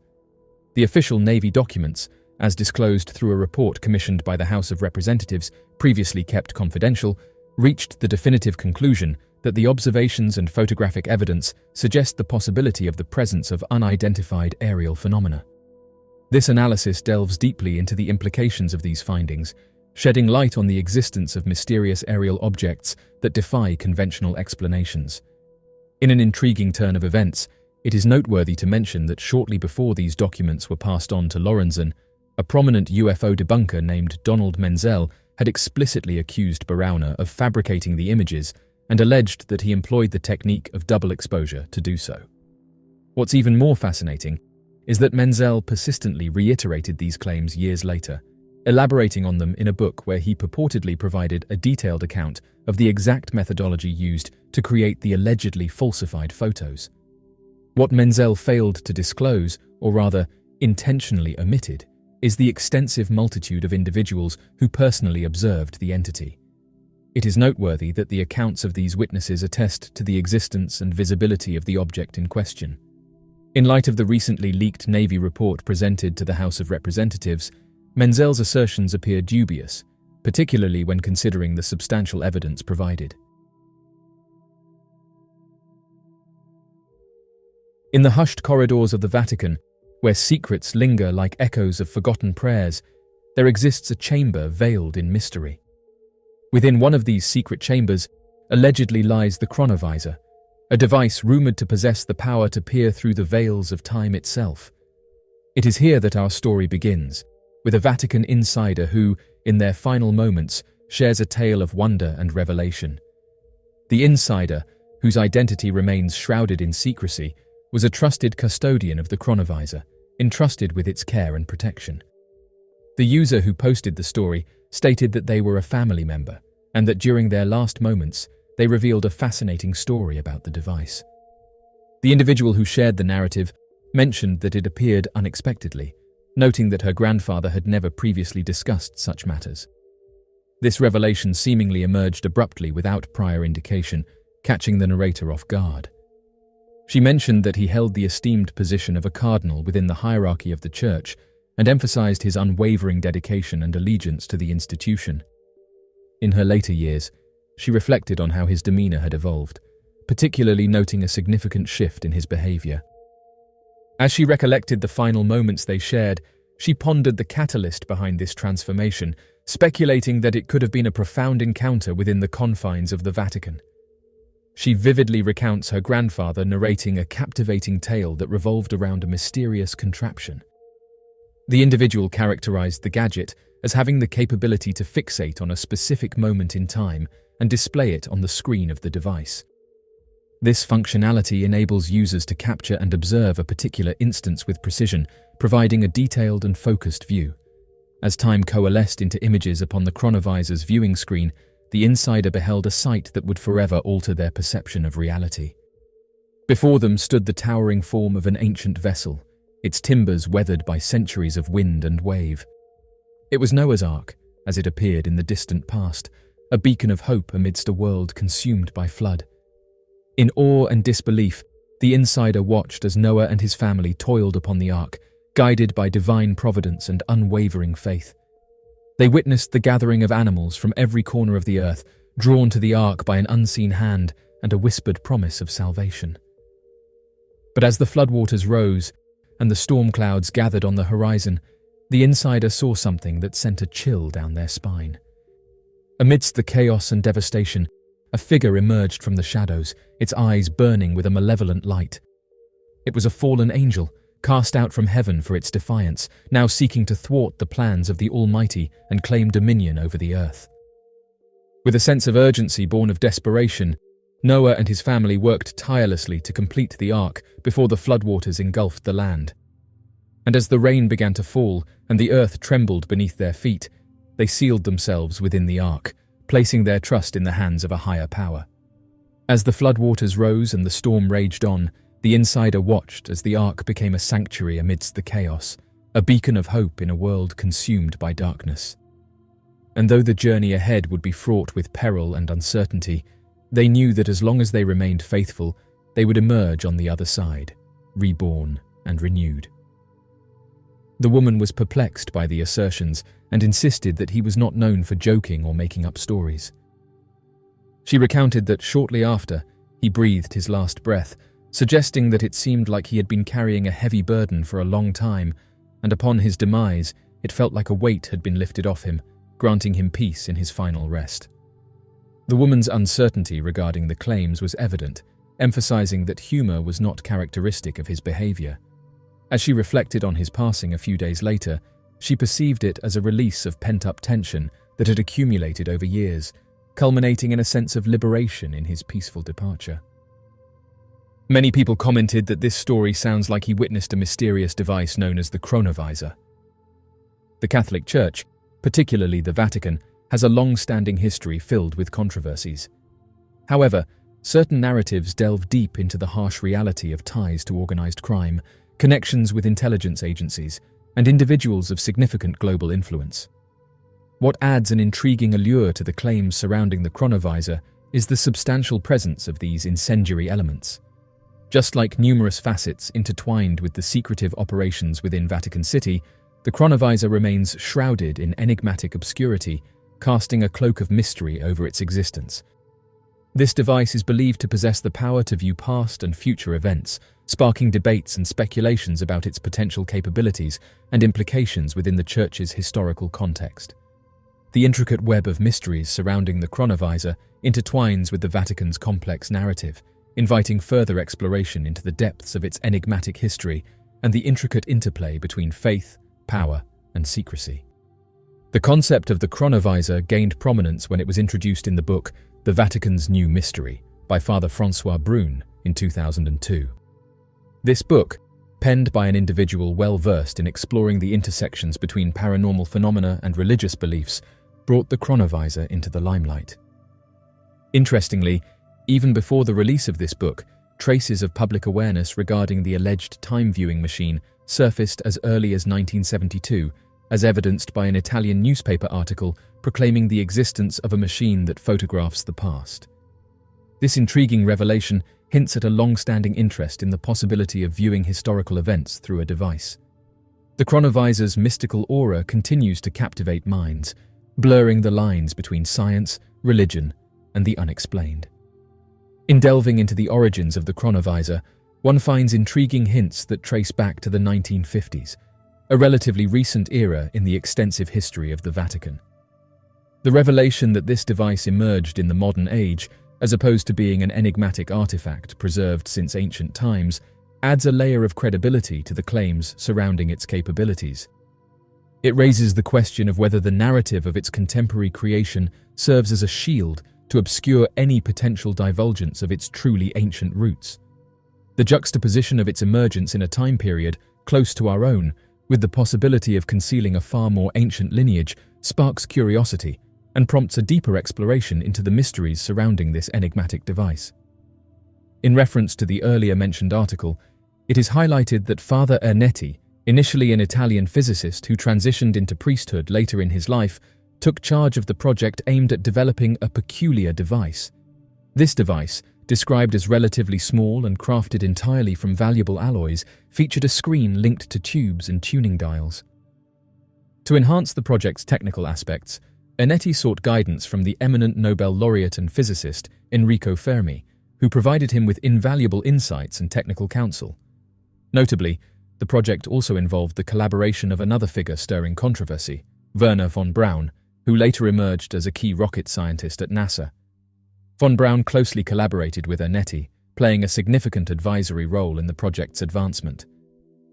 The official Navy documents, as disclosed through a report commissioned by the House of Representatives, previously kept confidential, reached the definitive conclusion that the observations and photographic evidence suggest the possibility of the presence of unidentified aerial phenomena. This analysis delves deeply into the implications of these findings, shedding light on the existence of mysterious aerial objects that defy conventional explanations. In an intriguing turn of events, it is noteworthy to mention that shortly before these documents were passed on to Lorenzen, a prominent UFO debunker named Donald Menzel had explicitly accused Borowna of fabricating the images and alleged that he employed the technique of double exposure to do so. What's even more fascinating is that Menzel persistently reiterated these claims years later, elaborating on them in a book where he purportedly provided a detailed account of the exact methodology used to create the allegedly falsified photos. What Menzel failed to disclose, or rather intentionally omitted, is the extensive multitude of individuals who personally observed the entity. It is noteworthy that the accounts of these witnesses attest to the existence and visibility of the object in question. In light of the recently leaked Navy report presented to the House of Representatives, Menzel's assertions appear dubious, particularly when considering the substantial evidence provided. In the hushed corridors of the Vatican, where secrets linger like echoes of forgotten prayers, there exists a chamber veiled in mystery. Within one of these secret chambers, allegedly lies the chronovisor, a device rumored to possess the power to peer through the veils of time itself. It is here that our story begins, with a Vatican insider who, in their final moments, shares a tale of wonder and revelation. The insider, whose identity remains shrouded in secrecy, was a trusted custodian of the chronovisor, entrusted with its care and protection. The user who posted the story stated that they were a family member, and that during their last moments, they revealed a fascinating story about the device. The individual who shared the narrative mentioned that it appeared unexpectedly, noting that her grandfather had never previously discussed such matters. This revelation seemingly emerged abruptly without prior indication, catching the narrator off guard. She mentioned that he held the esteemed position of a cardinal within the hierarchy of the church and emphasized his unwavering dedication and allegiance to the institution. In her later years, she reflected on how his demeanor had evolved, particularly noting a significant shift in his behavior. As she recollected the final moments they shared, she pondered the catalyst behind this transformation, speculating that it could have been a profound encounter within the confines of the Vatican. She vividly recounts her grandfather narrating a captivating tale that revolved around a mysterious contraption. The individual characterized the gadget as having the capability to fixate on a specific moment in time and display it on the screen of the device. This functionality enables users to capture and observe a particular instance with precision, providing a detailed and focused view. As time coalesced into images upon the chronovisor's viewing screen, the insider beheld a sight that would forever alter their perception of reality. Before them stood the towering form of an ancient vessel, its timbers weathered by centuries of wind and wave. It was Noah's Ark, as it appeared in the distant past, a beacon of hope amidst a world consumed by flood. In awe and disbelief, The insider watched as Noah and his family toiled upon the ark, guided by divine providence and unwavering faith. They witnessed the gathering of animals from every corner of the earth, drawn to the ark by an unseen hand and a whispered promise of salvation. But as the floodwaters rose and the storm clouds gathered on the horizon, the insider saw something that sent a chill down their spine. Amidst the chaos and devastation, a figure emerged from the shadows, its eyes burning with a malevolent light. It was a fallen angel, cast out from heaven for its defiance, now seeking to thwart the plans of the Almighty and claim dominion over the earth. With a sense of urgency born of desperation, Noah and his family worked tirelessly to complete the ark before the floodwaters engulfed the land. And as the rain began to fall and the earth trembled beneath their feet, they sealed themselves within the ark, placing their trust in the hands of a higher power. As the floodwaters rose and the storm raged on, the insider watched as the ark became a sanctuary amidst the chaos, a beacon of hope in a world consumed by darkness. And though the journey ahead would be fraught with peril and uncertainty, they knew that as long as they remained faithful, they would emerge on the other side, reborn and renewed. The woman was perplexed by the assertions and insisted that he was not known for joking or making up stories. She recounted that shortly after, he breathed his last breath, suggesting that it seemed like he had been carrying a heavy burden for a long time, and upon his demise, it felt like a weight had been lifted off him, granting him peace in his final rest. The woman's uncertainty regarding the claims was evident, emphasizing that humor was not characteristic of his behavior. As she reflected on his passing a few days later, she perceived it as a release of pent-up tension that had accumulated over years, culminating in a sense of liberation in his peaceful departure. Many people commented that this story sounds like he witnessed a mysterious device known as the chronovisor. The Catholic Church, particularly the Vatican, has a long-standing history filled with controversies. However, certain narratives delve deep into the harsh reality of ties to organized crime, connections with intelligence agencies, and individuals of significant global influence. What adds an intriguing allure to the claims surrounding the chronovisor is the substantial presence of these incendiary elements. Just like numerous facets intertwined with the secretive operations within Vatican City, the chronovisor remains shrouded in enigmatic obscurity, casting a cloak of mystery over its existence. This device is believed to possess the power to view past and future events, sparking debates and speculations about its potential capabilities and implications within the Church's historical context. The intricate web of mysteries surrounding the chronovisor intertwines with the Vatican's complex narrative, inviting further exploration into the depths of its enigmatic history and the intricate interplay between faith, power, and secrecy. The concept of the chronovisor gained prominence when it was introduced in the book The Vatican's New Mystery by Father Francois Brune in 2002. This book, penned by an individual well-versed in exploring the intersections between paranormal phenomena and religious beliefs, brought the chronovisor into the limelight. Interestingly, even before the release of this book, traces of public awareness regarding the alleged time-viewing machine surfaced as early as 1972, as evidenced by an Italian newspaper article proclaiming the existence of a machine that photographs the past. This intriguing revelation hints at a long-standing interest in the possibility of viewing historical events through a device. The chronovisor's mystical aura continues to captivate minds, blurring the lines between science, religion, and the unexplained. In delving into the origins of the chronovisor, one finds intriguing hints that trace back to the 1950s, a relatively recent era in the extensive history of the Vatican. The revelation that this device emerged in the modern age, as opposed to being an enigmatic artifact preserved since ancient times, adds a layer of credibility to the claims surrounding its capabilities. It raises the question of whether the narrative of its contemporary creation serves as a shield to obscure any potential divulgence of its truly ancient roots. The juxtaposition of its emergence in a time period close to our own, with the possibility of concealing a far more ancient lineage, sparks curiosity and prompts a deeper exploration into the mysteries surrounding this enigmatic device. In reference to the earlier mentioned article, it is highlighted that Father Ernetti, initially an Italian physicist who transitioned into priesthood later in his life, took charge of the project aimed at developing a peculiar device. This device, described as relatively small and crafted entirely from valuable alloys, featured a screen linked to tubes and tuning dials. To enhance the project's technical aspects, Innate sought guidance from the eminent Nobel laureate and physicist Enrico Fermi, who provided him with invaluable insights and technical counsel. Notably, the project also involved the collaboration of another figure stirring controversy, Wernher von Braun, who later emerged as a key rocket scientist at NASA. Von Braun closely collaborated with Innate, playing a significant advisory role in the project's advancement.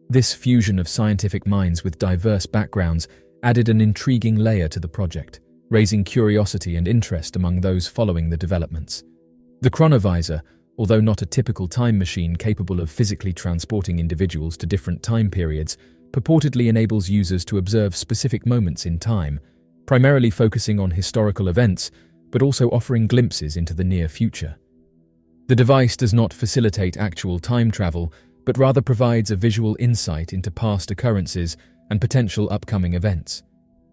This fusion of scientific minds with diverse backgrounds added an intriguing layer to the project, raising curiosity and interest among those following the developments. The chronovisor, although not a typical time machine capable of physically transporting individuals to different time periods, purportedly enables users to observe specific moments in time, primarily focusing on historical events, but also offering glimpses into the near future. The device does not facilitate actual time travel, but rather provides a visual insight into past occurrences and potential upcoming events.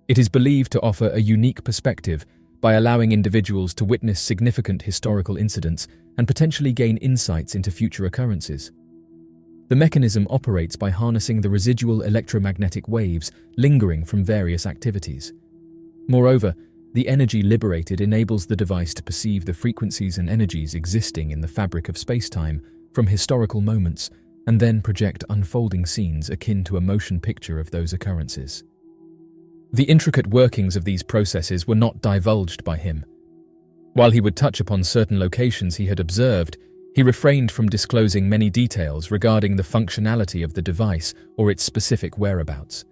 It is believed to offer a unique perspective by allowing individuals to witness significant historical incidents and potentially gain insights into future occurrences. The mechanism operates by harnessing the residual electromagnetic waves lingering from various activities. Moreover, the energy liberated enables the device to perceive the frequencies and energies existing in the fabric of space-time from historical moments and then project unfolding scenes akin to a motion picture of those occurrences. The intricate workings of these processes were not divulged by him. While he would touch upon certain locations he had observed, he refrained from disclosing many details regarding the functionality of the device or its specific whereabouts.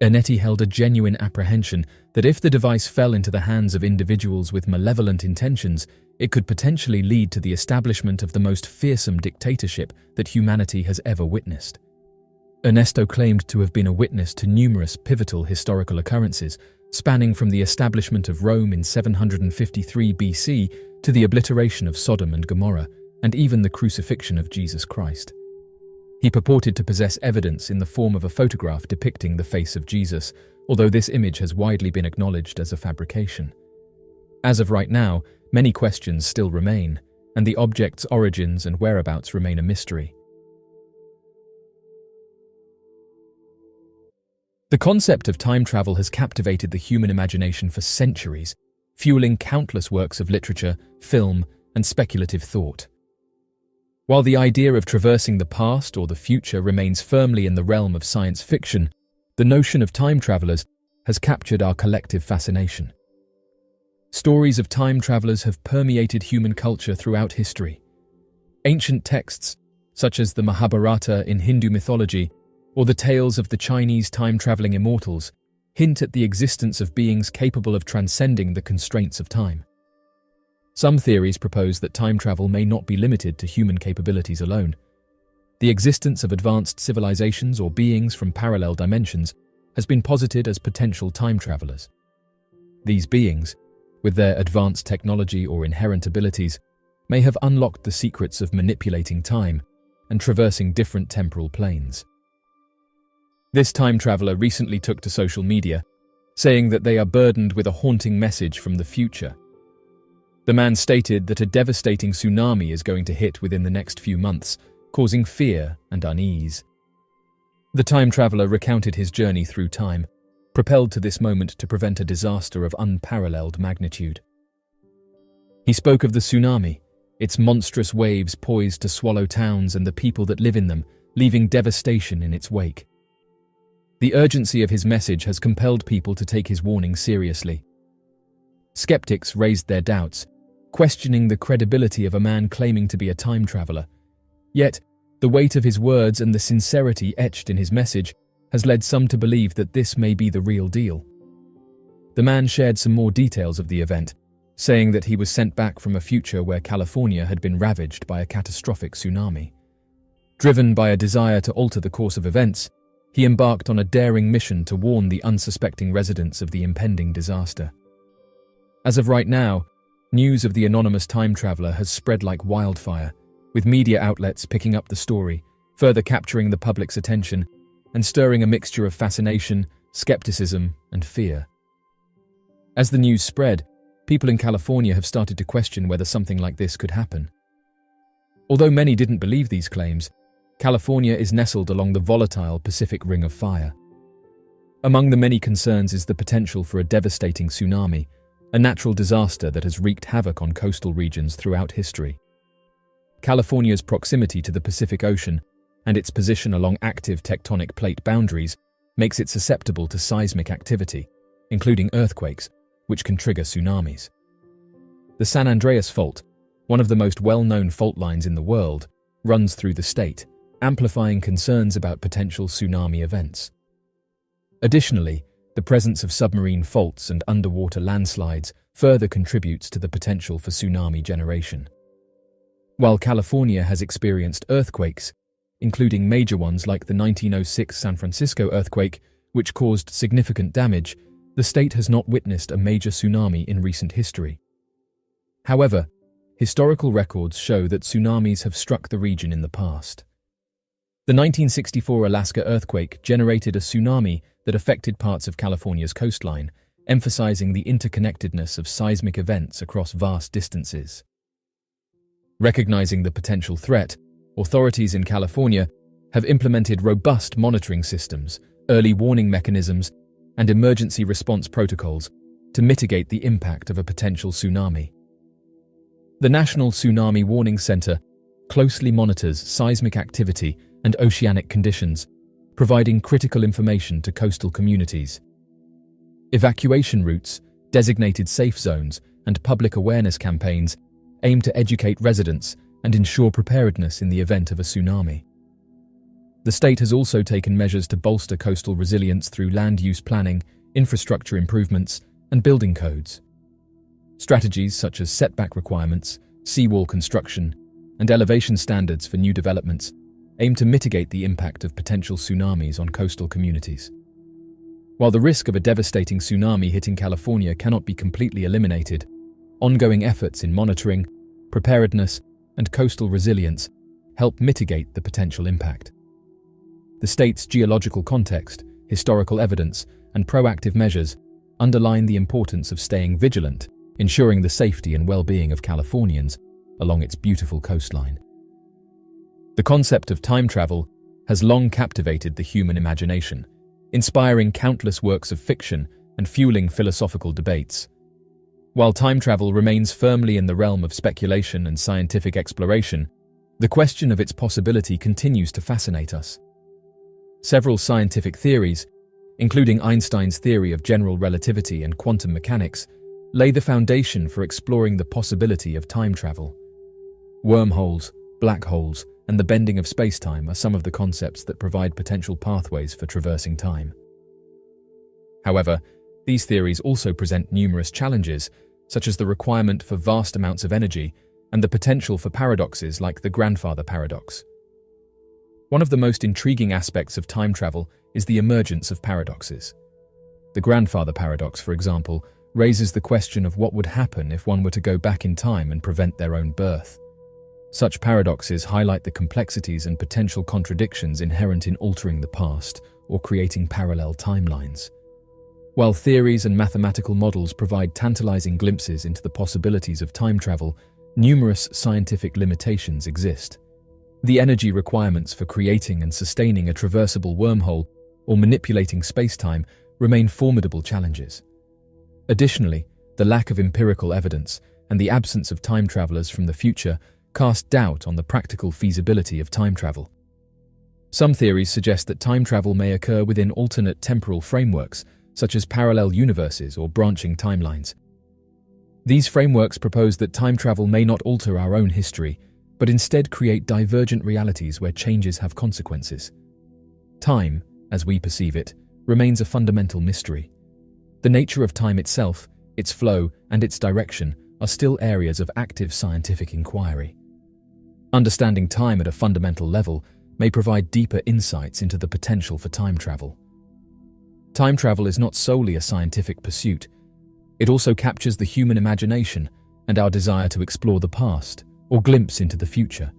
Innate held a genuine apprehension that if the device fell into the hands of individuals with malevolent intentions, it could potentially lead to the establishment of the most fearsome dictatorship that humanity has ever witnessed. Ernesto claimed to have been a witness to numerous pivotal historical occurrences, spanning from the establishment of Rome in 753 BC to the obliteration of Sodom and Gomorrah, and even the crucifixion of Jesus Christ. He purported to possess evidence in the form of a photograph depicting the face of Jesus, although this image has widely been acknowledged as a fabrication. As of right now, many questions still remain, and the object's origins and whereabouts remain a mystery. The concept of time travel has captivated the human imagination for centuries, fueling countless works of literature, film, and speculative thought. While the idea of traversing the past or the future remains firmly in the realm of science fiction, the notion of time travelers has captured our collective fascination. Stories of time travelers have permeated human culture throughout history. Ancient texts, such as the Mahabharata in Hindu mythology, or the tales of the Chinese time-traveling immortals, hint at the existence of beings capable of transcending the constraints of time. Some theories propose that time travel may not be limited to human capabilities alone. The existence of advanced civilizations or beings from parallel dimensions has been posited as potential time travelers. These beings, with their advanced technology or inherent abilities, may have unlocked the secrets of manipulating time and traversing different temporal planes. This time traveler recently took to social media, saying that they are burdened with a haunting message from the future. The man stated that a devastating tsunami is going to hit within the next few months, causing fear and unease. The time traveler recounted his journey through time, propelled to this moment to prevent a disaster of unparalleled magnitude. He spoke of the tsunami, its monstrous waves poised to swallow towns and the people that live in them, leaving devastation in its wake. The urgency of his message has compelled people to take his warning seriously. Skeptics raised their doubts, questioning the credibility of a man claiming to be a time traveler. Yet, the weight of his words and the sincerity etched in his message has led some to believe that this may be the real deal. The man shared some more details of the event, saying that he was sent back from a future where California had been ravaged by a catastrophic tsunami. Driven by a desire to alter the course of events, he embarked on a daring mission to warn the unsuspecting residents of the impending disaster. As of right now, news of the anonymous time traveler has spread like wildfire, with media outlets picking up the story, further capturing the public's attention and stirring a mixture of fascination, skepticism, and fear. As the news spread, people in California have started to question whether something like this could happen. Although many didn't believe these claims, California is nestled along the volatile Pacific Ring of Fire. Among the many concerns is the potential for a devastating tsunami, a natural disaster that has wreaked havoc on coastal regions throughout history. California's proximity to the Pacific Ocean and its position along active tectonic plate boundaries makes it susceptible to seismic activity, including earthquakes, which can trigger tsunamis. The San Andreas Fault, one of the most well-known fault lines in the world, runs through the state, amplifying concerns about potential tsunami events. Additionally, the presence of submarine faults and underwater landslides further contributes to the potential for tsunami generation. While California has experienced earthquakes, including major ones like the 1906 San Francisco earthquake, which caused significant damage, the state has not witnessed a major tsunami in recent history. However, historical records show that tsunamis have struck the region in the past. The 1964 Alaska earthquake generated a tsunami that affected parts of California's coastline, emphasizing the interconnectedness of seismic events across vast distances. Recognizing the potential threat, authorities in California have implemented robust monitoring systems, early warning mechanisms, and emergency response protocols to mitigate the impact of a potential tsunami. The National Tsunami Warning Center closely monitors seismic activity and oceanic conditions, providing critical information to coastal communities. Evacuation routes, designated safe zones, and public awareness campaigns aim to educate residents and ensure preparedness in the event of a tsunami. The state has also taken measures to bolster coastal resilience through land use planning, infrastructure improvements, and building codes. Strategies such as setback requirements, seawall construction, and elevation standards for new developments aim to mitigate the impact of potential tsunamis on coastal communities. While the risk of a devastating tsunami hitting California cannot be completely eliminated, ongoing efforts in monitoring, preparedness, and coastal resilience help mitigate the potential impact. The state's geological context, historical evidence, and proactive measures underline the importance of staying vigilant, ensuring the safety and well-being of Californians along its beautiful coastline. The concept of time travel has long captivated the human imagination, inspiring countless works of fiction and fueling philosophical debates. While time travel remains firmly in the realm of speculation and scientific exploration, the question of its possibility continues to fascinate us. Several scientific theories, including Einstein's theory of general relativity and quantum mechanics, lay the foundation for exploring the possibility of time travel. Wormholes, black holes, and the bending of space-time are some of the concepts that provide potential pathways for traversing time. However, these theories also present numerous challenges, such as the requirement for vast amounts of energy and the potential for paradoxes like the grandfather paradox. One of the most intriguing aspects of time travel is the emergence of paradoxes. The grandfather paradox, for example, raises the question of what would happen if one were to go back in time and prevent their own birth. Such paradoxes highlight the complexities and potential contradictions inherent in altering the past or creating parallel timelines. While theories and mathematical models provide tantalizing glimpses into the possibilities of time travel, numerous scientific limitations exist. The energy requirements for creating and sustaining a traversable wormhole or manipulating space-time remain formidable challenges. Additionally, the lack of empirical evidence and the absence of time travelers from the future cast doubt on the practical feasibility of time travel. Some theories suggest that time travel may occur within alternate temporal frameworks, such as parallel universes or branching timelines. These frameworks propose that time travel may not alter our own history, but instead create divergent realities where changes have consequences. Time, as we perceive it, remains a fundamental mystery. The nature of time itself, its flow, and its direction are still areas of active scientific inquiry. Understanding time at a fundamental level may provide deeper insights into the potential for time travel. Time travel is not solely a scientific pursuit. It also captures the human imagination and our desire to explore the past or glimpse into the future.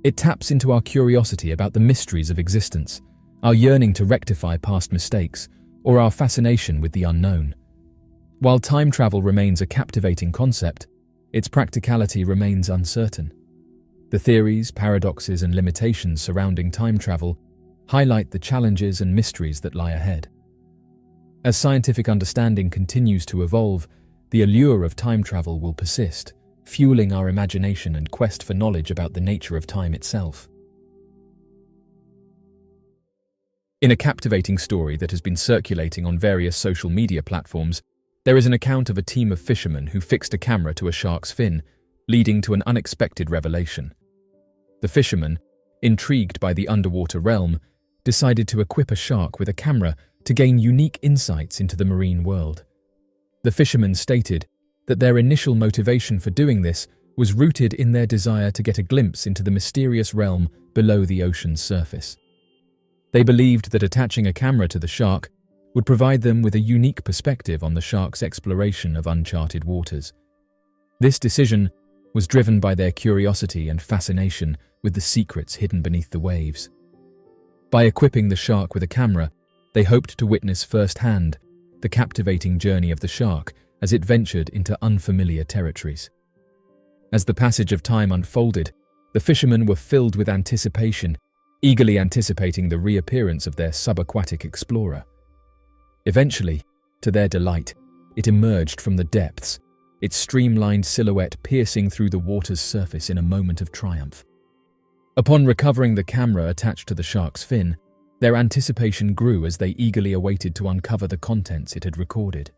It taps into our curiosity about the mysteries of existence, our yearning to rectify past mistakes, or our fascination with the unknown. While time travel remains a captivating concept, its practicality remains uncertain. The theories, paradoxes, and limitations surrounding time travel highlight the challenges and mysteries that lie ahead. As scientific understanding continues to evolve, the allure of time travel will persist, fueling our imagination and quest for knowledge about the nature of time itself. In a captivating story that has been circulating on various social media platforms, there is an account of a team of fishermen who fixed a camera to a shark's fin, leading to an unexpected revelation. The fishermen, intrigued by the underwater realm, decided to equip a shark with a camera to gain unique insights into the marine world. The fishermen stated that their initial motivation for doing this was rooted in their desire to get a glimpse into the mysterious realm below the ocean's surface. They believed that attaching a camera to the shark would provide them with a unique perspective on the shark's exploration of uncharted waters. This decision was driven by their curiosity and fascination with the secrets hidden beneath the waves. By equipping the shark with a camera, they hoped to witness firsthand the captivating journey of the shark as it ventured into unfamiliar territories. As the passage of time unfolded, the fishermen were filled with anticipation, eagerly anticipating the reappearance of their subaquatic explorer. Eventually, to their delight, it emerged from the depths, its streamlined silhouette piercing through the water's surface in a moment of triumph. Upon recovering the camera attached to the shark's fin, their anticipation grew as they eagerly awaited to uncover the contents it had recorded.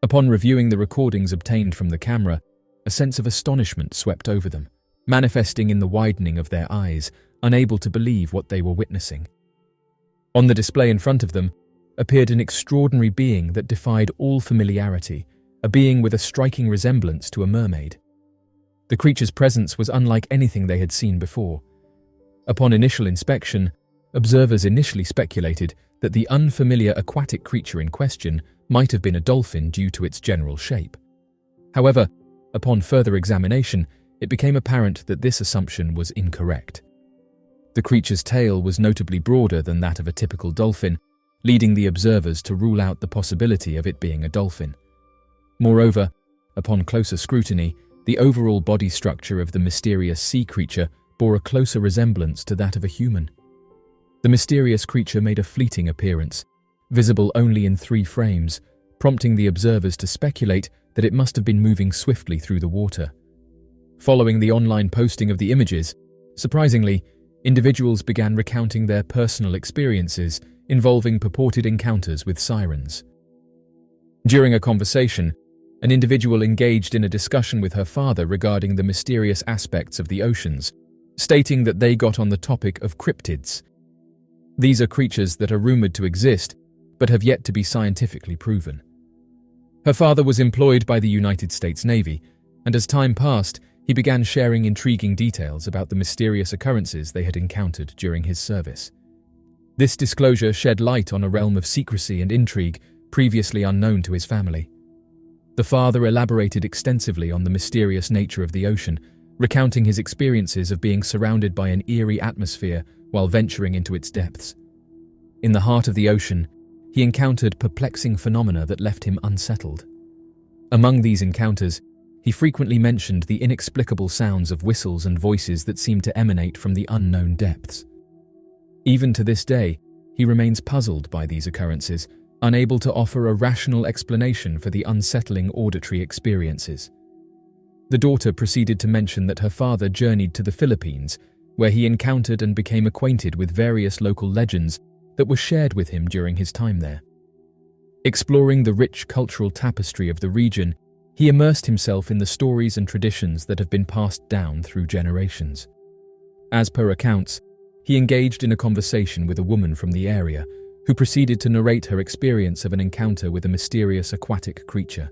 Upon reviewing the recordings obtained from the camera, a sense of astonishment swept over them, manifesting in the widening of their eyes, unable to believe what they were witnessing. On the display in front of them appeared an extraordinary being that defied all familiarity, a being with a striking resemblance to a mermaid. The creature's presence was unlike anything they had seen before. Upon initial inspection, observers initially speculated that the unfamiliar aquatic creature in question might have been a dolphin due to its general shape. However, upon further examination, it became apparent that this assumption was incorrect. The creature's tail was notably broader than that of a typical dolphin, leading the observers to rule out the possibility of it being a dolphin. Moreover, upon closer scrutiny, the overall body structure of the mysterious sea creature bore a closer resemblance to that of a human. The mysterious creature made a fleeting appearance, visible only in 3 frames, prompting the observers to speculate that it must have been moving swiftly through the water. Following the online posting of the images, surprisingly, individuals began recounting their personal experiences involving purported encounters with sirens. During a conversation, an individual engaged in a discussion with her father regarding the mysterious aspects of the oceans, stating that they got on the topic of cryptids. These are creatures that are rumored to exist, but have yet to be scientifically proven. Her father was employed by the United States Navy, and as time passed, he began sharing intriguing details about the mysterious occurrences they had encountered during his service. This disclosure shed light on a realm of secrecy and intrigue previously unknown to his family. The father elaborated extensively on the mysterious nature of the ocean, recounting his experiences of being surrounded by an eerie atmosphere while venturing into its depths. In the heart of the ocean, he encountered perplexing phenomena that left him unsettled. Among these encounters, he frequently mentioned the inexplicable sounds of whistles and voices that seemed to emanate from the unknown depths. Even to this day, he remains puzzled by these occurrences, unable to offer a rational explanation for the unsettling auditory experiences. The daughter proceeded to mention that her father journeyed to the Philippines, where he encountered and became acquainted with various local legends that were shared with him during his time there. Exploring the rich cultural tapestry of the region, he immersed himself in the stories and traditions that have been passed down through generations. As per accounts, he engaged in a conversation with a woman from the area who proceeded to narrate her experience of an encounter with a mysterious aquatic creature.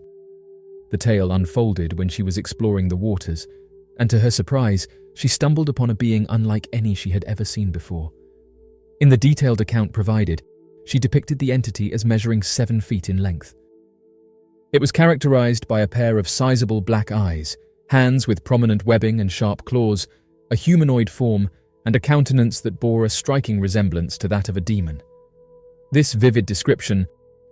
The tale unfolded when she was exploring the waters, and to her surprise, she stumbled upon a being unlike any she had ever seen before. In the detailed account provided, she depicted the entity as measuring 7 feet in length. It was characterized by a pair of sizable black eyes, hands with prominent webbing and sharp claws, a humanoid form, and a countenance that bore a striking resemblance to that of a demon. This vivid description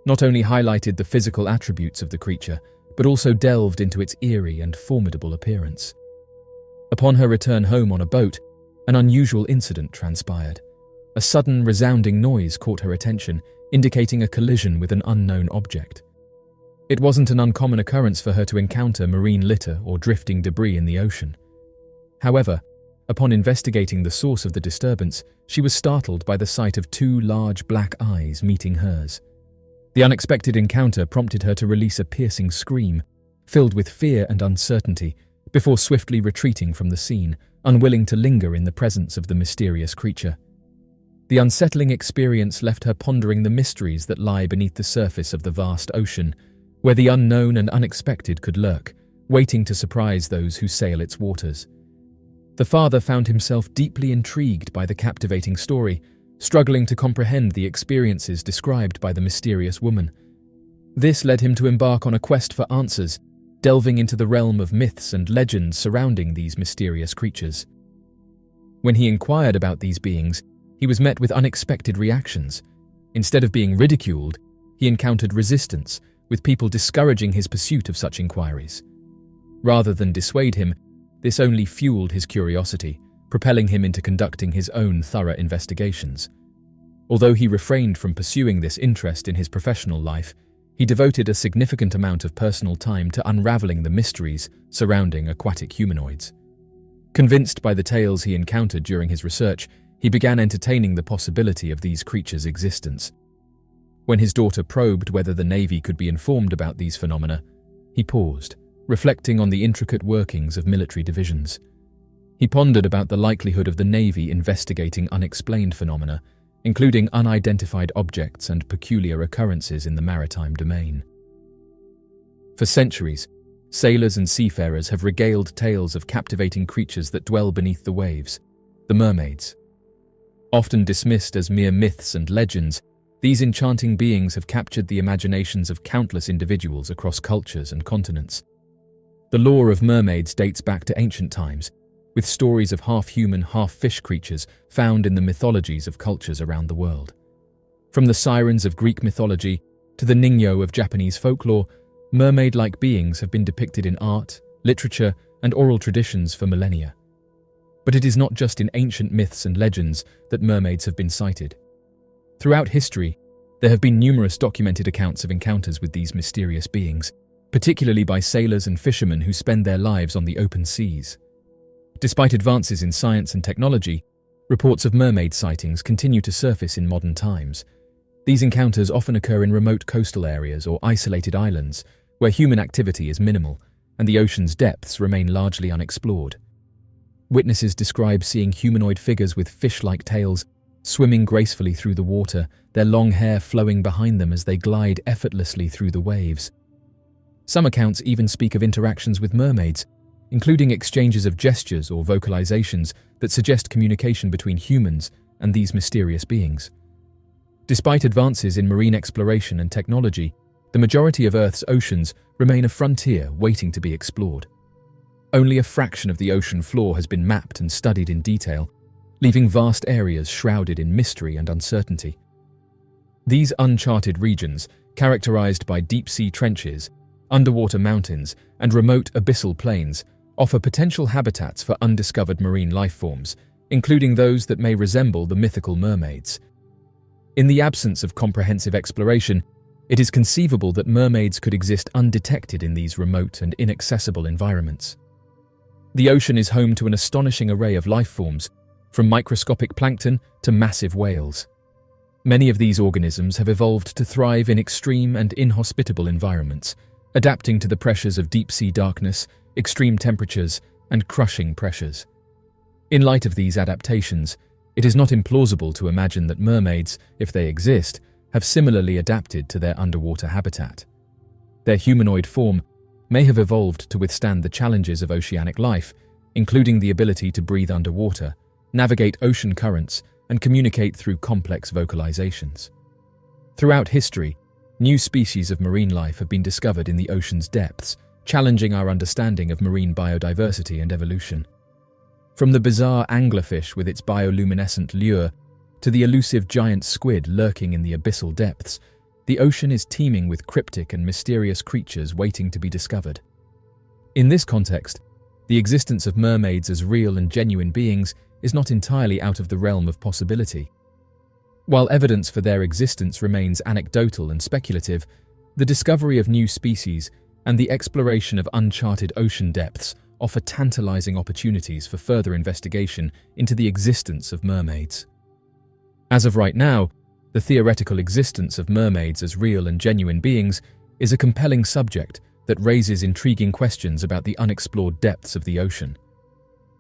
not only highlighted the physical attributes of the creature, but also delved into its eerie and formidable appearance. Upon her return home on a boat, an unusual incident transpired. A sudden, resounding noise caught her attention, indicating a collision with an unknown object. It wasn't an uncommon occurrence for her to encounter marine litter or drifting debris in the ocean. However, upon investigating the source of the disturbance, she was startled by the sight of two large black eyes meeting hers. The unexpected encounter prompted her to release a piercing scream, filled with fear and uncertainty, before swiftly retreating from the scene, unwilling to linger in the presence of the mysterious creature. The unsettling experience left her pondering the mysteries that lie beneath the surface of the vast ocean, where the unknown and unexpected could lurk, waiting to surprise those who sail its waters. The father found himself deeply intrigued by the captivating story, struggling to comprehend the experiences described by the mysterious woman. This led him to embark on a quest for answers, delving into the realm of myths and legends surrounding these mysterious creatures. When he inquired about these beings, he was met with unexpected reactions. Instead of being ridiculed, he encountered resistance, with people discouraging his pursuit of such inquiries. Rather than dissuade him, this only fueled his curiosity, propelling him into conducting his own thorough investigations. Although he refrained from pursuing this interest in his professional life, he devoted a significant amount of personal time to unraveling the mysteries surrounding aquatic humanoids. Convinced by the tales he encountered during his research, he began entertaining the possibility of these creatures' existence. When his daughter probed whether the Navy could be informed about these phenomena, he paused, reflecting on the intricate workings of military divisions. He pondered about the likelihood of the Navy investigating unexplained phenomena, including unidentified objects and peculiar occurrences in the maritime domain. For centuries, sailors and seafarers have regaled tales of captivating creatures that dwell beneath the waves, the mermaids. Often dismissed as mere myths and legends, these enchanting beings have captured the imaginations of countless individuals across cultures and continents. The lore of mermaids dates back to ancient times, with stories of half-human, half-fish creatures found in the mythologies of cultures around the world. From the sirens of Greek mythology to the Ningyo of Japanese folklore, mermaid-like beings have been depicted in art, literature, and oral traditions for millennia. But it is not just in ancient myths and legends that mermaids have been sighted. Throughout history, there have been numerous documented accounts of encounters with these mysterious beings, particularly by sailors and fishermen who spend their lives on the open seas. Despite advances in science and technology, reports of mermaid sightings continue to surface in modern times. These encounters often occur in remote coastal areas or isolated islands, where human activity is minimal and the ocean's depths remain largely unexplored. Witnesses describe seeing humanoid figures with fish-like tails swimming gracefully through the water, their long hair flowing behind them as they glide effortlessly through the waves. Some accounts even speak of interactions with mermaids, including exchanges of gestures or vocalizations that suggest communication between humans and these mysterious beings. Despite advances in marine exploration and technology, the majority of Earth's oceans remain a frontier waiting to be explored. Only a fraction of the ocean floor has been mapped and studied in detail, leaving vast areas shrouded in mystery and uncertainty. These uncharted regions, characterized by deep-sea trenches, underwater mountains, and remote abyssal plains, offer potential habitats for undiscovered marine life forms, including those that may resemble the mythical mermaids. In the absence of comprehensive exploration, it is conceivable that mermaids could exist undetected in these remote and inaccessible environments. The ocean is home to an astonishing array of life forms, from microscopic plankton to massive whales. Many of these organisms have evolved to thrive in extreme and inhospitable environments, adapting to the pressures of deep-sea darkness, extreme temperatures, and crushing pressures. In light of these adaptations, it is not implausible to imagine that mermaids, if they exist, have similarly adapted to their underwater habitat. Their humanoid form may have evolved to withstand the challenges of oceanic life, including the ability to breathe underwater, navigate ocean currents, and communicate through complex vocalizations. Throughout history, new species of marine life have been discovered in the ocean's depths, challenging our understanding of marine biodiversity and evolution. From the bizarre anglerfish with its bioluminescent lure to the elusive giant squid lurking in the abyssal depths, the ocean is teeming with cryptic and mysterious creatures waiting to be discovered. In this context, the existence of mermaids as real and genuine beings is not entirely out of the realm of possibility. While evidence for their existence remains anecdotal and speculative, the discovery of new species and the exploration of uncharted ocean depths offer tantalizing opportunities for further investigation into the existence of mermaids. As of right now, the theoretical existence of mermaids as real and genuine beings is a compelling subject that raises intriguing questions about the unexplored depths of the ocean.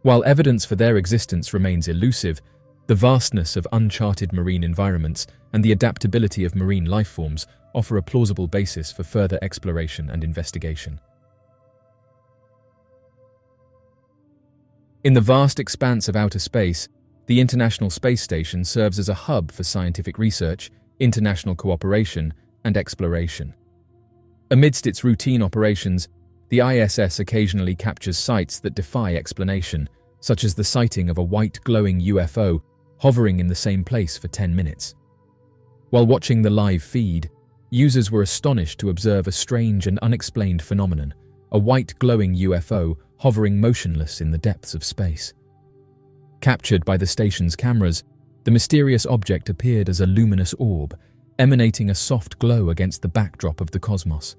While evidence for their existence remains elusive, the vastness of uncharted marine environments and the adaptability of marine lifeforms offer a plausible basis for further exploration and investigation. In the vast expanse of outer space, the International Space Station serves as a hub for scientific research, international cooperation, and exploration. Amidst its routine operations, the ISS occasionally captures sights that defy explanation, such as the sighting of a white glowing UFO hovering in the same place for 10 minutes. While watching the live feed, users were astonished to observe a strange and unexplained phenomenon, a white glowing UFO hovering motionless in the depths of space. Captured by the station's cameras, the mysterious object appeared as a luminous orb, emanating a soft glow against the backdrop of the cosmos.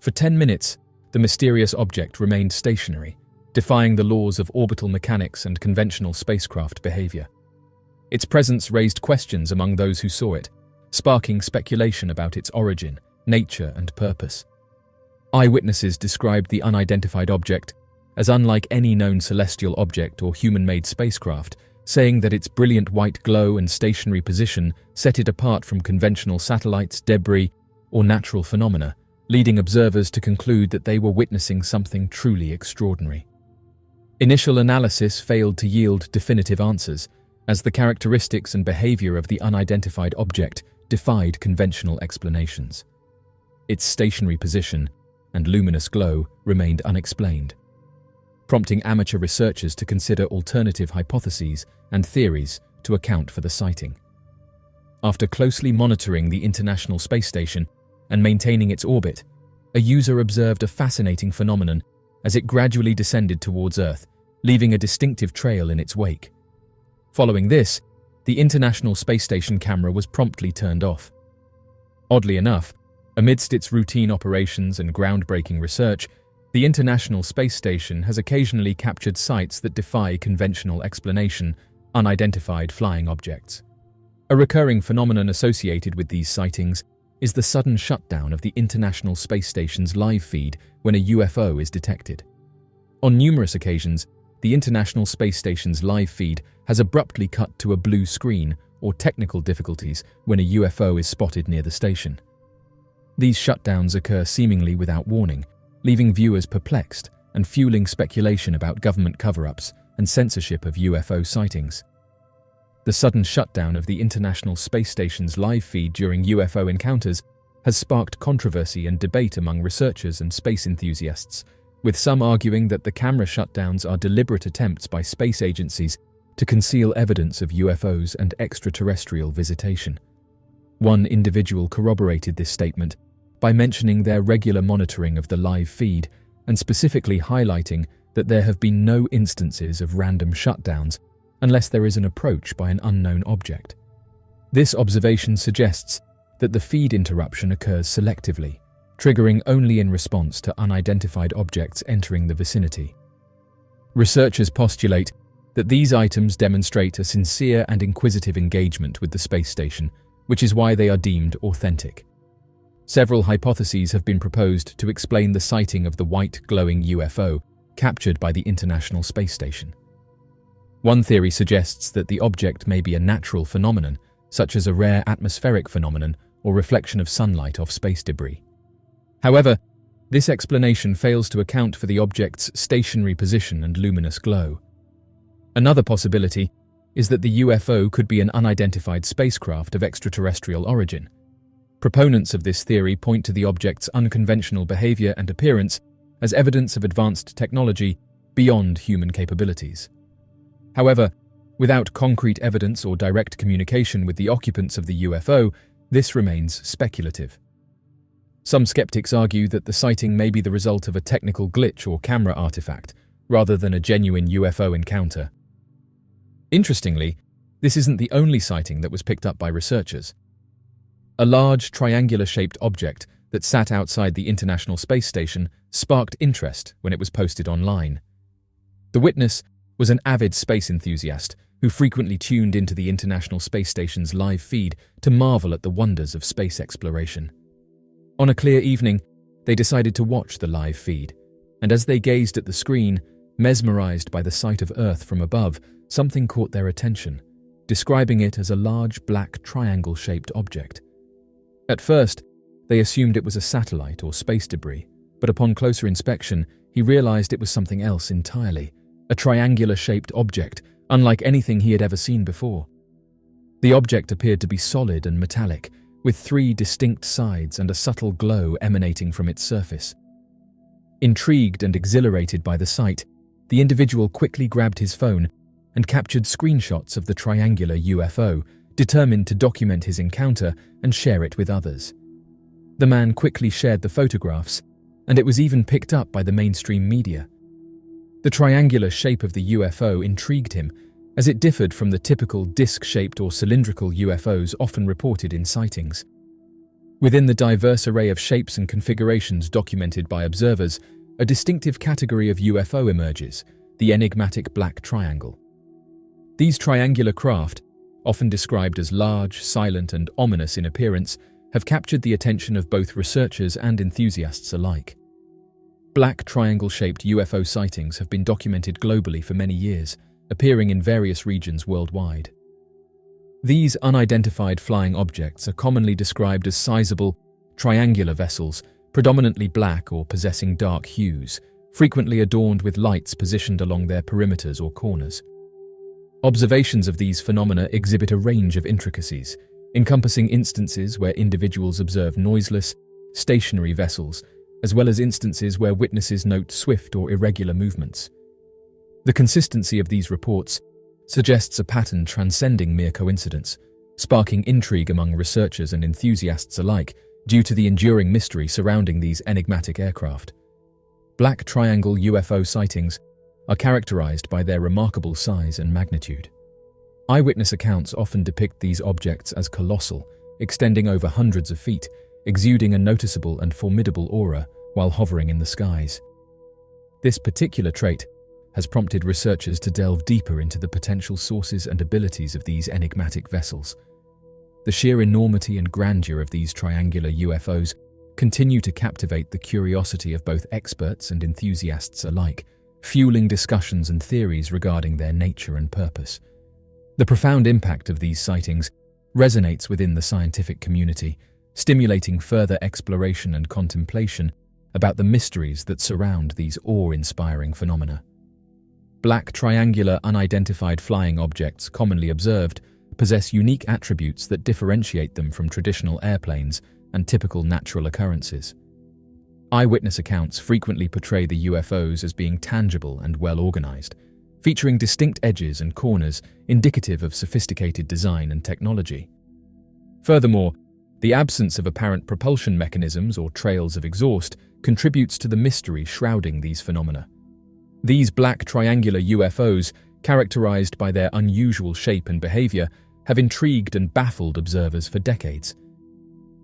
For 10 minutes, the mysterious object remained stationary, defying the laws of orbital mechanics and conventional spacecraft behavior. Its presence raised questions among those who saw it, sparking speculation about its origin, nature, and purpose. Eyewitnesses described the unidentified object as unlike any known celestial object or human-made spacecraft, saying that its brilliant white glow and stationary position set it apart from conventional satellites, debris, or natural phenomena, leading observers to conclude that they were witnessing something truly extraordinary. Initial analysis failed to yield definitive answers, as the characteristics and behavior of the unidentified object defied conventional explanations. Its stationary position and luminous glow remained unexplained, prompting amateur researchers to consider alternative hypotheses and theories to account for the sighting. After closely monitoring the International Space Station and maintaining its orbit, a user observed a fascinating phenomenon as it gradually descended towards Earth, leaving a distinctive trail in its wake. Following this, the International Space Station camera was promptly turned off. Oddly enough, amidst its routine operations and groundbreaking research, the International Space Station has occasionally captured sights that defy conventional explanation, unidentified flying objects. A recurring phenomenon associated with these sightings is the sudden shutdown of the International Space Station's live feed when a UFO is detected. On numerous occasions, the International Space Station's live feed has abruptly cut to a blue screen or technical difficulties when a UFO is spotted near the station. These shutdowns occur seemingly without warning, leaving viewers perplexed and fueling speculation about government cover-ups and censorship of UFO sightings. The sudden shutdown of the International Space Station's live feed during UFO encounters has sparked controversy and debate among researchers and space enthusiasts, with some arguing that the camera shutdowns are deliberate attempts by space agencies to conceal evidence of UFOs and extraterrestrial visitation. One individual corroborated this statement by mentioning their regular monitoring of the live feed and specifically highlighting that there have been no instances of random shutdowns unless there is an approach by an unknown object. This observation suggests that the feed interruption occurs selectively, triggering only in response to unidentified objects entering the vicinity. Researchers postulate that these items demonstrate a sincere and inquisitive engagement with the space station, which is why they are deemed authentic. Several hypotheses have been proposed to explain the sighting of the white glowing UFO captured by the International Space Station. One theory suggests that the object may be a natural phenomenon, such as a rare atmospheric phenomenon or reflection of sunlight off space debris. However, this explanation fails to account for the object's stationary position and luminous glow. Another possibility is that the UFO could be an unidentified spacecraft of extraterrestrial origin. Proponents of this theory point to the object's unconventional behavior and appearance as evidence of advanced technology beyond human capabilities. However, without concrete evidence or direct communication with the occupants of the UFO, this remains speculative. Some skeptics argue that the sighting may be the result of a technical glitch or camera artifact, rather than a genuine UFO encounter. Interestingly, this isn't the only sighting that was picked up by researchers. A large, triangular-shaped object that sat outside the International Space Station sparked interest when it was posted online. The witness was an avid space enthusiast who frequently tuned into the International Space Station's live feed to marvel at the wonders of space exploration. On a clear evening, they decided to watch the live feed, and as they gazed at the screen, mesmerized by the sight of Earth from above, something caught their attention, describing it as a large black triangle-shaped object. At first, they assumed it was a satellite or space debris, but upon closer inspection, he realized it was something else entirely, a triangular-shaped object, unlike anything he had ever seen before. The object appeared to be solid and metallic, with 3 distinct sides and a subtle glow emanating from its surface. Intrigued and exhilarated by the sight, the individual quickly grabbed his phone and captured screenshots of the triangular UFO, determined to document his encounter and share it with others. The man quickly shared the photographs, and it was even picked up by the mainstream media. The triangular shape of the UFO intrigued him, as it differed from the typical disc-shaped or cylindrical UFOs often reported in sightings. Within the diverse array of shapes and configurations documented by observers, a distinctive category of UFO emerges, the enigmatic black triangle. These triangular craft, often described as large, silent, and ominous in appearance, have captured the attention of both researchers and enthusiasts alike. Black triangle-shaped UFO sightings have been documented globally for many years, appearing in various regions worldwide. These unidentified flying objects are commonly described as sizable, triangular vessels, predominantly black or possessing dark hues, frequently adorned with lights positioned along their perimeters or corners. Observations of these phenomena exhibit a range of intricacies, encompassing instances where individuals observe noiseless, stationary vessels, as well as instances where witnesses note swift or irregular movements. The consistency of these reports suggests a pattern transcending mere coincidence, sparking intrigue among researchers and enthusiasts alike due to the enduring mystery surrounding these enigmatic aircraft. Black triangle UFO sightings are characterized by their remarkable size and magnitude. Eyewitness accounts often depict these objects as colossal, extending over hundreds of feet, exuding a noticeable and formidable aura while hovering in the skies. This particular trait has prompted researchers to delve deeper into the potential sources and abilities of these enigmatic vessels. The sheer enormity and grandeur of these triangular UFOs continue to captivate the curiosity of both experts and enthusiasts alike, fueling discussions and theories regarding their nature and purpose. The profound impact of these sightings resonates within the scientific community, stimulating further exploration and contemplation about the mysteries that surround these awe-inspiring phenomena. Black triangular unidentified flying objects commonly observed possess unique attributes that differentiate them from traditional airplanes and typical natural occurrences. Eyewitness accounts frequently portray the UFOs as being tangible and well-organized, featuring distinct edges and corners indicative of sophisticated design and technology. Furthermore, the absence of apparent propulsion mechanisms or trails of exhaust contributes to the mystery shrouding these phenomena. These black triangular UFOs, characterized by their unusual shape and behavior, have intrigued and baffled observers for decades.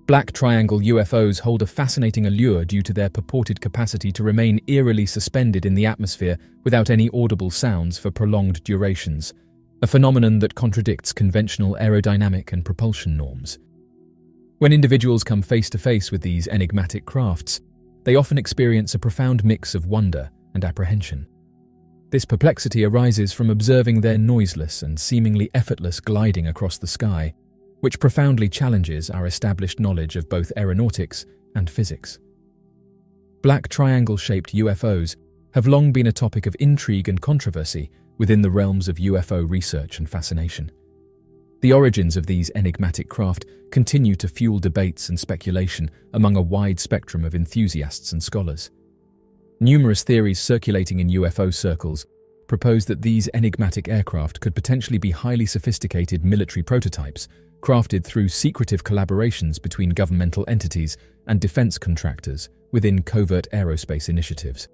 Black triangle UFOs hold a fascinating allure due to their purported capacity to remain eerily suspended in the atmosphere without any audible sounds for prolonged durations, a phenomenon that contradicts conventional aerodynamic and propulsion norms. When individuals come face to face with these enigmatic crafts, they often experience a profound mix of wonder and apprehension. This perplexity arises from observing their noiseless and seemingly effortless gliding across the sky, which profoundly challenges our established knowledge of both aeronautics and physics. Black triangle-shaped UFOs have long been a topic of intrigue and controversy within the realms of UFO research and fascination. The origins of these enigmatic craft continue to fuel debates and speculation among a wide spectrum of enthusiasts and scholars. Numerous theories circulating in UFO circles propose that these enigmatic aircraft could potentially be highly sophisticated military prototypes crafted through secretive collaborations between governmental entities and defense contractors within covert aerospace initiatives.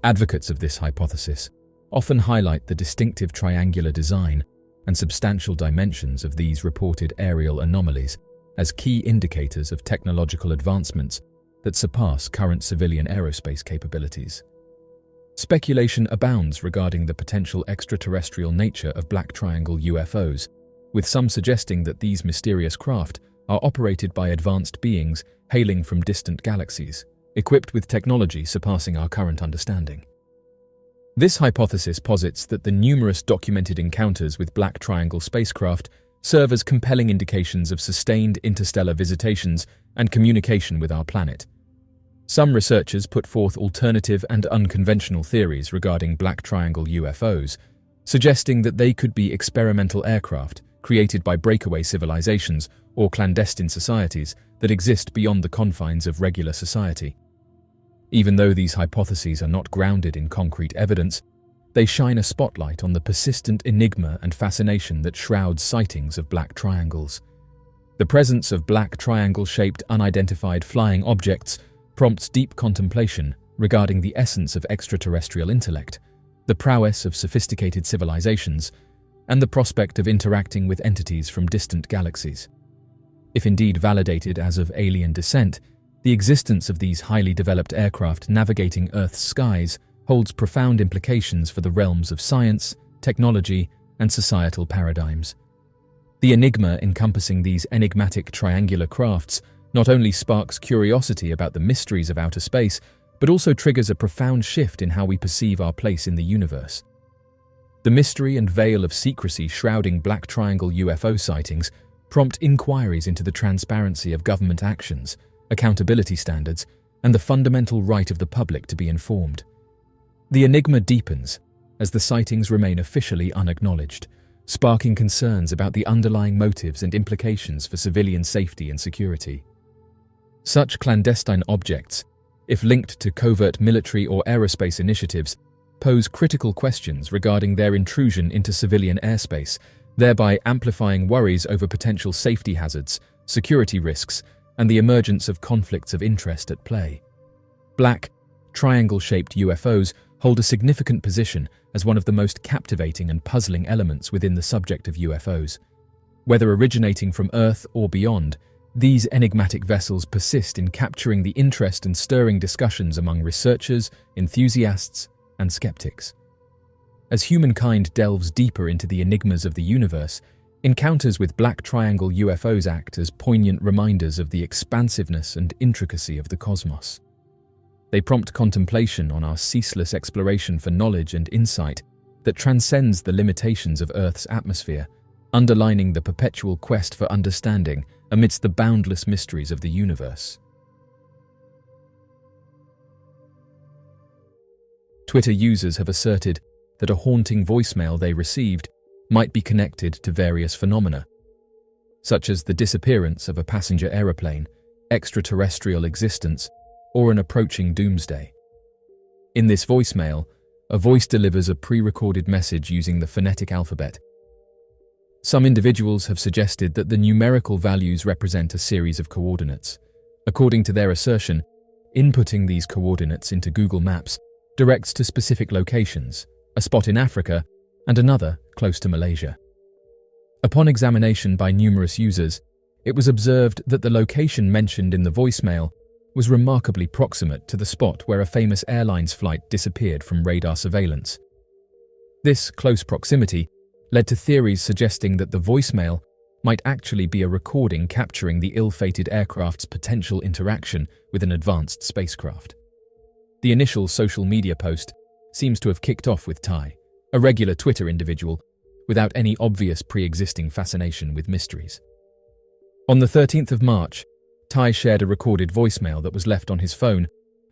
Advocates of this hypothesis often highlight the distinctive triangular design and substantial dimensions of these reported aerial anomalies as key indicators of technological advancements that surpass current civilian aerospace capabilities. Speculation abounds regarding the potential extraterrestrial nature of black triangle UFOs, with some suggesting that these mysterious craft are operated by advanced beings hailing from distant galaxies, equipped with technology surpassing our current understanding. This hypothesis posits that the numerous documented encounters with black triangle spacecraft serve as compelling indications of sustained interstellar visitations and communication with our planet. Some researchers put forth alternative and unconventional theories regarding black triangle UFOs, suggesting that they could be experimental aircraft created by breakaway civilizations or clandestine societies that exist beyond the confines of regular society. Even though these hypotheses are not grounded in concrete evidence, they shine a spotlight on the persistent enigma and fascination that shrouds sightings of black triangles. The presence of black triangle-shaped unidentified flying objects prompts deep contemplation regarding the essence of extraterrestrial intellect, the prowess of sophisticated civilizations, and the prospect of interacting with entities from distant galaxies. If indeed validated as of alien descent, the existence of these highly developed aircraft navigating Earth's skies holds profound implications for the realms of science, technology, and societal paradigms. The enigma encompassing these enigmatic triangular crafts not only sparks curiosity about the mysteries of outer space, but also triggers a profound shift in how we perceive our place in the universe. The mystery and veil of secrecy shrouding black triangle UFO sightings prompt inquiries into the transparency of government actions, accountability standards, and the fundamental right of the public to be informed. The enigma deepens as the sightings remain officially unacknowledged, sparking concerns about the underlying motives and implications for civilian safety and security. Such clandestine objects, if linked to covert military or aerospace initiatives, pose critical questions regarding their intrusion into civilian airspace, thereby amplifying worries over potential safety hazards, security risks, and the emergence of conflicts of interest at play. Black, triangle-shaped UFOs hold a significant position as one of the most captivating and puzzling elements within the subject of UFOs. Whether originating from Earth or beyond, these enigmatic vessels persist in capturing the interest and stirring discussions among researchers, enthusiasts, and skeptics. As humankind delves deeper into the enigmas of the universe, encounters with black triangle UFOs act as poignant reminders of the expansiveness and intricacy of the cosmos. They prompt contemplation on our ceaseless exploration for knowledge and insight that transcends the limitations of Earth's atmosphere, underlining the perpetual quest for understanding amidst the boundless mysteries of the universe. Twitter users have asserted that a haunting voicemail they received might be connected to various phenomena, such as the disappearance of a passenger aeroplane, extraterrestrial existence, or an approaching doomsday. In this voicemail, a voice delivers a pre-recorded message using the phonetic alphabet. Some individuals have suggested that the numerical values represent a series of coordinates. According to their assertion, inputting these coordinates into Google Maps directs to specific locations, a spot in Africa and another close to Malaysia. Upon examination by numerous users, it was observed that the location mentioned in the voicemail was remarkably proximate to the spot where a famous airline's flight disappeared from radar surveillance. This close proximity led to theories suggesting that the voicemail might actually be a recording capturing the ill-fated aircraft's potential interaction with an advanced spacecraft. The initial social media post seems to have kicked off with Ty, a regular Twitter individual without any obvious pre-existing fascination with mysteries. On the 13th of March, Ty shared a recorded voicemail that was left on his phone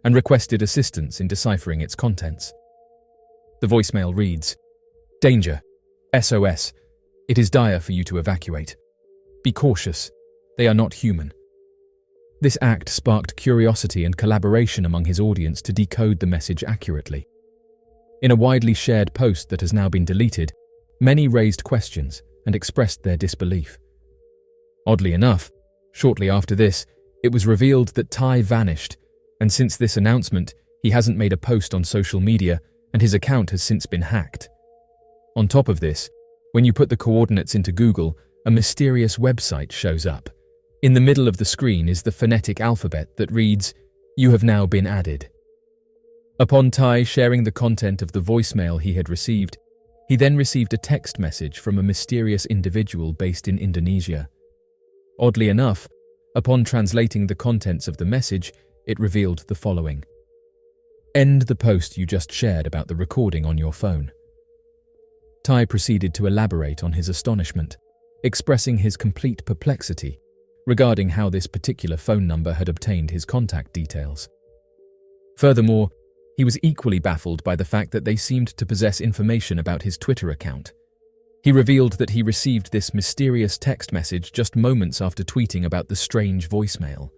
and requested assistance in deciphering its contents. The voicemail reads, "Danger. SOS. It is dire for you to evacuate. Be cautious. They are not human." This act sparked curiosity and collaboration among his audience to decode the message accurately. In a widely shared post that has now been deleted, many raised questions and expressed their disbelief. Oddly enough, shortly after this, it was revealed that Ty vanished, and since this announcement, He hasn't made a post on social media, and his account has since been hacked. On top of this, when you put the coordinates into Google, a mysterious website shows up. In the middle of the screen is the phonetic alphabet that reads, "You have now been added." Upon Tai sharing the content of the voicemail he had received, he then received a text message from a mysterious individual based in Indonesia. Oddly enough, upon translating the contents of the message, it revealed the following: "End the post you just shared about the recording on your phone." Tai proceeded to elaborate on his astonishment, expressing his complete perplexity regarding how this particular phone number had obtained his contact details. Furthermore, he was equally baffled by the fact that they seemed to possess information about his Twitter account. He revealed that he received this mysterious text message just moments after tweeting about the strange voicemail.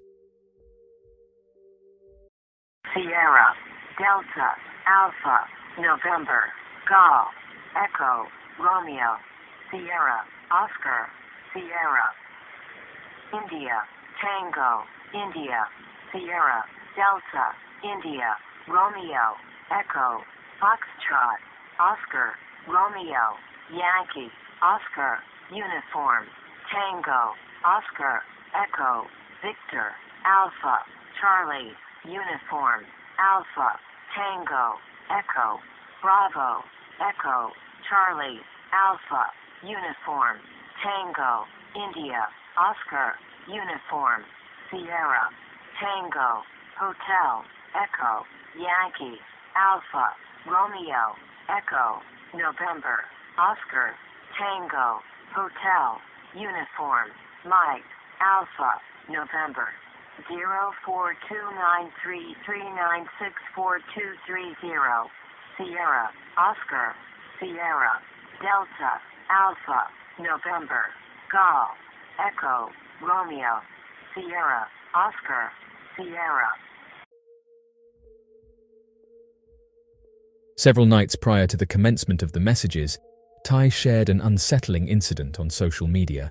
Sierra, Delta, Alpha, November, Golf, Echo, Romeo, Sierra, Oscar, Sierra. India, Tango, India, Sierra, Delta, India, Romeo, Echo, Foxtrot, Oscar, Romeo, Yankee, Oscar, Uniform, Tango, Oscar, Echo, Victor, Alpha, Charlie, Uniform, Alpha, Tango, Echo, Bravo, Echo, Charlie, Alpha, Uniform, Tango, India, Oscar, Uniform, Sierra, Tango, Hotel, Echo, Yankee, Alpha, Romeo, Echo, November, Oscar, Tango, Hotel, Uniform, Mike, Alpha, November, 042933964230, Sierra, Oscar, Sierra, Delta, Alpha, November, Golf, Echo, Romeo, Sierra, Oscar, Sierra. Several nights prior to the commencement of the messages, Tai shared an unsettling incident on social media.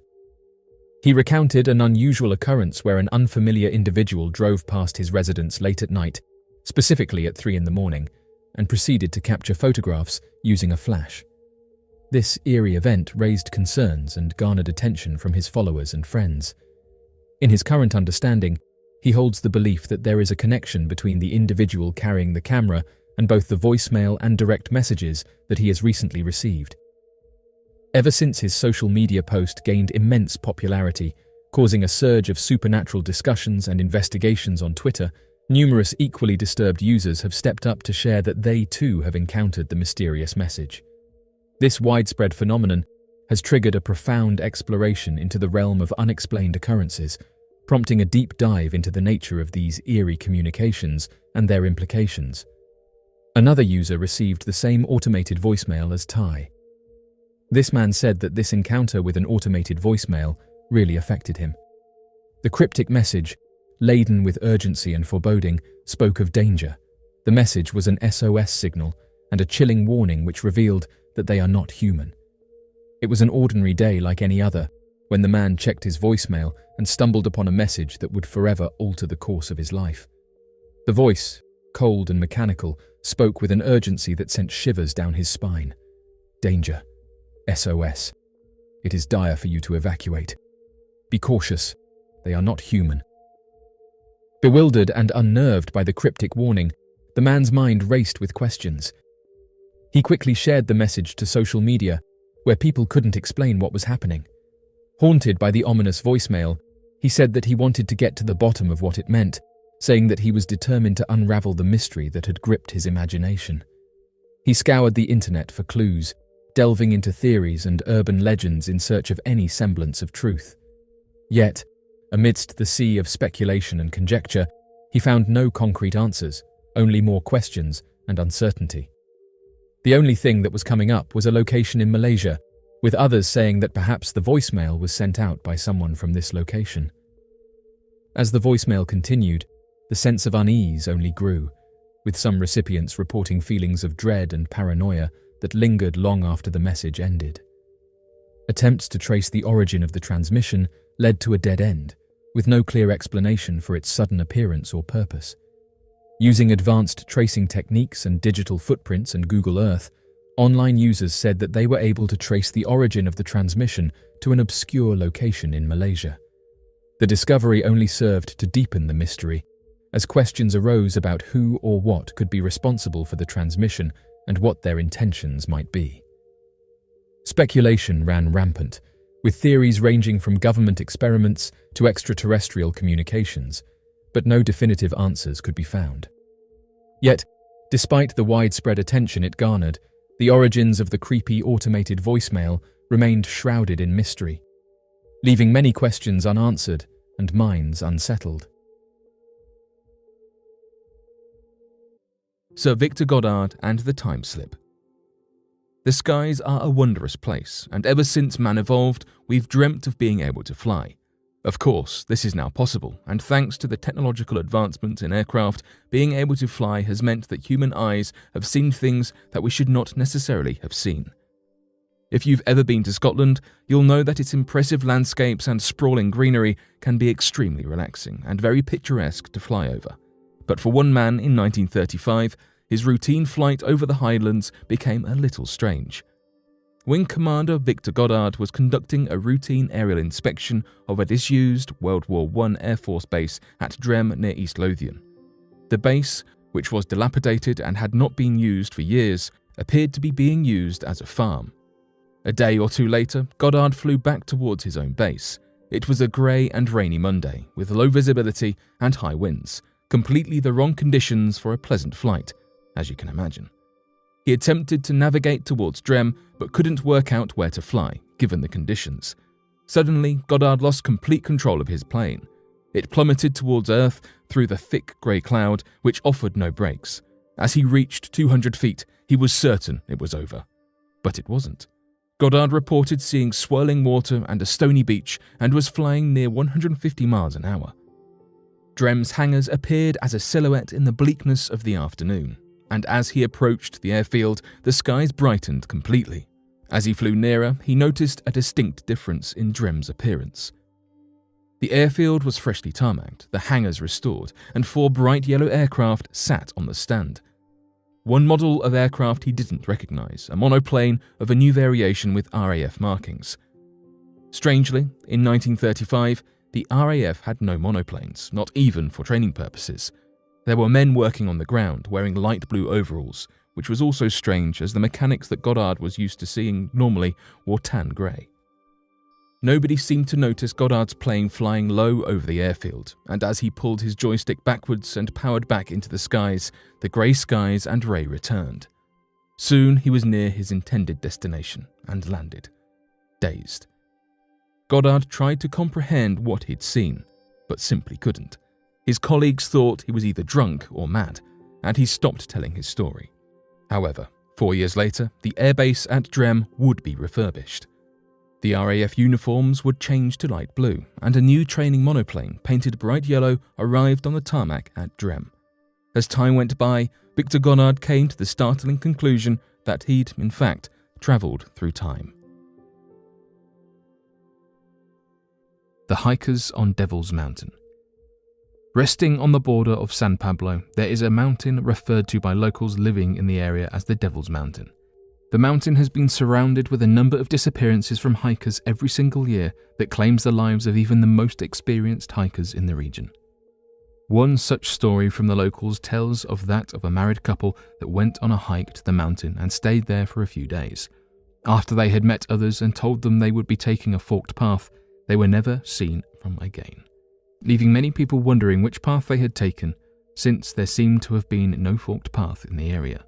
He recounted an unusual occurrence where an unfamiliar individual drove past his residence late at night, specifically at 3 a.m, and proceeded to capture photographs using a flash. This eerie event raised concerns and garnered attention from his followers and friends. In his current understanding, he holds the belief that there is a connection between the individual carrying the camera and both the voicemail and direct messages that he has recently received. Ever since his social media post gained immense popularity, causing a surge of supernatural discussions and investigations on Twitter, numerous equally disturbed users have stepped up to share that they too have encountered the mysterious message. This widespread phenomenon has triggered a profound exploration into the realm of unexplained occurrences, prompting a deep dive into the nature of these eerie communications and their implications. Another user received the same automated voicemail as Tai. This man said that this encounter with an automated voicemail really affected him. The cryptic message, laden with urgency and foreboding, spoke of danger. The message was an SOS signal and a chilling warning which revealed that they are not human. It was an ordinary day like any other, when the man checked his voicemail and stumbled upon a message that would forever alter the course of his life. The voice, cold and mechanical, spoke with an urgency that sent shivers down his spine. Danger. SOS. It is dire for you to evacuate. Be cautious. They are not human. Bewildered and unnerved by the cryptic warning, the man's mind raced with questions. He quickly shared the message to social media, where people couldn't explain what was happening. Haunted by the ominous voicemail, he said that he wanted to get to the bottom of what it meant, saying that he was determined to unravel the mystery that had gripped his imagination. He scoured the internet for clues, delving into theories and urban legends in search of any semblance of truth. Yet, amidst the sea of speculation and conjecture, he found no concrete answers, only more questions and uncertainty. The only thing that was coming up was a location in Malaysia, with others saying that perhaps the voicemail was sent out by someone from this location. As the voicemail continued, the sense of unease only grew, with some recipients reporting feelings of dread and paranoia that lingered long after the message ended. Attempts to trace the origin of the transmission led to a dead end, with no clear explanation for its sudden appearance or purpose. Using advanced tracing techniques and digital footprints and Google Earth, online users said that they were able to trace the origin of the transmission to an obscure location in Malaysia. The discovery only served to deepen the mystery, as questions arose about who or what could be responsible for the transmission and what their intentions might be. Speculation ran rampant, with theories ranging from government experiments to extraterrestrial communications, but no definitive answers could be found. Yet, despite the widespread attention it garnered, the origins of the creepy automated voicemail remained shrouded in mystery, leaving many questions unanswered and minds unsettled. Sir Victor Goddard and the Time Slip. The skies are a wondrous place, and ever since man evolved, we've dreamt of being able to fly. Of course, this is now possible, and thanks to the technological advancement in aircraft, being able to fly has meant that human eyes have seen things that we should not necessarily have seen. If you've ever been to Scotland, you'll know that its impressive landscapes and sprawling greenery can be extremely relaxing and very picturesque to fly over. But for one man in 1935, his routine flight over the Highlands became a little strange. Wing Commander Victor Goddard was conducting a routine aerial inspection of a disused World War I Air Force base at Drem near East Lothian. The base, which was dilapidated and had not been used for years, appeared to be being used as a farm. A day or two later, Goddard flew back towards his own base. It was a grey and rainy Monday, with low visibility and high winds, completely the wrong conditions for a pleasant flight, as you can imagine. He attempted to navigate towards Drem, but couldn't work out where to fly, given the conditions. Suddenly, Goddard lost complete control of his plane. It plummeted towards Earth through the thick grey cloud, which offered no brakes. As he reached 200 feet, he was certain it was over. But it wasn't. Goddard reported seeing swirling water and a stony beach and was flying near 150 miles an hour. Drem's hangars appeared as a silhouette in the bleakness of the afternoon, and as he approached the airfield, the skies brightened completely. As he flew nearer, he noticed a distinct difference in Drem's appearance. The airfield was freshly tarmacked, the hangars restored, and 4 bright yellow aircraft sat on the stand. One model of aircraft he didn't recognize, a monoplane of a new variation with RAF markings. Strangely, in 1935, the RAF had no monoplanes, not even for training purposes. There were men working on the ground, wearing light blue overalls, which was also strange as the mechanics that Goddard was used to seeing normally wore tan grey. Nobody seemed to notice Goddard's plane flying low over the airfield, and as he pulled his joystick backwards and powered back into the skies, the grey skies and ray returned. Soon he was near his intended destination and landed, dazed. Goddard tried to comprehend what he'd seen, but simply couldn't. His colleagues thought he was either drunk or mad, and he stopped telling his story. However, 4 years later, the airbase at Drem would be refurbished. The RAF uniforms would change to light blue, and a new training monoplane painted bright yellow arrived on the tarmac at Drem. As time went by, Victor Goddard came to the startling conclusion that he'd, in fact, travelled through time. The hikers on Devil's Mountain. Resting on the border of San Pablo, there is a mountain referred to by locals living in the area as the Devil's Mountain. The mountain has been surrounded with a number of disappearances from hikers every single year that claims the lives of even the most experienced hikers in the region. One such story from the locals tells of that of a married couple that went on a hike to the mountain and stayed there for a few days. After they had met others and told them they would be taking a forked path, they were never seen from again, leaving many people wondering which path they had taken, since there seemed to have been no forked path in the area.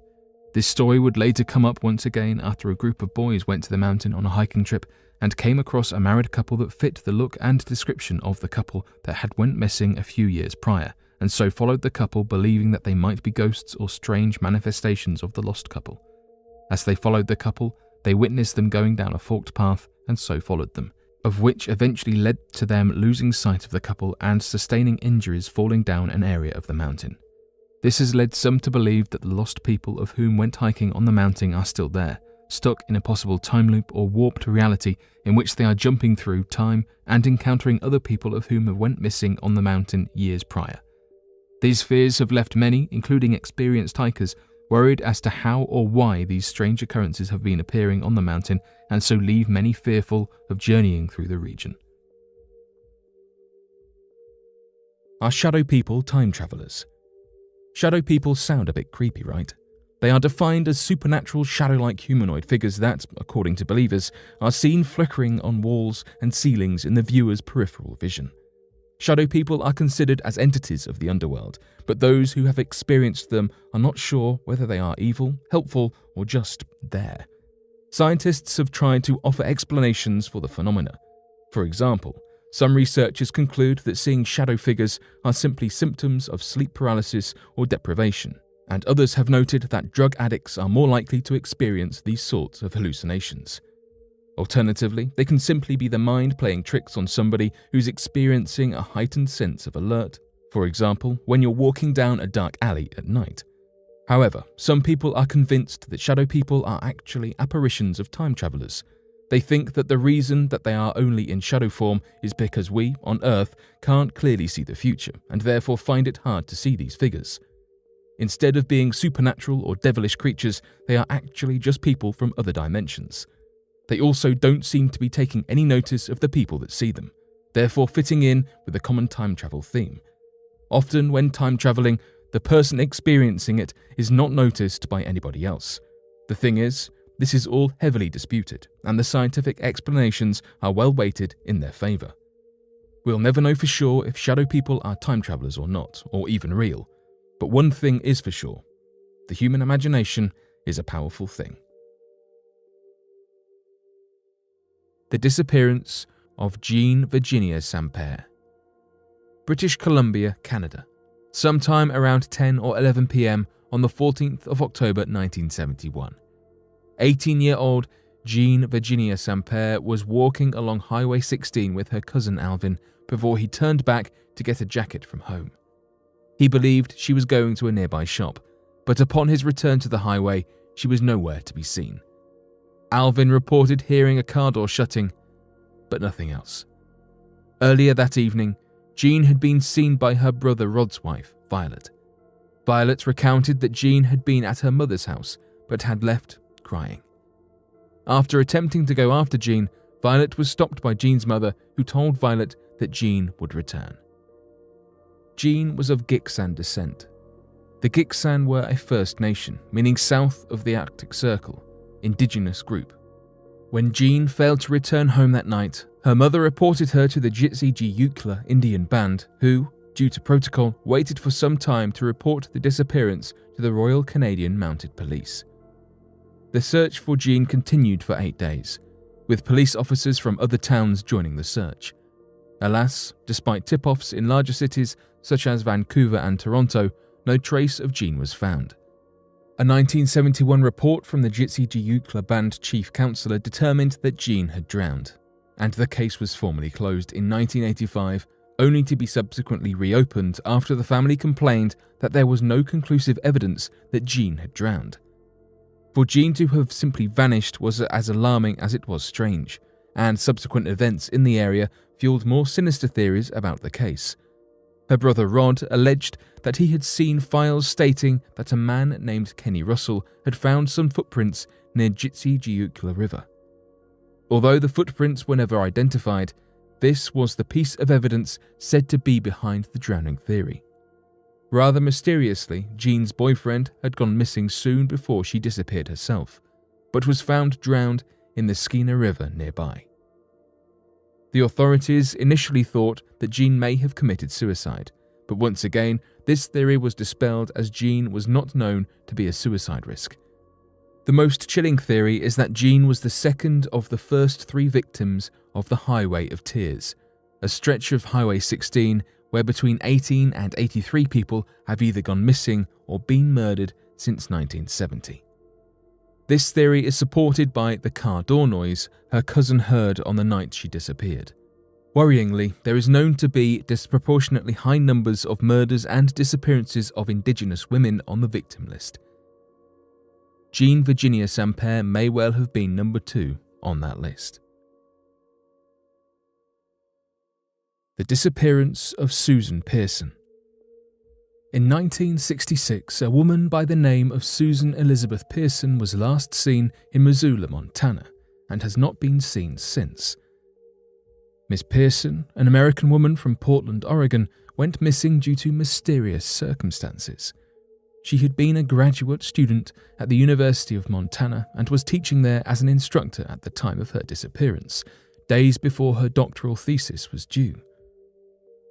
This story would later come up once again after a group of boys went to the mountain on a hiking trip and came across a married couple that fit the look and description of the couple that had went missing a few years prior, and so followed the couple believing that they might be ghosts or strange manifestations of the lost couple. As they followed the couple, they witnessed them going down a forked path and so followed them, of which eventually led to them losing sight of the couple and sustaining injuries falling down an area of the mountain. This has led some to believe that the lost people of whom went hiking on the mountain are still there, stuck in a possible time loop or warped reality in which they are jumping through time and encountering other people of whom have went missing on the mountain years prior. These fears have left many, including experienced hikers, worried as to how or why these strange occurrences have been appearing on the mountain, and so leave many fearful of journeying through the region. Are shadow people time travelers? Shadow people sound a bit creepy, right? They are defined as supernatural shadow-like humanoid figures that, according to believers, are seen flickering on walls and ceilings in the viewer's peripheral vision. Shadow people are considered as entities of the underworld, but those who have experienced them are not sure whether they are evil, helpful, or just there. Scientists have tried to offer explanations for the phenomena. For example, some researchers conclude that seeing shadow figures are simply symptoms of sleep paralysis or deprivation, and others have noted that drug addicts are more likely to experience these sorts of hallucinations. Alternatively, they can simply be the mind playing tricks on somebody who's experiencing a heightened sense of alert, for example, when you're walking down a dark alley at night. However, some people are convinced that shadow people are actually apparitions of time travelers. They think that the reason that they are only in shadow form is because we, on Earth, can't clearly see the future, and therefore find it hard to see these figures. Instead of being supernatural or devilish creatures, they are actually just people from other dimensions. They also don't seem to be taking any notice of the people that see them, therefore fitting in with the common time travel theme. Often when time traveling, the person experiencing it is not noticed by anybody else. The thing is, this is all heavily disputed, and the scientific explanations are well weighted in their favor. We'll never know for sure if shadow people are time travelers or not, or even real. But one thing is for sure: the human imagination is a powerful thing. The disappearance of Jean Virginia Samper. British Columbia, Canada. Sometime around 10 or 11 p.m. on the 14th of October 1971. 18-year-old Jean Virginia Samper was walking along Highway 16 with her cousin Alvin before he turned back to get a jacket from home. He believed she was going to a nearby shop, but upon his return to the highway, she was nowhere to be seen. Alvin reported hearing a car door shutting, but nothing else. Earlier that evening, Jean had been seen by her brother Rod's wife, Violet. Violet recounted that Jean had been at her mother's house, but had left crying. After attempting to go after Jean, Violet was stopped by Jean's mother, who told Violet that Jean would return. Jean was of Gitxsan descent. The Gitxsan were a First Nation, meaning south of the Arctic Circle, indigenous group. When Jean failed to return home that night, her mother reported her to the Gitsi-Jiyukla Indian Band, who, due to protocol, waited for some time to report the disappearance to the Royal Canadian Mounted Police. The search for Jean continued for 8 days, with police officers from other towns joining the search. Alas, despite tip-offs in larger cities such as Vancouver and Toronto, no trace of Jean was found. A 1971 report from the Gitsi-Jiyukla Band chief counsellor determined that Jean had drowned, and the case was formally closed in 1985, only to be subsequently reopened after the family complained that there was no conclusive evidence that Jean had drowned. For Jean to have simply vanished was as alarming as it was strange, and subsequent events in the area fueled more sinister theories about the case. Her brother Rod alleged that he had seen files stating that a man named Kenny Russell had found some footprints near Gitsi-Jiyukla River. Although the footprints were never identified, this was the piece of evidence said to be behind the drowning theory. Rather mysteriously, Jean's boyfriend had gone missing soon before she disappeared herself, but was found drowned in the Skeena River nearby. The authorities initially thought that Jean may have committed suicide, but once again, this theory was dispelled as Jean was not known to be a suicide risk. The most chilling theory is that Jean was the second of the first 3 victims of the Highway of Tears, a stretch of Highway 16 where between 18 and 83 people have either gone missing or been murdered since 1970. This theory is supported by the car door noise her cousin heard on the night she disappeared. Worryingly, there is known to be disproportionately high numbers of murders and disappearances of Indigenous women on the victim list. Jean Virginia Samper may well have been number 2 on that list. The disappearance of Susan Pearson. In 1966, a woman by the name of Susan Elizabeth Pearson was last seen in Missoula, Montana, and has not been seen since. Miss Pearson, an American woman from Portland, Oregon, went missing due to mysterious circumstances. She had been a graduate student at the University of Montana and was teaching there as an instructor at the time of her disappearance, days before her doctoral thesis was due.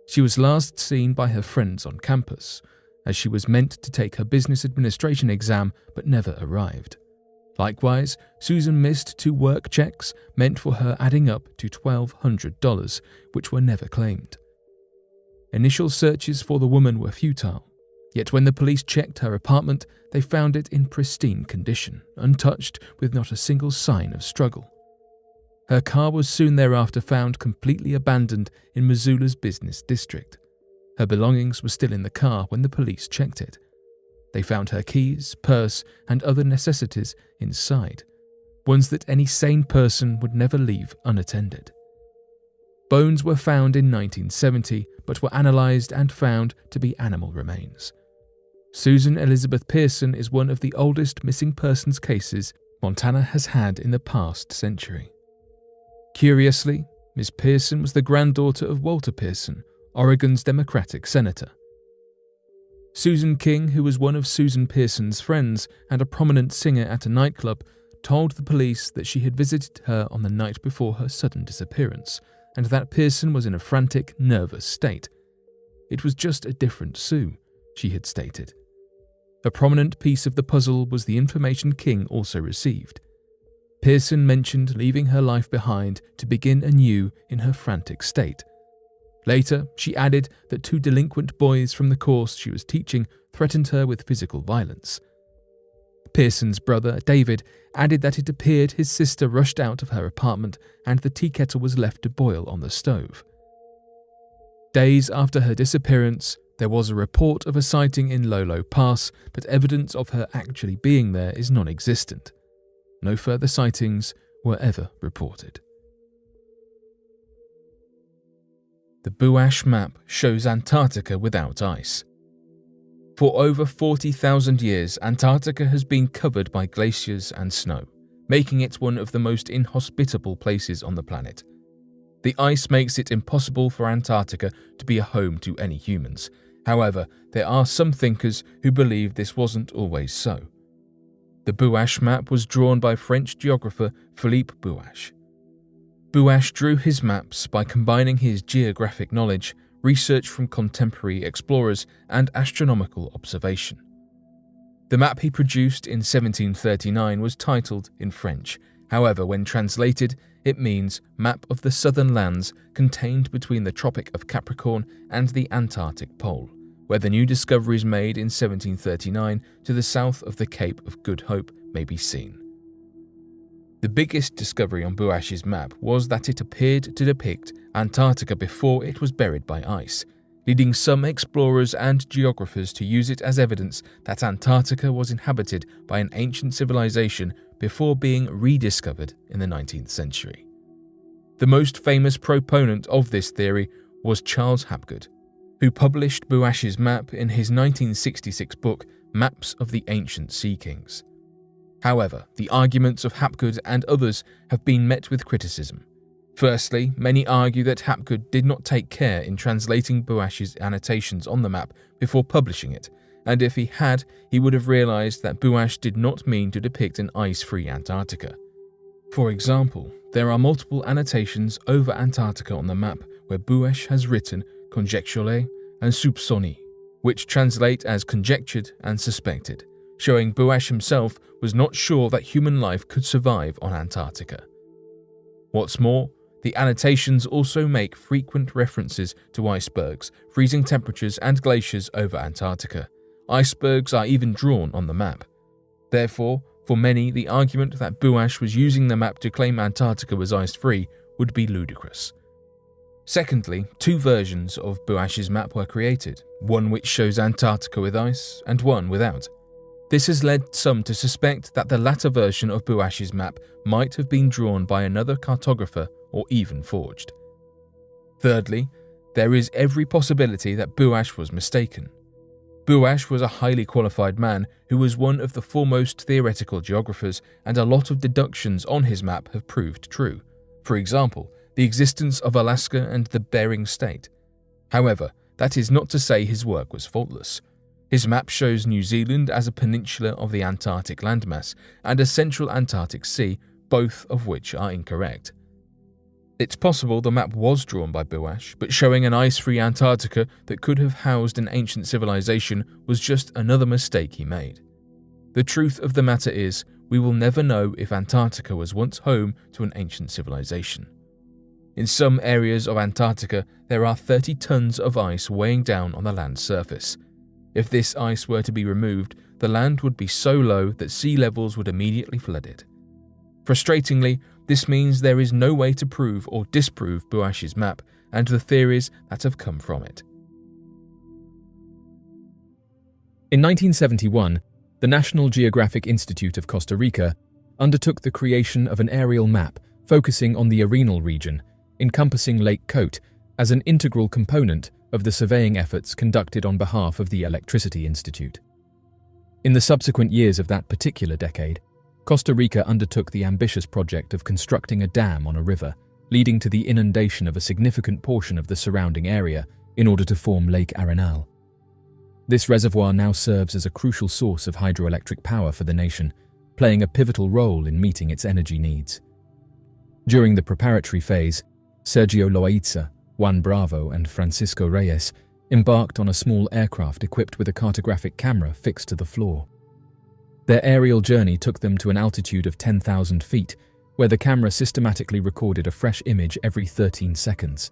She was last seen by her friends on campus, as she was meant to take her business administration exam but never arrived. Likewise, Susan missed 2 work checks meant for her adding up to $1,200, which were never claimed. Initial searches for the woman were futile, yet when the police checked her apartment, they found it in pristine condition, untouched, with not a single sign of struggle. Her car was soon thereafter found completely abandoned in Missoula's business district. Her belongings were still in the car when the police checked it. They found her keys, purse, and other necessities inside, ones that any sane person would never leave unattended. Bones were found in 1970, but were analysed and found to be animal remains. Susan Elizabeth Pearson is one of the oldest missing persons cases Montana has had in the past century. Curiously, Miss Pearson was the granddaughter of Walter Pearson, Oregon's Democratic senator. Susan King, who was one of Susan Pearson's friends and a prominent singer at a nightclub, told the police that she had visited her on the night before her sudden disappearance, and that Pearson was in a frantic, nervous state. It was just a different Sue, she had stated. A prominent piece of the puzzle was the information King also received. Pearson mentioned leaving her life behind to begin anew in her frantic state. Later, she added that 2 delinquent boys from the course she was teaching threatened her with physical violence. Pearson's brother, David, added that it appeared his sister rushed out of her apartment and the tea kettle was left to boil on the stove. Days after her disappearance, there was a report of a sighting in Lolo Pass, but evidence of her actually being there is non-existent. No further sightings were ever reported. The Buash map shows Antarctica without ice. For over 40,000 years, Antarctica has been covered by glaciers and snow, making it one of the most inhospitable places on the planet. The ice makes it impossible for Antarctica to be a home to any humans. However, there are some thinkers who believe this wasn't always so. The Buash map was drawn by French geographer Philippe Buache. Buache drew his maps by combining his geographic knowledge, research from contemporary explorers, and astronomical observation. The map he produced in 1739 was titled in French. However, when translated, it means Map of the Southern Lands contained between the Tropic of Capricorn and the Antarctic Pole, where the new discoveries made in 1739 to the south of the Cape of Good Hope may be seen. The biggest discovery on Buache's map was that it appeared to depict Antarctica before it was buried by ice, leading some explorers and geographers to use it as evidence that Antarctica was inhabited by an ancient civilization before being rediscovered in the 19th century. The most famous proponent of this theory was Charles Hapgood, who published Buache's map in his 1966 book Maps of the Ancient Sea Kings. However, the arguments of Hapgood and others have been met with criticism. Firstly, many argue that Hapgood did not take care in translating Buache's annotations on the map before publishing it, and if he had, he would have realized that Buache did not mean to depict an ice-free Antarctica. For example, there are multiple annotations over Antarctica on the map where Buache has written conjecturé and soupçonné, which translate as conjectured and suspected, showing Buache himself was not sure that human life could survive on Antarctica. What's more, the annotations also make frequent references to icebergs, freezing temperatures, and glaciers over Antarctica. Icebergs are even drawn on the map. Therefore, for many, the argument that Buache was using the map to claim Antarctica was ice-free would be ludicrous. Secondly, 2 versions of Buache's map were created, one which shows Antarctica with ice and one without. This has led some to suspect that the latter version of Buache's map might have been drawn by another cartographer or even forged. Thirdly, there is every possibility that Buache was mistaken. Buash was a highly qualified man who was one of the foremost theoretical geographers, and a lot of deductions on his map have proved true. For example, the existence of Alaska and the Bering Strait. However, that is not to say his work was faultless. His map shows New Zealand as a peninsula of the Antarctic landmass and a central Antarctic Sea, both of which are incorrect. It's possible the map was drawn by Buash, but showing an ice-free Antarctica that could have housed an ancient civilization was just another mistake he made. The truth of the matter is, we will never know if Antarctica was once home to an ancient civilization. In some areas of Antarctica, there are 30 tons of ice weighing down on the land surface. If this ice were to be removed, the land would be so low that sea levels would immediately flood it. Frustratingly, this means there is no way to prove or disprove Buash's map and the theories that have come from it. In 1971, the National Geographic Institute of Costa Rica undertook the creation of an aerial map focusing on the Arenal region, encompassing Lake Cote, as an integral component of the surveying efforts conducted on behalf of the Electricity Institute. In the subsequent years of that particular decade, Costa Rica undertook the ambitious project of constructing a dam on a river, leading to the inundation of a significant portion of the surrounding area in order to form Lake Arenal. This reservoir now serves as a crucial source of hydroelectric power for the nation, playing a pivotal role in meeting its energy needs. During the preparatory phase, Sergio Loaiza, Juan Bravo and Francisco Reyes embarked on a small aircraft equipped with a cartographic camera fixed to the floor. Their aerial journey took them to an altitude of 10,000 feet, where the camera systematically recorded a fresh image every 13 seconds.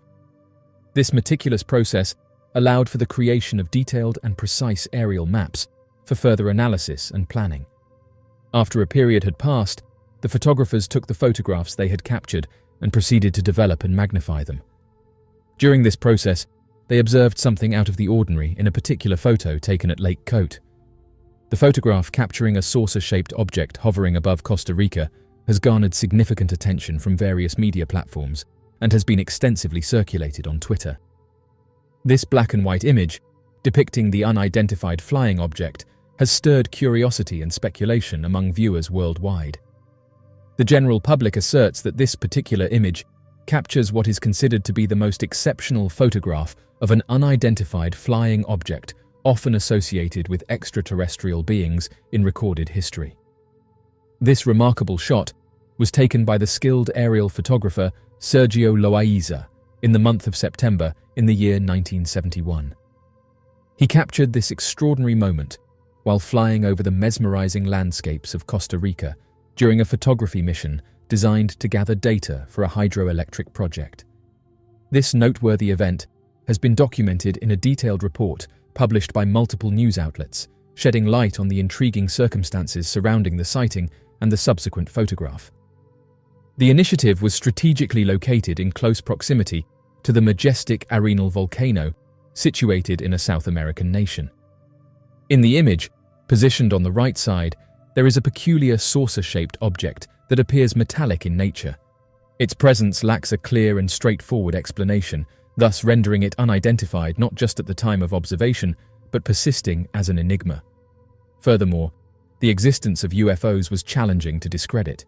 This meticulous process allowed for the creation of detailed and precise aerial maps for further analysis and planning. After a period had passed, the photographers took the photographs they had captured and proceeded to develop and magnify them. During this process, they observed something out of the ordinary in a particular photo taken at Lake Cote. The photograph capturing a saucer-shaped object hovering above Costa Rica has garnered significant attention from various media platforms and has been extensively circulated on Twitter. This black and white image, depicting the unidentified flying object, has stirred curiosity and speculation among viewers worldwide. The general public asserts that this particular image captures what is considered to be the most exceptional photograph of an unidentified flying object often associated with extraterrestrial beings in recorded history. This remarkable shot was taken by the skilled aerial photographer Sergio Loaiza in the month of September in the year 1971. He captured this extraordinary moment while flying over the mesmerizing landscapes of Costa Rica during a photography mission designed to gather data for a hydroelectric project. This noteworthy event has been documented in a detailed report published by multiple news outlets, shedding light on the intriguing circumstances surrounding the sighting and the subsequent photograph. The initiative was strategically located in close proximity to the majestic Arenal volcano, situated in a South American nation. In the image, positioned on the right side, there is a peculiar saucer-shaped object that appears metallic in nature. Its presence lacks a clear and straightforward explanation, thus rendering it unidentified not just at the time of observation, but persisting as an enigma. Furthermore, the existence of UFOs was challenging to discredit.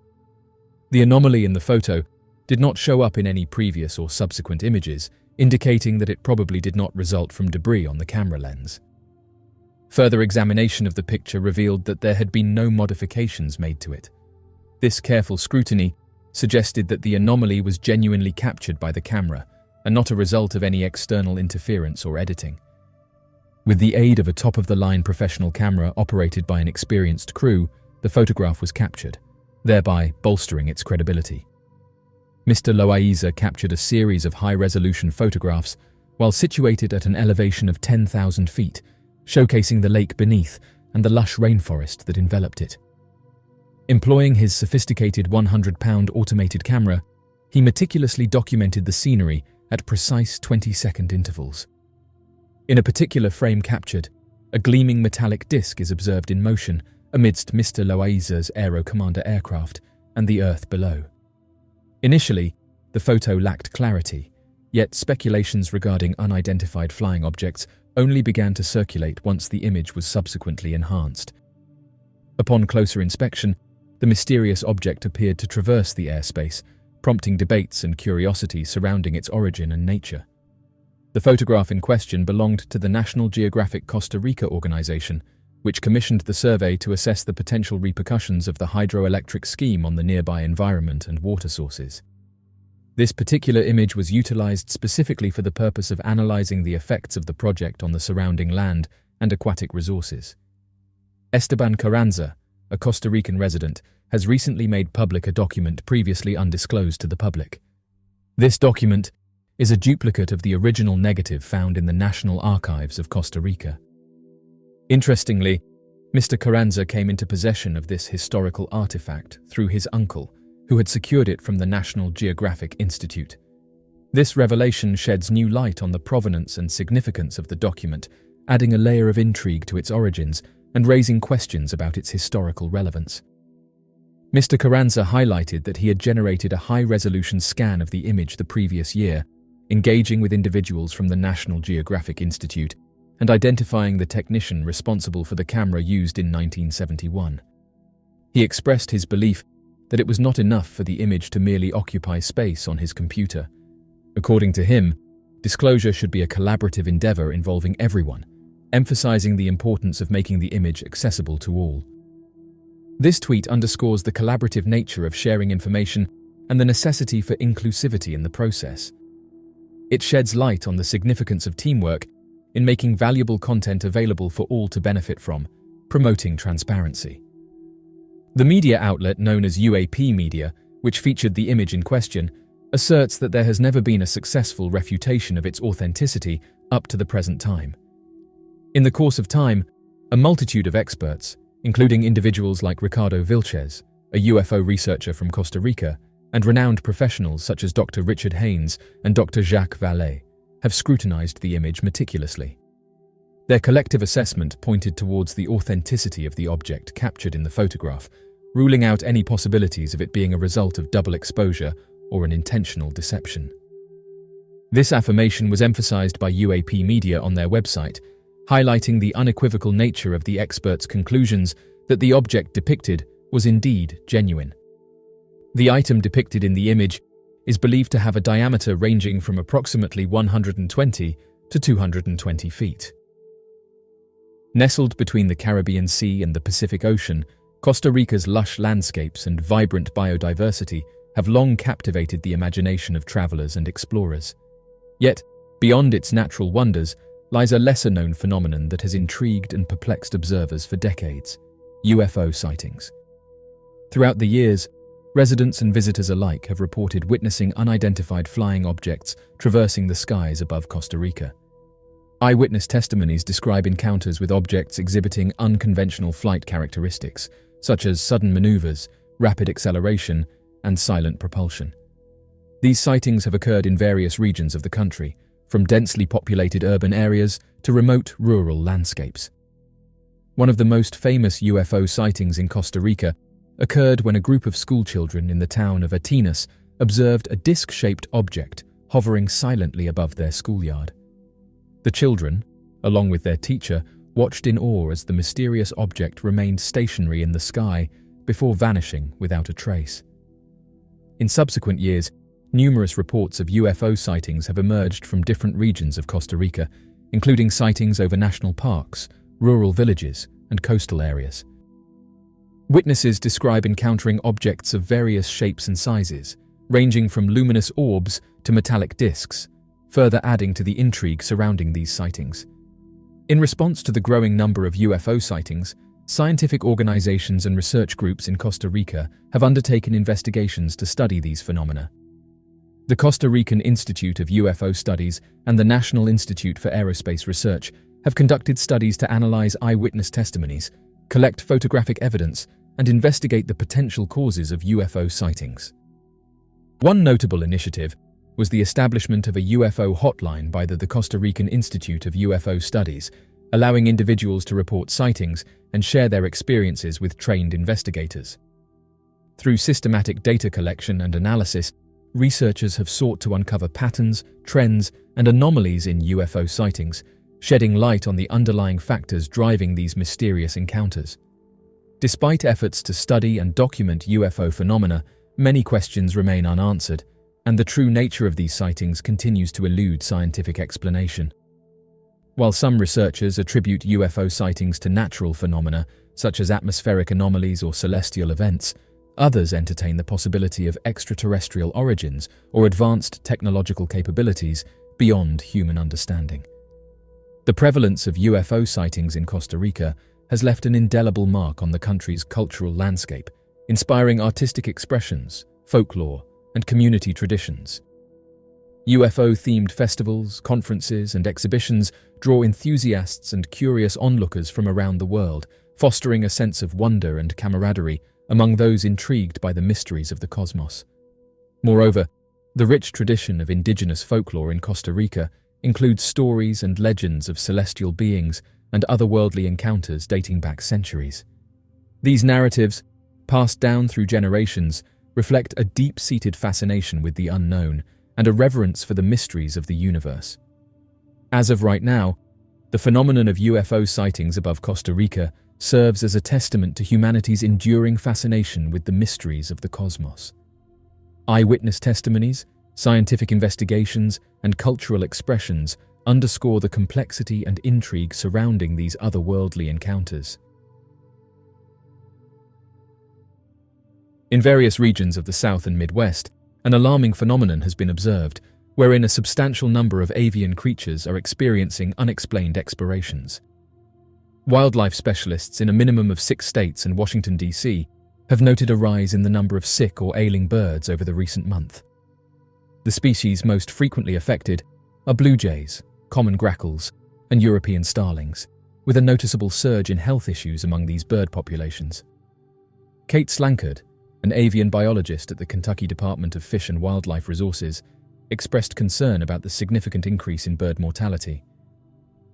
The anomaly in the photo did not show up in any previous or subsequent images, indicating that it probably did not result from debris on the camera lens. Further examination of the picture revealed that there had been no modifications made to it. This careful scrutiny suggested that the anomaly was genuinely captured by the camera and not a result of any external interference or editing. With the aid of a top-of-the-line professional camera operated by an experienced crew, the photograph was captured, thereby bolstering its credibility. Mr. Loaiza captured a series of high-resolution photographs while situated at an elevation of 10,000 feet, showcasing the lake beneath and the lush rainforest that enveloped it. Employing his sophisticated 100-pound automated camera, he meticulously documented the scenery at precise 20-second intervals. In a particular frame captured, a gleaming metallic disc is observed in motion amidst Mr. Loaiza's Aero Commander aircraft and the Earth below. Initially, the photo lacked clarity, yet speculations regarding unidentified flying objects only began to circulate once the image was subsequently enhanced. Upon closer inspection, the mysterious object appeared to traverse the airspace, prompting debates and curiosity surrounding its origin and nature. The photograph in question belonged to the National Geographic Costa Rica organization, which commissioned the survey to assess the potential repercussions of the hydroelectric scheme on the nearby environment and water sources. This particular image was utilized specifically for the purpose of analyzing the effects of the project on the surrounding land and aquatic resources. Esteban Carranza, a Costa Rican resident, has recently made public a document previously undisclosed to the public. This document is a duplicate of the original negative found in the National Archives of Costa Rica. Interestingly, Mr. Carranza came into possession of this historical artifact through his uncle, who had secured it from the National Geographic Institute. This revelation sheds new light on the provenance and significance of the document, adding a layer of intrigue to its origins and raising questions about its historical relevance. Mr. Carranza highlighted that he had generated a high-resolution scan of the image the previous year, engaging with individuals from the National Geographic Institute and identifying the technician responsible for the camera used in 1971. He expressed his belief that it was not enough for the image to merely occupy space on his computer. According to him, disclosure should be a collaborative endeavor involving everyone, emphasizing the importance of making the image accessible to all. This tweet underscores the collaborative nature of sharing information and the necessity for inclusivity in the process. It sheds light on the significance of teamwork in making valuable content available for all to benefit from, promoting transparency. The media outlet known as UAP Media, which featured the image in question, asserts that there has never been a successful refutation of its authenticity up to the present time. In the course of time, a multitude of experts, including individuals like Ricardo Vilches, a UFO researcher from Costa Rica, and renowned professionals such as Dr. Richard Haynes and Dr. Jacques Vallée, have scrutinized the image meticulously. Their collective assessment pointed towards the authenticity of the object captured in the photograph, ruling out any possibilities of it being a result of double exposure or an intentional deception. This affirmation was emphasized by UAP Media on their website, highlighting the unequivocal nature of the experts' conclusions that the object depicted was indeed genuine. The item depicted in the image is believed to have a diameter ranging from approximately 120 to 220 feet. Nestled between the Caribbean Sea and the Pacific Ocean, Costa Rica's lush landscapes and vibrant biodiversity have long captivated the imagination of travelers and explorers. Yet, beyond its natural wonders, lies a lesser-known phenomenon that has intrigued and perplexed observers for decades: UFO sightings. Throughout the years, residents and visitors alike have reported witnessing unidentified flying objects traversing the skies above Costa Rica. Eyewitness testimonies describe encounters with objects exhibiting unconventional flight characteristics, such as sudden maneuvers, rapid acceleration, and silent propulsion. These sightings have occurred in various regions of the country, from densely populated urban areas to remote rural landscapes. One of the most famous UFO sightings in Costa Rica occurred when a group of schoolchildren in the town of Atinas observed a disc-shaped object hovering silently above their schoolyard. The children, along with their teacher, watched in awe as the mysterious object remained stationary in the sky before vanishing without a trace. In subsequent years, numerous reports of UFO sightings have emerged from different regions of Costa Rica, including sightings over national parks, rural villages, and coastal areas. Witnesses describe encountering objects of various shapes and sizes, ranging from luminous orbs to metallic discs, further adding to the intrigue surrounding these sightings. In response to the growing number of UFO sightings, scientific organizations and research groups in Costa Rica have undertaken investigations to study these phenomena. The Costa Rican Institute of UFO Studies and the National Institute for Aerospace Research have conducted studies to analyze eyewitness testimonies, collect photographic evidence, and investigate the potential causes of UFO sightings. One notable initiative was the establishment of a UFO hotline by the Costa Rican Institute of UFO Studies, allowing individuals to report sightings and share their experiences with trained investigators. Through systematic data collection and analysis, researchers have sought to uncover patterns, trends, and anomalies in UFO sightings, shedding light on the underlying factors driving these mysterious encounters. Despite efforts to study and document UFO phenomena, many questions remain unanswered, and the true nature of these sightings continues to elude scientific explanation. While some researchers attribute UFO sightings to natural phenomena, such as atmospheric anomalies or celestial events, others entertain the possibility of extraterrestrial origins or advanced technological capabilities beyond human understanding. The prevalence of UFO sightings in Costa Rica has left an indelible mark on the country's cultural landscape, inspiring artistic expressions, folklore, and community traditions. UFO-themed festivals, conferences, and exhibitions draw enthusiasts and curious onlookers from around the world, fostering a sense of wonder and camaraderie among those intrigued by the mysteries of the cosmos. Moreover, the rich tradition of indigenous folklore in Costa Rica includes stories and legends of celestial beings and otherworldly encounters dating back centuries. These narratives, passed down through generations, reflect a deep-seated fascination with the unknown and a reverence for the mysteries of the universe. As of right now, the phenomenon of UFO sightings above Costa Rica serves as a testament to humanity's enduring fascination with the mysteries of the cosmos. Eyewitness testimonies, scientific investigations, and cultural expressions underscore the complexity and intrigue surrounding these otherworldly encounters. In various regions of the South and Midwest, an alarming phenomenon has been observed, wherein a substantial number of avian creatures are experiencing unexplained explorations. Wildlife specialists in a minimum of 6 states and Washington, D.C., have noted a rise in the number of sick or ailing birds over the recent month. The species most frequently affected are blue jays, common grackles, and European starlings, with a noticeable surge in health issues among these bird populations. Kate Slankard, an avian biologist at the Kentucky Department of Fish and Wildlife Resources, expressed concern about the significant increase in bird mortality.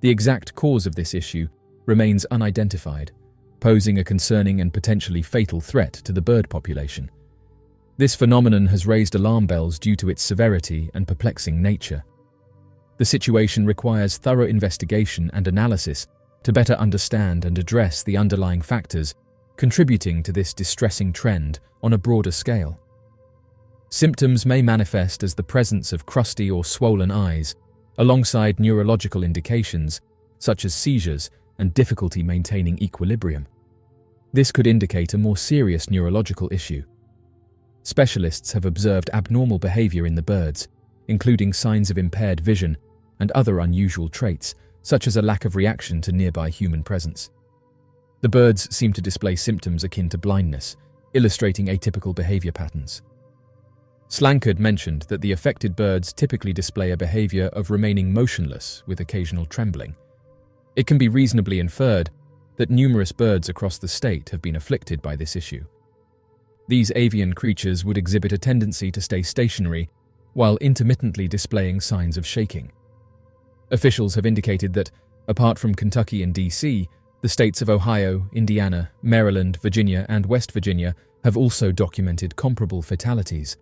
The exact cause of this issue remains unidentified, posing a concerning and potentially fatal threat to the bird population. This phenomenon has raised alarm bells due to its severity and perplexing nature. The situation requires thorough investigation and analysis to better understand and address the underlying factors contributing to this distressing trend on a broader scale. Symptoms may manifest as the presence of crusty or swollen eyes, alongside neurological indications such as seizures and difficulty maintaining equilibrium. This could indicate a more serious neurological issue. Specialists have observed abnormal behavior in the birds, including signs of impaired vision and other unusual traits, such as a lack of reaction to nearby human presence. The birds seem to display symptoms akin to blindness, illustrating atypical behavior patterns. Slankard mentioned that the affected birds typically display a behavior of remaining motionless with occasional trembling. It can be reasonably inferred that numerous birds across the state have been afflicted by this issue. These avian creatures would exhibit a tendency to stay stationary while intermittently displaying signs of shaking. Officials have indicated that, apart from Kentucky and D.C., the states of Ohio, Indiana, Maryland, Virginia, and West Virginia have also documented comparable fatalities.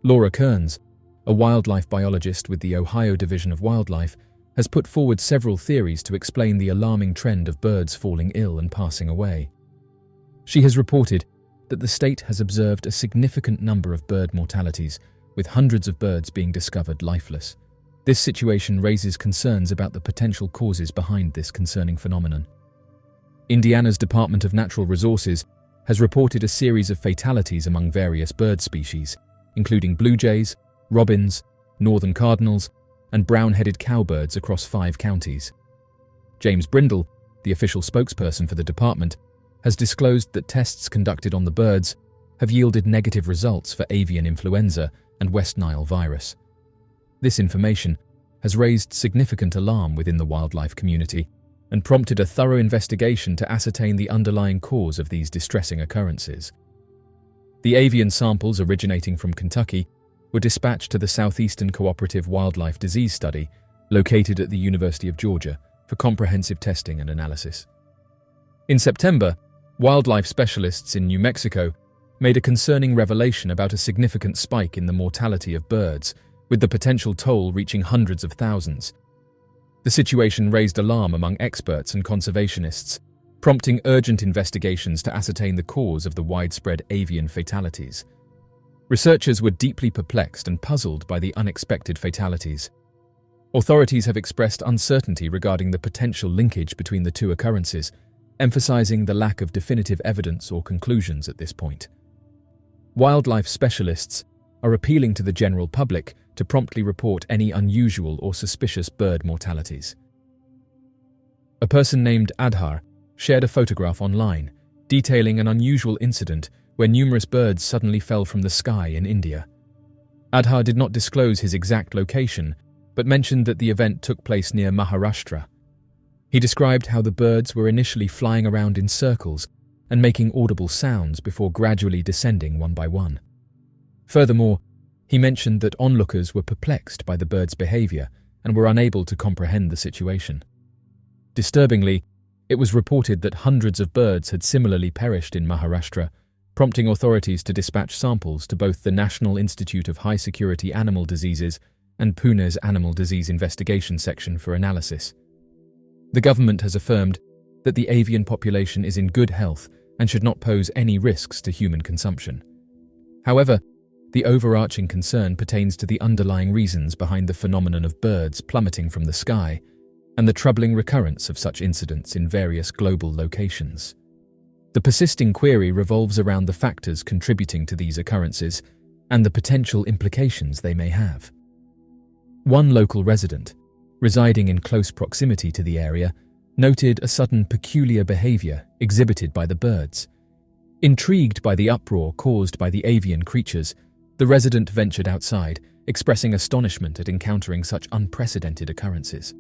Laura Kearns, a wildlife biologist with the Ohio Division of Wildlife, has put forward several theories to explain the alarming trend of birds falling ill and passing away. She has reported that the state has observed a significant number of bird mortalities, with hundreds of birds being discovered lifeless. This situation raises concerns about the potential causes behind this concerning phenomenon. Indiana's Department of Natural Resources has reported a series of fatalities among various bird species, including blue jays, robins, northern cardinals, and brown-headed cowbirds across 5 counties. James Brindle, the official spokesperson for the department, has disclosed that tests conducted on the birds have yielded negative results for avian influenza and West Nile virus. This information has raised significant alarm within the wildlife community and prompted a thorough investigation to ascertain the underlying cause of these distressing occurrences. The avian samples originating from Kentucky were dispatched to the Southeastern Cooperative Wildlife Disease Study, located at the University of Georgia, for comprehensive testing and analysis. In September, wildlife specialists in New Mexico made a concerning revelation about a significant spike in the mortality of birds, with the potential toll reaching hundreds of thousands. The situation raised alarm among experts and conservationists, prompting urgent investigations to ascertain the cause of the widespread avian fatalities. Researchers were deeply perplexed and puzzled by the unexpected fatalities. Authorities have expressed uncertainty regarding the potential linkage between the two occurrences, emphasizing the lack of definitive evidence or conclusions at this point. Wildlife specialists are appealing to the general public to promptly report any unusual or suspicious bird mortalities. A person named Adhar shared a photograph online detailing an unusual incident where numerous birds suddenly fell from the sky in India. Adhar did not disclose his exact location, but mentioned that the event took place near Maharashtra. He described how the birds were initially flying around in circles and making audible sounds before gradually descending one by one. Furthermore, he mentioned that onlookers were perplexed by the birds' behavior and were unable to comprehend the situation. Disturbingly, it was reported that hundreds of birds had similarly perished in Maharashtra, prompting authorities to dispatch samples to both the National Institute of High Security Animal Diseases and Pune's Animal Disease Investigation Section for analysis. The government has affirmed that the avian population is in good health and should not pose any risks to human consumption. However, the overarching concern pertains to the underlying reasons behind the phenomenon of birds plummeting from the sky and the troubling recurrence of such incidents in various global locations. The persisting query revolves around the factors contributing to these occurrences and the potential implications they may have. One local resident, residing in close proximity to the area, noted a sudden peculiar behavior exhibited by the birds. Intrigued by the uproar caused by the avian creatures, the resident ventured outside, expressing astonishment at encountering such unprecedented occurrences.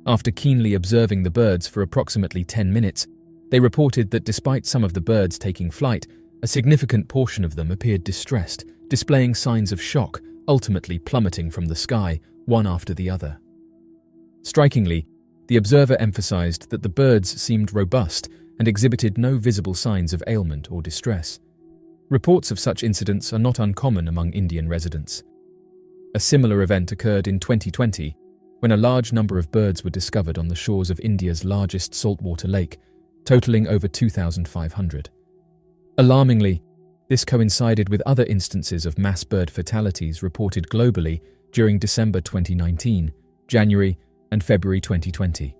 After keenly observing the birds for approximately 10 minutes, they reported that despite some of the birds taking flight, a significant portion of them appeared distressed, displaying signs of shock, ultimately plummeting from the sky, one after the other. Strikingly, the observer emphasized that the birds seemed robust and exhibited no visible signs of ailment or distress. Reports of such incidents are not uncommon among Indian residents. A similar event occurred in 2020, when a large number of birds were discovered on the shores of India's largest saltwater lake, totaling over 2,500. Alarmingly, this coincided with other instances of mass bird fatalities reported globally during December 2019, January, and February 2020.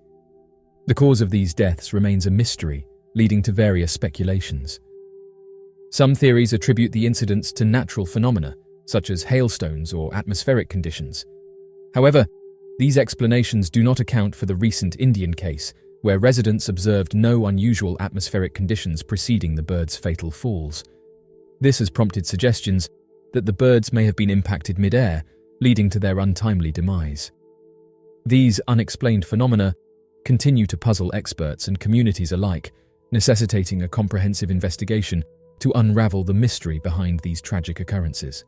The cause of these deaths remains a mystery, leading to various speculations. Some theories attribute the incidents to natural phenomena, such as hailstones or atmospheric conditions. However, these explanations do not account for the recent Indian case, where residents observed no unusual atmospheric conditions preceding the birds' fatal falls. This has prompted suggestions that the birds may have been impacted mid-air, leading to their untimely demise. These unexplained phenomena continue to puzzle experts and communities alike, necessitating a comprehensive investigation to unravel the mystery behind these tragic occurrences.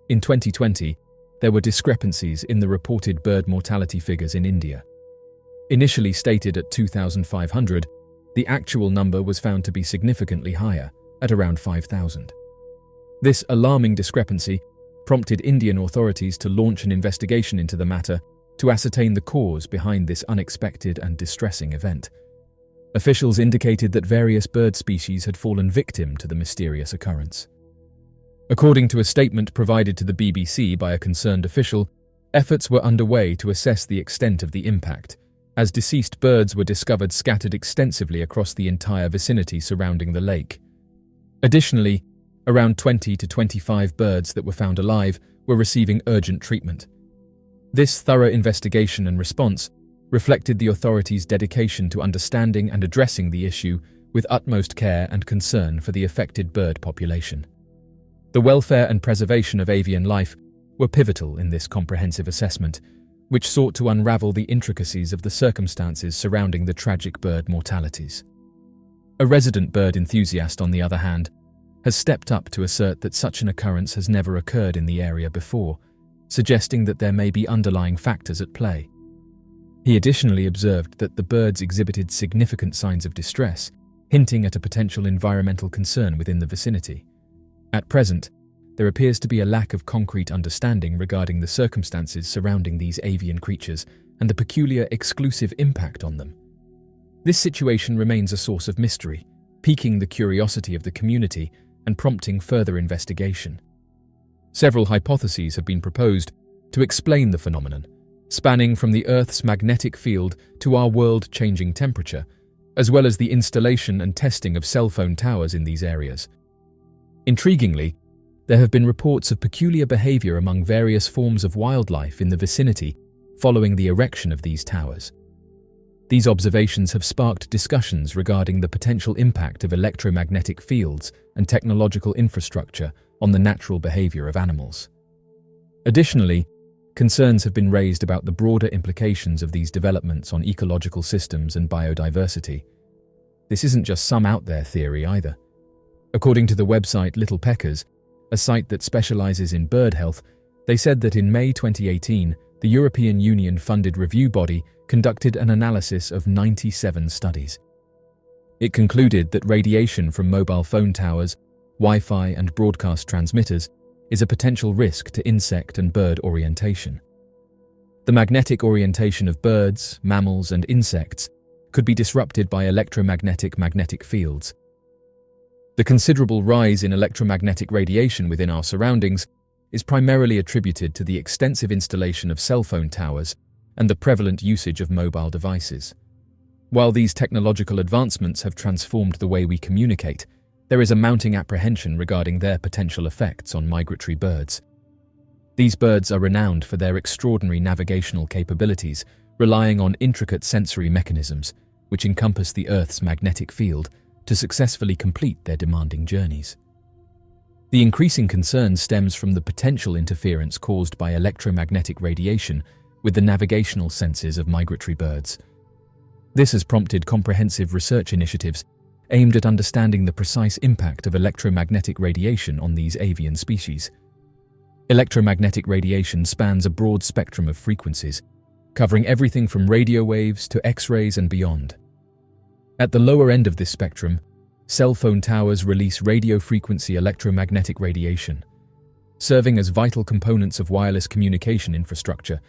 In 2020, there were discrepancies in the reported bird mortality figures in India. Initially stated at 2,500, the actual number was found to be significantly higher, at around 5,000. This alarming discrepancy prompted Indian authorities to launch an investigation into the matter to ascertain the cause behind this unexpected and distressing event. Officials indicated that various bird species had fallen victim to the mysterious occurrence. According to a statement provided to the BBC by a concerned official, efforts were underway to assess the extent of the impact, as deceased birds were discovered scattered extensively across the entire vicinity surrounding the lake. Additionally, around 20 to 25 birds that were found alive were receiving urgent treatment. This thorough investigation and response reflected the authorities' dedication to understanding and addressing the issue with utmost care and concern for the affected bird population. The welfare and preservation of avian life were pivotal in this comprehensive assessment, which sought to unravel the intricacies of the circumstances surrounding the tragic bird mortalities. A resident bird enthusiast, on the other hand, has stepped up to assert that such an occurrence has never occurred in the area before, suggesting that there may be underlying factors at play. He additionally observed that the birds exhibited significant signs of distress, hinting at a potential environmental concern within the vicinity. At present, there appears to be a lack of concrete understanding regarding the circumstances surrounding these avian creatures and the peculiar exclusive impact on them. This situation remains a source of mystery, piquing the curiosity of the community and prompting further investigation. Several hypotheses have been proposed to explain the phenomenon, spanning from the Earth's magnetic field to our world-changing temperature, as well as the installation and testing of cell phone towers in these areas. Intriguingly, there have been reports of peculiar behavior among various forms of wildlife in the vicinity following the erection of these towers. These observations have sparked discussions regarding the potential impact of electromagnetic fields and technological infrastructure on the natural behavior of animals. Additionally, concerns have been raised about the broader implications of these developments on ecological systems and biodiversity. This isn't just some out-there theory either. According to the website Little Peckers, a site that specializes in bird health, they said that in May 2018, the European Union-funded review body conducted an analysis of 97 studies. It concluded that radiation from mobile phone towers, Wi-Fi and broadcast transmitters is a potential risk to insect and bird orientation. The magnetic orientation of birds, mammals, and insects could be disrupted by magnetic fields. The considerable rise in electromagnetic radiation within our surroundings is primarily attributed to the extensive installation of cell phone towers and the prevalent usage of mobile devices. While these technological advancements have transformed the way we communicate, there is a mounting apprehension regarding their potential effects on migratory birds. These birds are renowned for their extraordinary navigational capabilities, relying on intricate sensory mechanisms, which encompass the Earth's magnetic field, to successfully complete their demanding journeys. The increasing concern stems from the potential interference caused by electromagnetic radiation with the navigational senses of migratory birds. This has prompted comprehensive research initiatives aimed at understanding the precise impact of electromagnetic radiation on these avian species. Electromagnetic radiation spans a broad spectrum of frequencies, covering everything from radio waves to X-rays and beyond. At the lower end of this spectrum, cell phone towers release radio frequency electromagnetic radiation. Serving as vital components of wireless communication infrastructure,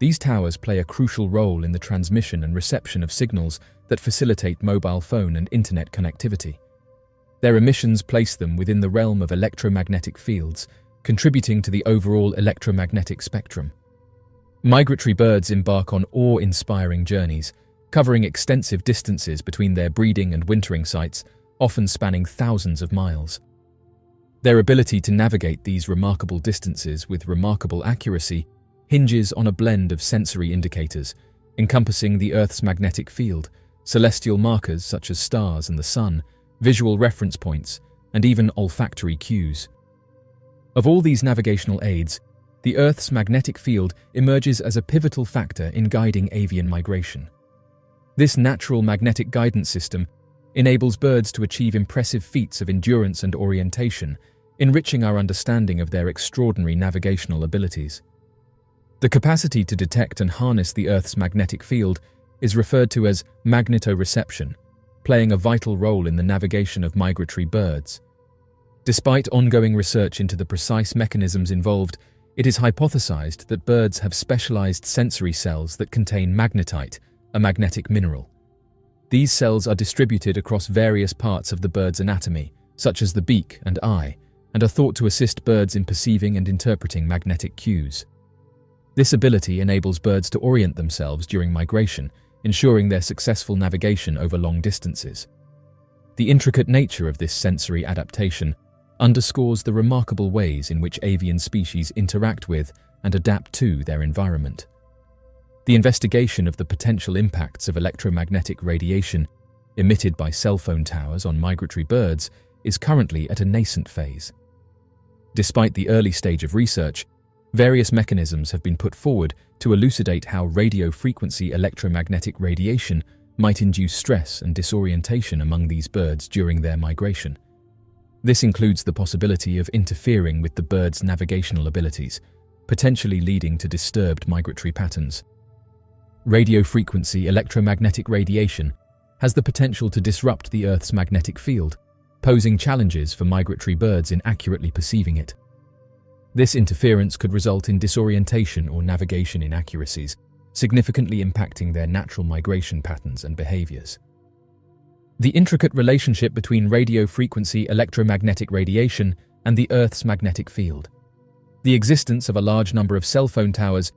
these towers play a crucial role in the transmission and reception of signals that facilitate mobile phone and internet connectivity. Their emissions place them within the realm of electromagnetic fields, contributing to the overall electromagnetic spectrum. Migratory birds embark on awe-inspiring journeys, covering extensive distances between their breeding and wintering sites, often spanning thousands of miles. Their ability to navigate these remarkable distances with remarkable accuracy hinges on a blend of sensory indicators, encompassing the Earth's magnetic field, celestial markers such as stars and the sun, visual reference points, and even olfactory cues. Of all these navigational aids, the Earth's magnetic field emerges as a pivotal factor in guiding avian migration. This natural magnetic guidance system enables birds to achieve impressive feats of endurance and orientation, enriching our understanding of their extraordinary navigational abilities. The capacity to detect and harness the Earth's magnetic field is referred to as magnetoreception, playing a vital role in the navigation of migratory birds. Despite ongoing research into the precise mechanisms involved, it is hypothesized that birds have specialized sensory cells that contain magnetite, a magnetic mineral. These cells are distributed across various parts of the bird's anatomy, such as the beak and eye, and are thought to assist birds in perceiving and interpreting magnetic cues. This ability enables birds to orient themselves during migration, ensuring their successful navigation over long distances. The intricate nature of this sensory adaptation underscores the remarkable ways in which avian species interact with and adapt to their environment. The investigation of the potential impacts of electromagnetic radiation emitted by cell phone towers on migratory birds is currently at a nascent phase. Despite the early stage of research, various mechanisms have been put forward to elucidate how radio frequency electromagnetic radiation might induce stress and disorientation among these birds during their migration. This includes the possibility of interfering with the bird's navigational abilities, potentially leading to disturbed migratory patterns. Radio frequency electromagnetic radiation has the potential to disrupt the Earth's magnetic field, posing challenges for migratory birds in accurately perceiving it. This interference could result in disorientation or navigation inaccuracies, significantly impacting their natural migration patterns and behaviors. The intricate relationship between radio frequency electromagnetic radiation and the Earth's magnetic field. The existence of a large number of cell phone towers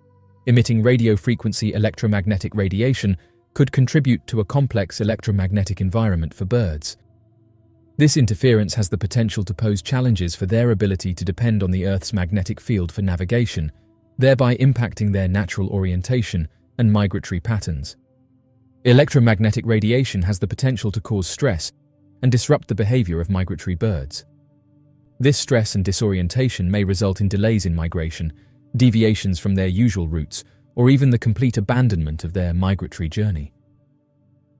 emitting radio frequency electromagnetic radiation could contribute to a complex electromagnetic environment for birds. This interference has the potential to pose challenges for their ability to depend on the Earth's magnetic field for navigation, thereby impacting their natural orientation and migratory patterns. Electromagnetic radiation has the potential to cause stress and disrupt the behavior of migratory birds. This stress and disorientation may result in delays in migration, deviations from their usual routes, or even the complete abandonment of their migratory journey.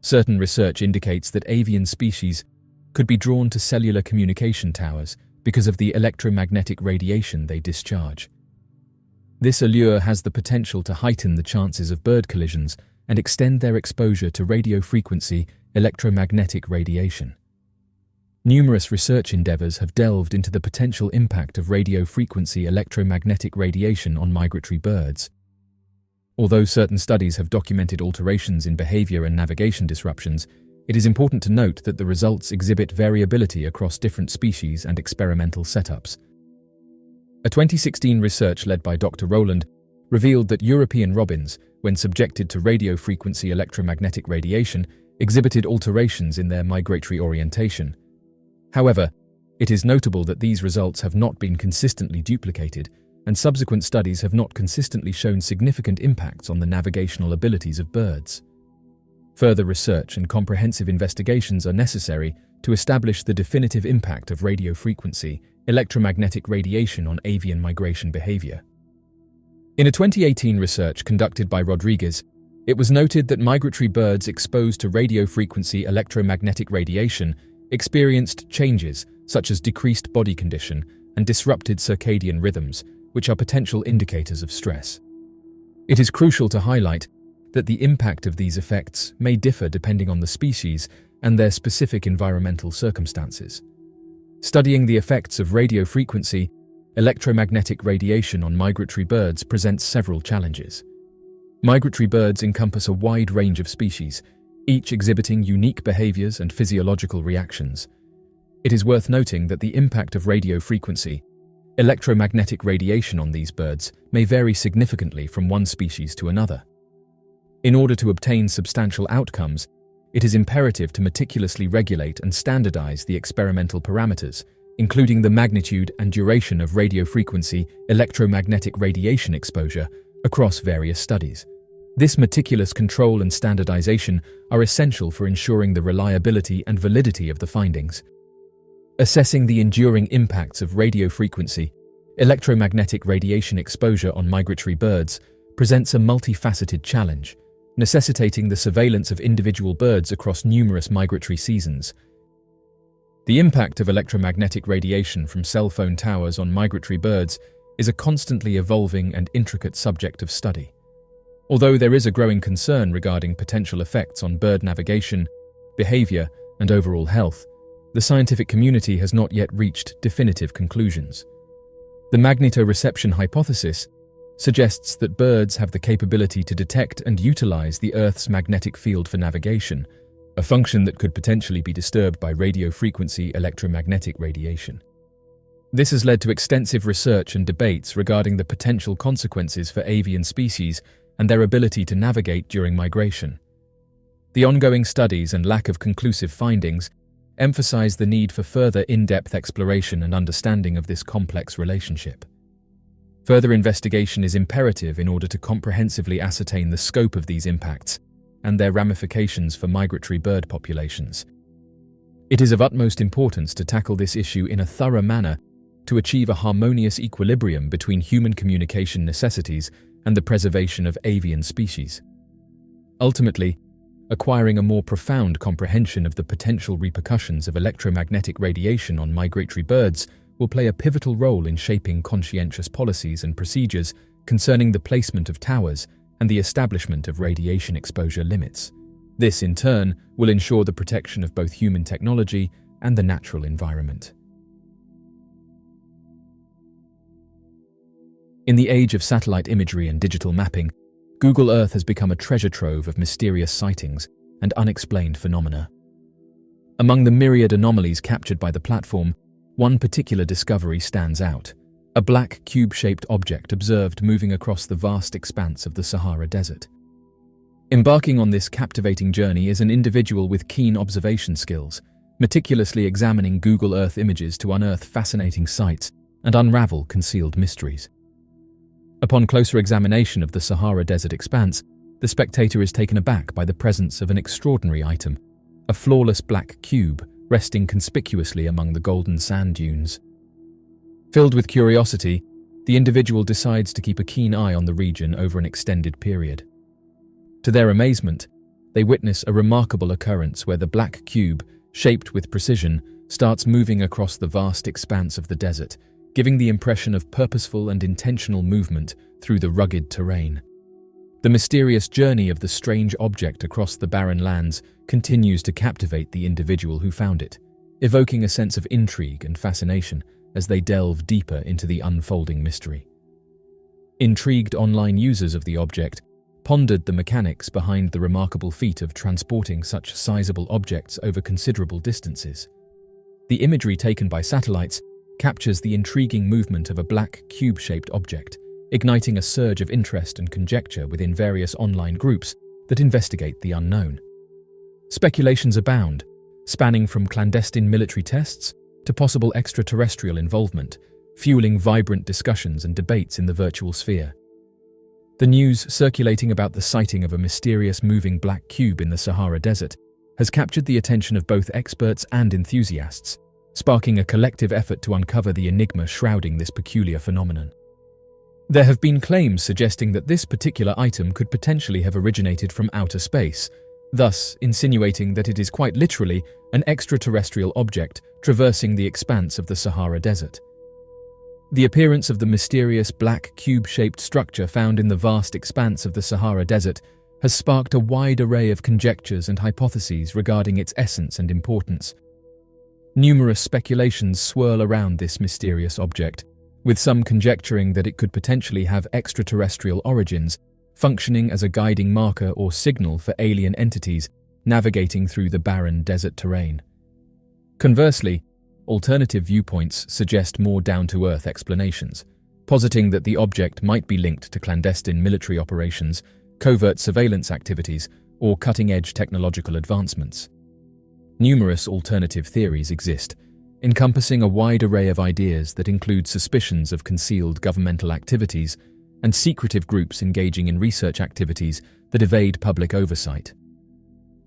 Certain research indicates that avian species could be drawn to cellular communication towers because of the electromagnetic radiation they discharge. This allure has the potential to heighten the chances of bird collisions and extend their exposure to radio frequency electromagnetic radiation. Numerous research endeavors have delved into the potential impact of radio frequency electromagnetic radiation on migratory birds. Although certain studies have documented alterations in behavior and navigation disruptions, it is important to note that the results exhibit variability across different species and experimental setups. A 2016 research led by Dr. Rowland revealed that European robins, when subjected to radio frequency electromagnetic radiation, exhibited alterations in their migratory orientation. However, it is notable that these results have not been consistently duplicated, and subsequent studies have not consistently shown significant impacts on the navigational abilities of birds. Further research and comprehensive investigations are necessary to establish the definitive impact of radio frequency electromagnetic radiation on avian migration behavior. In a 2018 research conducted by Rodriguez, it was noted that migratory birds exposed to radio frequency electromagnetic radiation experienced changes such as decreased body condition and disrupted circadian rhythms, which are potential indicators of stress. It is crucial to highlight that the impact of these effects may differ depending on the species and their specific environmental circumstances. Studying the effects of radio frequency electromagnetic radiation on migratory birds presents several challenges. Migratory birds encompass a wide range of species, each exhibiting unique behaviors and physiological reactions. It is worth noting that the impact of radio frequency electromagnetic radiation on these birds may vary significantly from one species to another. In order to obtain substantial outcomes, it is imperative to meticulously regulate and standardize the experimental parameters, including the magnitude and duration of radio frequency electromagnetic radiation exposure across various studies. This meticulous control and standardization are essential for ensuring the reliability and validity of the findings. Assessing the enduring impacts of radio frequency electromagnetic radiation exposure on migratory birds presents a multifaceted challenge, necessitating the surveillance of individual birds across numerous migratory seasons. The impact of electromagnetic radiation from cell phone towers on migratory birds is a constantly evolving and intricate subject of study. Although there is a growing concern regarding potential effects on bird navigation, behavior, and overall health, the scientific community has not yet reached definitive conclusions. The magnetoreception hypothesis suggests that birds have the capability to detect and utilize the Earth's magnetic field for navigation, a function that could potentially be disturbed by radio frequency electromagnetic radiation. This has led to extensive research and debates regarding the potential consequences for avian species and their ability to navigate during migration. The ongoing studies and lack of conclusive findings emphasize the need for further in-depth exploration and understanding of this complex relationship. Further investigation is imperative in order to comprehensively ascertain the scope of these impacts and their ramifications for migratory bird populations. It is of utmost importance to tackle this issue in a thorough manner to achieve a harmonious equilibrium between human communication necessities and the preservation of avian species. Ultimately, acquiring a more profound comprehension of the potential repercussions of electromagnetic radiation on migratory birds will play a pivotal role in shaping conscientious policies and procedures concerning the placement of towers and the establishment of radiation exposure limits. This, in turn, will ensure the protection of both human technology and the natural environment. In the age of satellite imagery and digital mapping, Google Earth has become a treasure trove of mysterious sightings and unexplained phenomena. Among the myriad anomalies captured by the platform, one particular discovery stands out: a black cube-shaped object observed moving across the vast expanse of the Sahara Desert. Embarking on this captivating journey is an individual with keen observation skills, meticulously examining Google Earth images to unearth fascinating sights and unravel concealed mysteries. Upon closer examination of the Sahara Desert expanse, the spectator is taken aback by the presence of an extraordinary item, a flawless black cube resting conspicuously among the golden sand dunes. Filled with curiosity, the individual decides to keep a keen eye on the region over an extended period. To their amazement, they witness a remarkable occurrence where the black cube, shaped with precision, starts moving across the vast expanse of the desert, giving the impression of purposeful and intentional movement through the rugged terrain. The mysterious journey of the strange object across the barren lands continues to captivate the individual who found it, evoking a sense of intrigue and fascination as they delve deeper into the unfolding mystery. Intrigued online users of the object pondered the mechanics behind the remarkable feat of transporting such sizable objects over considerable distances. The imagery taken by satellites captures the intriguing movement of a black cube-shaped object, igniting a surge of interest and conjecture within various online groups that investigate the unknown. Speculations abound, spanning from clandestine military tests to possible extraterrestrial involvement, fueling vibrant discussions and debates in the virtual sphere. The news circulating about the sighting of a mysterious moving black cube in the Sahara Desert has captured the attention of both experts and enthusiasts, sparking a collective effort to uncover the enigma shrouding this peculiar phenomenon. There have been claims suggesting that this particular item could potentially have originated from outer space, thus insinuating that it is quite literally an extraterrestrial object traversing the expanse of the Sahara Desert. The appearance of the mysterious black cube-shaped structure found in the vast expanse of the Sahara Desert has sparked a wide array of conjectures and hypotheses regarding its essence and importance. Numerous speculations swirl around this mysterious object, with some conjecturing that it could potentially have extraterrestrial origins, functioning as a guiding marker or signal for alien entities navigating through the barren desert terrain. Conversely, alternative viewpoints suggest more down-to-earth explanations, positing that the object might be linked to clandestine military operations, covert surveillance activities, or cutting-edge technological advancements. Numerous alternative theories exist, encompassing a wide array of ideas that include suspicions of concealed governmental activities and secretive groups engaging in research activities that evade public oversight.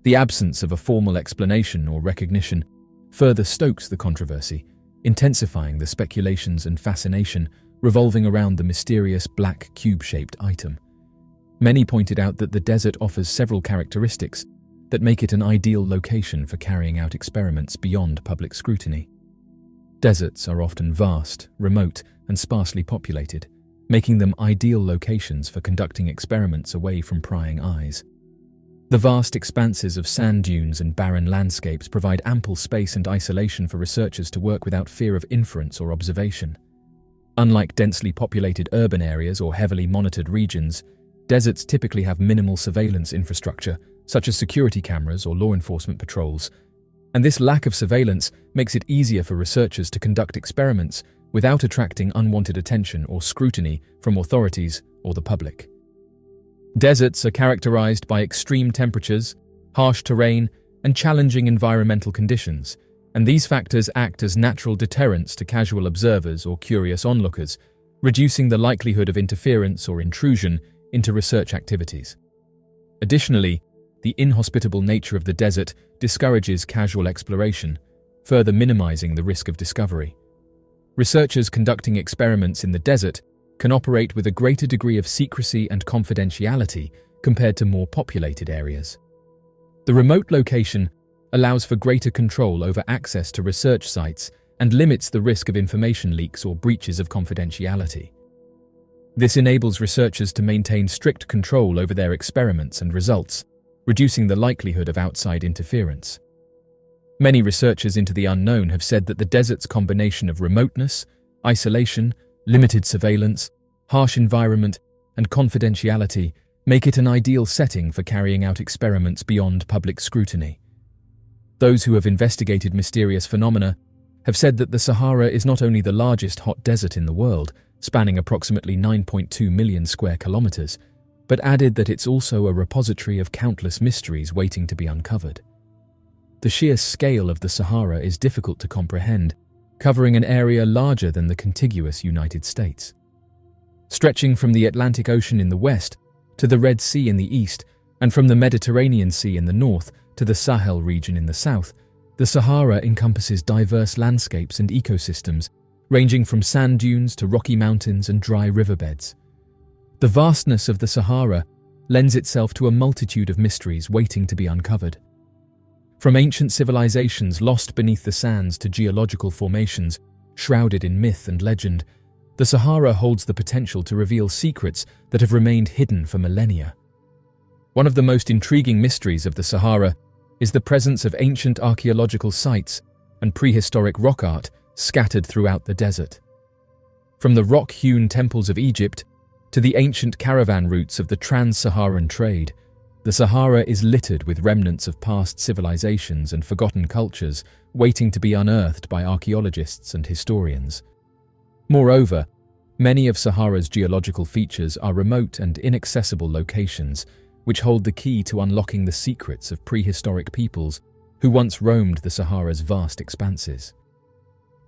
The absence of a formal explanation or recognition further stokes the controversy, intensifying the speculations and fascination revolving around the mysterious black cube-shaped item. Many pointed out that the desert offers several characteristics that make it an ideal location for carrying out experiments beyond public scrutiny. Deserts are often vast, remote, and sparsely populated, making them ideal locations for conducting experiments away from prying eyes. The vast expanses of sand dunes and barren landscapes provide ample space and isolation for researchers to work without fear of inference or observation. Unlike densely populated urban areas or heavily monitored regions, deserts typically have minimal surveillance infrastructure, such as security cameras or law enforcement patrols, and this lack of surveillance makes it easier for researchers to conduct experiments without attracting unwanted attention or scrutiny from authorities or the public. Deserts are characterized by extreme temperatures, harsh terrain, and challenging environmental conditions, and these factors act as natural deterrents to casual observers or curious onlookers, reducing the likelihood of interference or intrusion into research activities. Additionally, the inhospitable nature of the desert discourages casual exploration, further minimizing the risk of discovery. Researchers conducting experiments in the desert can operate with a greater degree of secrecy and confidentiality compared to more populated areas. The remote location allows for greater control over access to research sites and limits the risk of information leaks or breaches of confidentiality. This enables researchers to maintain strict control over their experiments and results, reducing the likelihood of outside interference. Many researchers into the unknown have said that the desert's combination of remoteness, isolation, limited surveillance, harsh environment, and confidentiality make it an ideal setting for carrying out experiments beyond public scrutiny. Those who have investigated mysterious phenomena have said that the Sahara is not only the largest hot desert in the world, spanning approximately 9.2 million square kilometers, but added that it's also a repository of countless mysteries waiting to be uncovered. The sheer scale of the Sahara is difficult to comprehend, covering an area larger than the contiguous United States. Stretching from the Atlantic Ocean in the west to the Red Sea in the east, and from the Mediterranean Sea in the north to the Sahel region in the south, the Sahara encompasses diverse landscapes and ecosystems, ranging from sand dunes to rocky mountains and dry riverbeds. The vastness of the Sahara lends itself to a multitude of mysteries waiting to be uncovered. From ancient civilizations lost beneath the sands to geological formations shrouded in myth and legend, the Sahara holds the potential to reveal secrets that have remained hidden for millennia. One of the most intriguing mysteries of the Sahara is the presence of ancient archaeological sites and prehistoric rock art scattered throughout the desert. From the rock-hewn temples of Egypt to the ancient caravan routes of the trans-Saharan trade, the Sahara is littered with remnants of past civilizations and forgotten cultures waiting to be unearthed by archaeologists and historians. Moreover, many of Sahara's geological features are remote and inaccessible locations, which hold the key to unlocking the secrets of prehistoric peoples who once roamed the Sahara's vast expanses.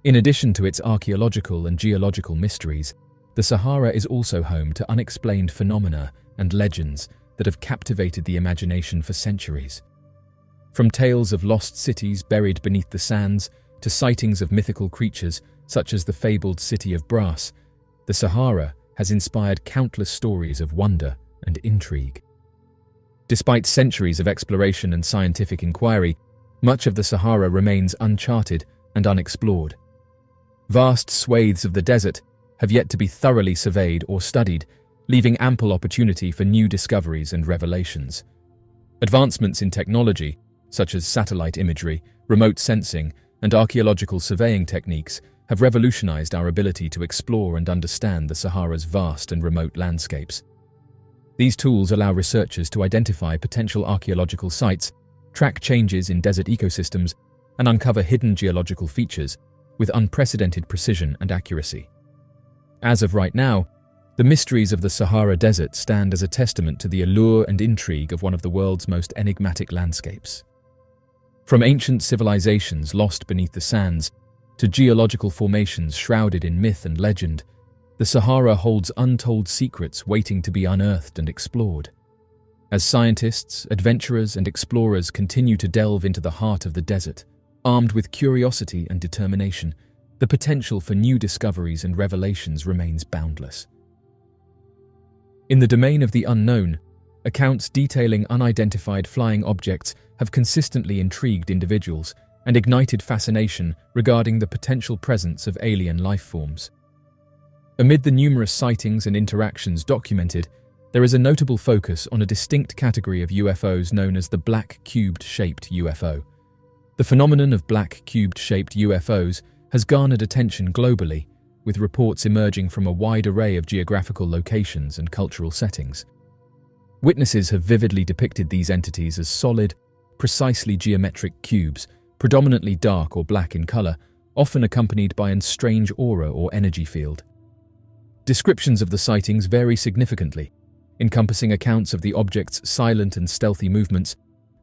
In addition to its archaeological and geological mysteries, the Sahara is also home to unexplained phenomena and legends that have captivated the imagination for centuries. From tales of lost cities buried beneath the sands to sightings of mythical creatures such as the fabled city of Brass, the Sahara has inspired countless stories of wonder and intrigue. Despite centuries of exploration and scientific inquiry, much of the Sahara remains uncharted and unexplored. Vast swathes of the desert have yet to be thoroughly surveyed or studied, leaving ample opportunity for new discoveries and revelations. Advancements in technology, such as satellite imagery, remote sensing, and archaeological surveying techniques, have revolutionized our ability to explore and understand the Sahara's vast and remote landscapes. These tools allow researchers to identify potential archaeological sites, track changes in desert ecosystems, and uncover hidden geological features with unprecedented precision and accuracy. As of right now, the mysteries of the Sahara Desert stand as a testament to the allure and intrigue of one of the world's most enigmatic landscapes. From ancient civilizations lost beneath the sands to geological formations shrouded in myth and legend, the Sahara holds untold secrets waiting to be unearthed and explored. As scientists, adventurers, and explorers continue to delve into the heart of the desert, armed with curiosity and determination, the potential for new discoveries and revelations remains boundless. In the domain of the unknown, accounts detailing unidentified flying objects have consistently intrigued individuals and ignited fascination regarding the potential presence of alien life forms. Amid the numerous sightings and interactions documented, there is a notable focus on a distinct category of UFOs known as the black cubed-shaped UFO. The phenomenon of black cubed-shaped UFOs has garnered attention globally, with reports emerging from a wide array of geographical locations and cultural settings. Witnesses have vividly depicted these entities as solid, precisely geometric cubes, predominantly dark or black in color, often accompanied by a strange aura or energy field. Descriptions of the sightings vary significantly, encompassing accounts of the object's silent and stealthy movements,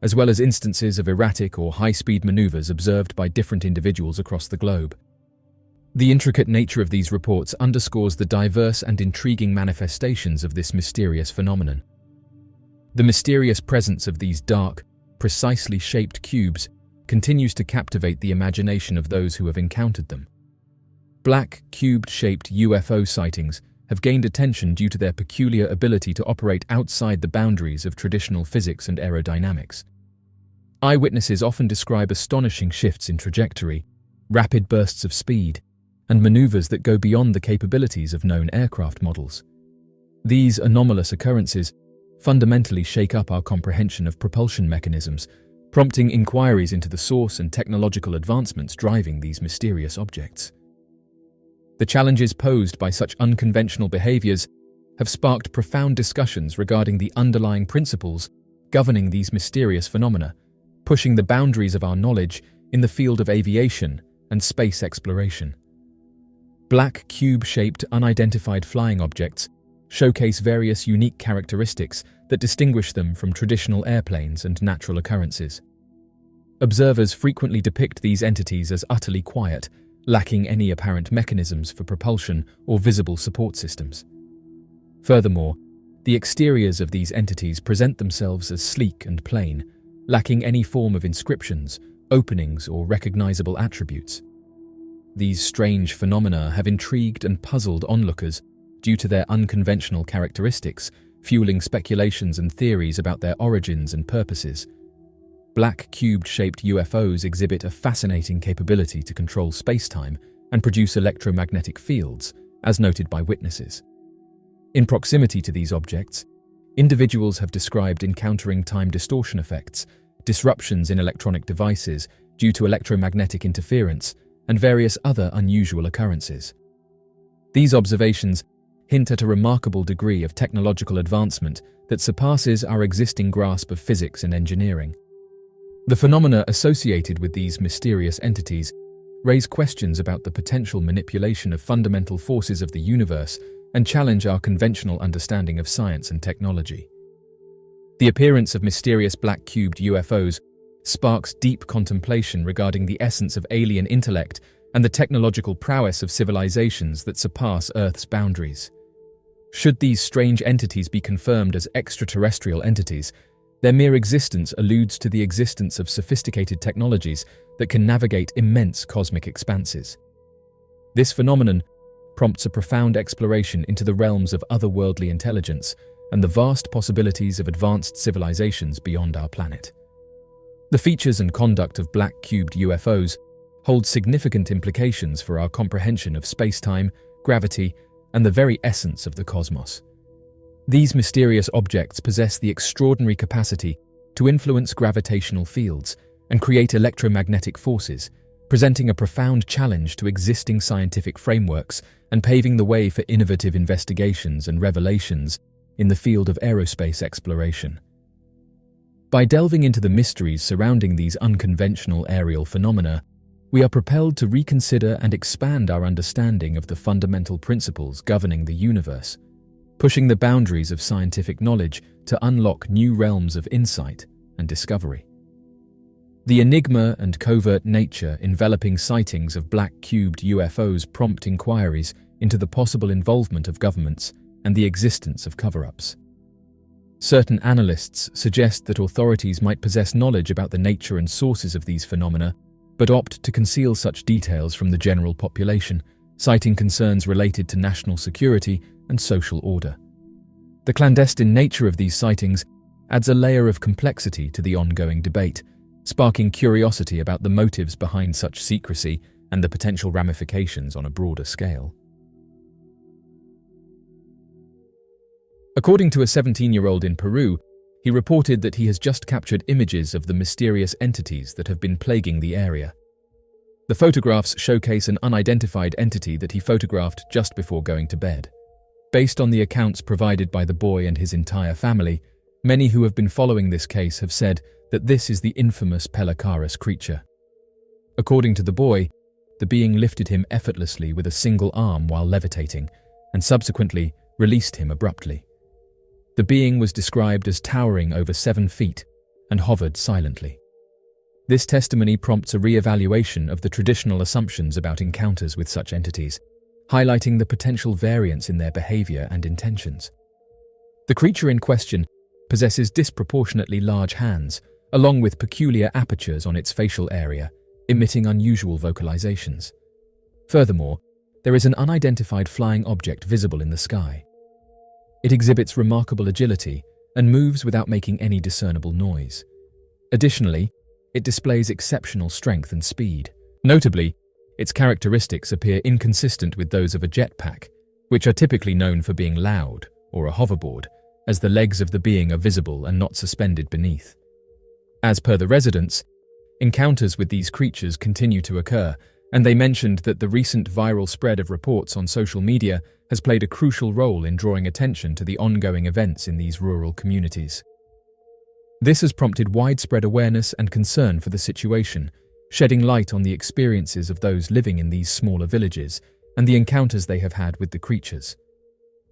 as well as instances of erratic or high-speed maneuvers observed by different individuals across the globe. The intricate nature of these reports underscores the diverse and intriguing manifestations of this mysterious phenomenon. The mysterious presence of these dark, precisely shaped cubes continues to captivate the imagination of those who have encountered them. Black, cubed-shaped UFO sightings have gained attention due to their peculiar ability to operate outside the boundaries of traditional physics and aerodynamics. Eyewitnesses often describe astonishing shifts in trajectory, rapid bursts of speed, and maneuvers that go beyond the capabilities of known aircraft models. These anomalous occurrences fundamentally shake up our comprehension of propulsion mechanisms, prompting inquiries into the source and technological advancements driving these mysterious objects. The challenges posed by such unconventional behaviors have sparked profound discussions regarding the underlying principles governing these mysterious phenomena, pushing the boundaries of our knowledge in the field of aviation and space exploration. Black cube-shaped unidentified flying objects showcase various unique characteristics that distinguish them from traditional airplanes and natural occurrences. Observers frequently depict these entities as utterly quiet, lacking any apparent mechanisms for propulsion or visible support systems. Furthermore, the exteriors of these entities present themselves as sleek and plain, lacking any form of inscriptions, openings, or recognizable attributes. These strange phenomena have intrigued and puzzled onlookers due to their unconventional characteristics, fueling speculations and theories about their origins and purposes. Black cube-shaped UFOs exhibit a fascinating capability to control space-time and produce electromagnetic fields, as noted by witnesses. In proximity to these objects, individuals have described encountering time distortion effects, disruptions in electronic devices due to electromagnetic interference, and various other unusual occurrences. These observations hint at a remarkable degree of technological advancement that surpasses our existing grasp of physics and engineering. The phenomena associated with these mysterious entities raise questions about the potential manipulation of fundamental forces of the universe and challenge our conventional understanding of science and technology. The appearance of mysterious black-cubed UFOs sparks deep contemplation regarding the essence of alien intellect and the technological prowess of civilizations that surpass Earth's boundaries. Should these strange entities be confirmed as extraterrestrial entities, their mere existence alludes to the existence of sophisticated technologies that can navigate immense cosmic expanses. This phenomenon prompts a profound exploration into the realms of otherworldly intelligence and the vast possibilities of advanced civilizations beyond our planet. The features and conduct of black-cubed UFOs hold significant implications for our comprehension of space-time, gravity, and the very essence of the cosmos. These mysterious objects possess the extraordinary capacity to influence gravitational fields and create electromagnetic forces, presenting a profound challenge to existing scientific frameworks and paving the way for innovative investigations and revelations in the field of aerospace exploration. By delving into the mysteries surrounding these unconventional aerial phenomena, we are propelled to reconsider and expand our understanding of the fundamental principles governing the universe, pushing the boundaries of scientific knowledge to unlock new realms of insight and discovery. The enigma and covert nature enveloping sightings of black-cubed UFOs prompt inquiries into the possible involvement of governments and the existence of cover-ups. Certain analysts suggest that authorities might possess knowledge about the nature and sources of these phenomena, but opt to conceal such details from the general population, citing concerns related to national security and social order. The clandestine nature of these sightings adds a layer of complexity to the ongoing debate, sparking curiosity about the motives behind such secrecy and the potential ramifications on a broader scale. According to a 17-year-old in Peru, he reported that he has just captured images of the mysterious entities that have been plaguing the area. The photographs showcase an unidentified entity that he photographed just before going to bed. Based on the accounts provided by the boy and his entire family, many who have been following this case have said that this is the infamous Pelecaris creature. According to the boy, the being lifted him effortlessly with a single arm while levitating, and subsequently released him abruptly. The being was described as towering over 7 feet and hovered silently. This testimony prompts a re-evaluation of the traditional assumptions about encounters with such entities, highlighting the potential variance in their behavior and intentions. The creature in question possesses disproportionately large hands, along with peculiar apertures on its facial area, emitting unusual vocalizations. Furthermore, there is an unidentified flying object visible in the sky. It exhibits remarkable agility and moves without making any discernible noise. Additionally, it displays exceptional strength and speed. Notably, its characteristics appear inconsistent with those of a jetpack, which are typically known for being loud, or a hoverboard, as the legs of the being are visible and not suspended beneath. As per the residents, encounters with these creatures continue to occur, and they mentioned that the recent viral spread of reports on social media has played a crucial role in drawing attention to the ongoing events in these rural communities. This has prompted widespread awareness and concern for the situation, shedding light on the experiences of those living in these smaller villages and the encounters they have had with the creatures.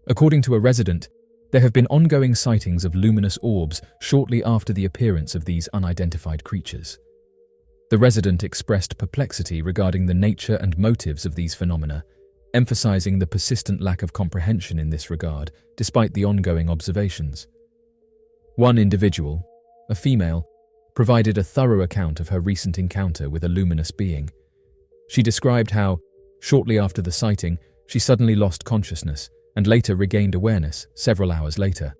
According to a resident, there have been ongoing sightings of luminous orbs shortly after the appearance of these unidentified creatures. The resident expressed perplexity regarding the nature and motives of these phenomena, emphasizing the persistent lack of comprehension in this regard, despite the ongoing observations. One individual, a female, provided a thorough account of her recent encounter with a luminous being. She described how, shortly after the sighting, she suddenly lost consciousness and later regained awareness several hours later,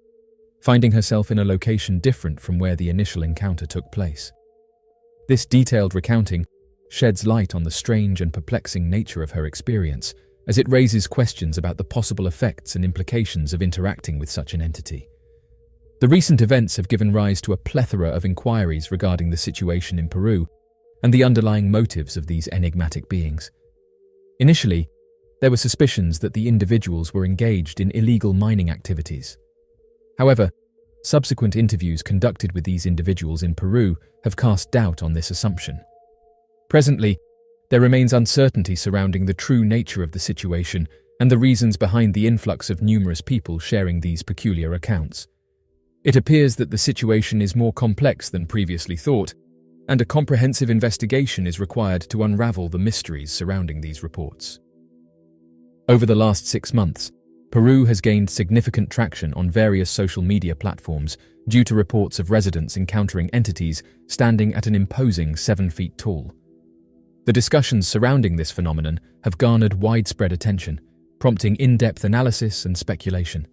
finding herself in a location different from where the initial encounter took place. This detailed recounting sheds light on the strange and perplexing nature of her experience, as it raises questions about the possible effects and implications of interacting with such an entity. The recent events have given rise to a plethora of inquiries regarding the situation in Peru and the underlying motives of these enigmatic beings. Initially, there were suspicions that the individuals were engaged in illegal mining activities. However, subsequent interviews conducted with these individuals in Peru have cast doubt on this assumption. Presently, there remains uncertainty surrounding the true nature of the situation and the reasons behind the influx of numerous people sharing these peculiar accounts. It appears that the situation is more complex than previously thought, and a comprehensive investigation is required to unravel the mysteries surrounding these reports. Over the last 6 months, Peru has gained significant traction on various social media platforms due to reports of residents encountering entities standing at an imposing 7 feet tall. The discussions surrounding this phenomenon have garnered widespread attention, prompting in-depth analysis and speculation.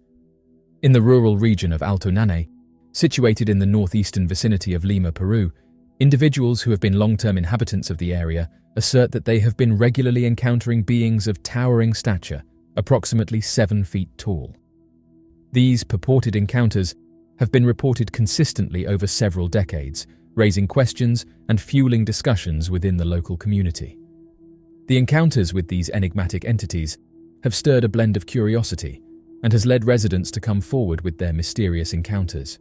In the rural region of Alto Nanay, situated in the northeastern vicinity of Lima, Peru, individuals who have been long-term inhabitants of the area assert that they have been regularly encountering beings of towering stature, approximately 7 feet tall. These purported encounters have been reported consistently over several decades, raising questions and fueling discussions within the local community. The encounters with these enigmatic entities have stirred a blend of curiosity and has led residents to come forward with their mysterious encounters.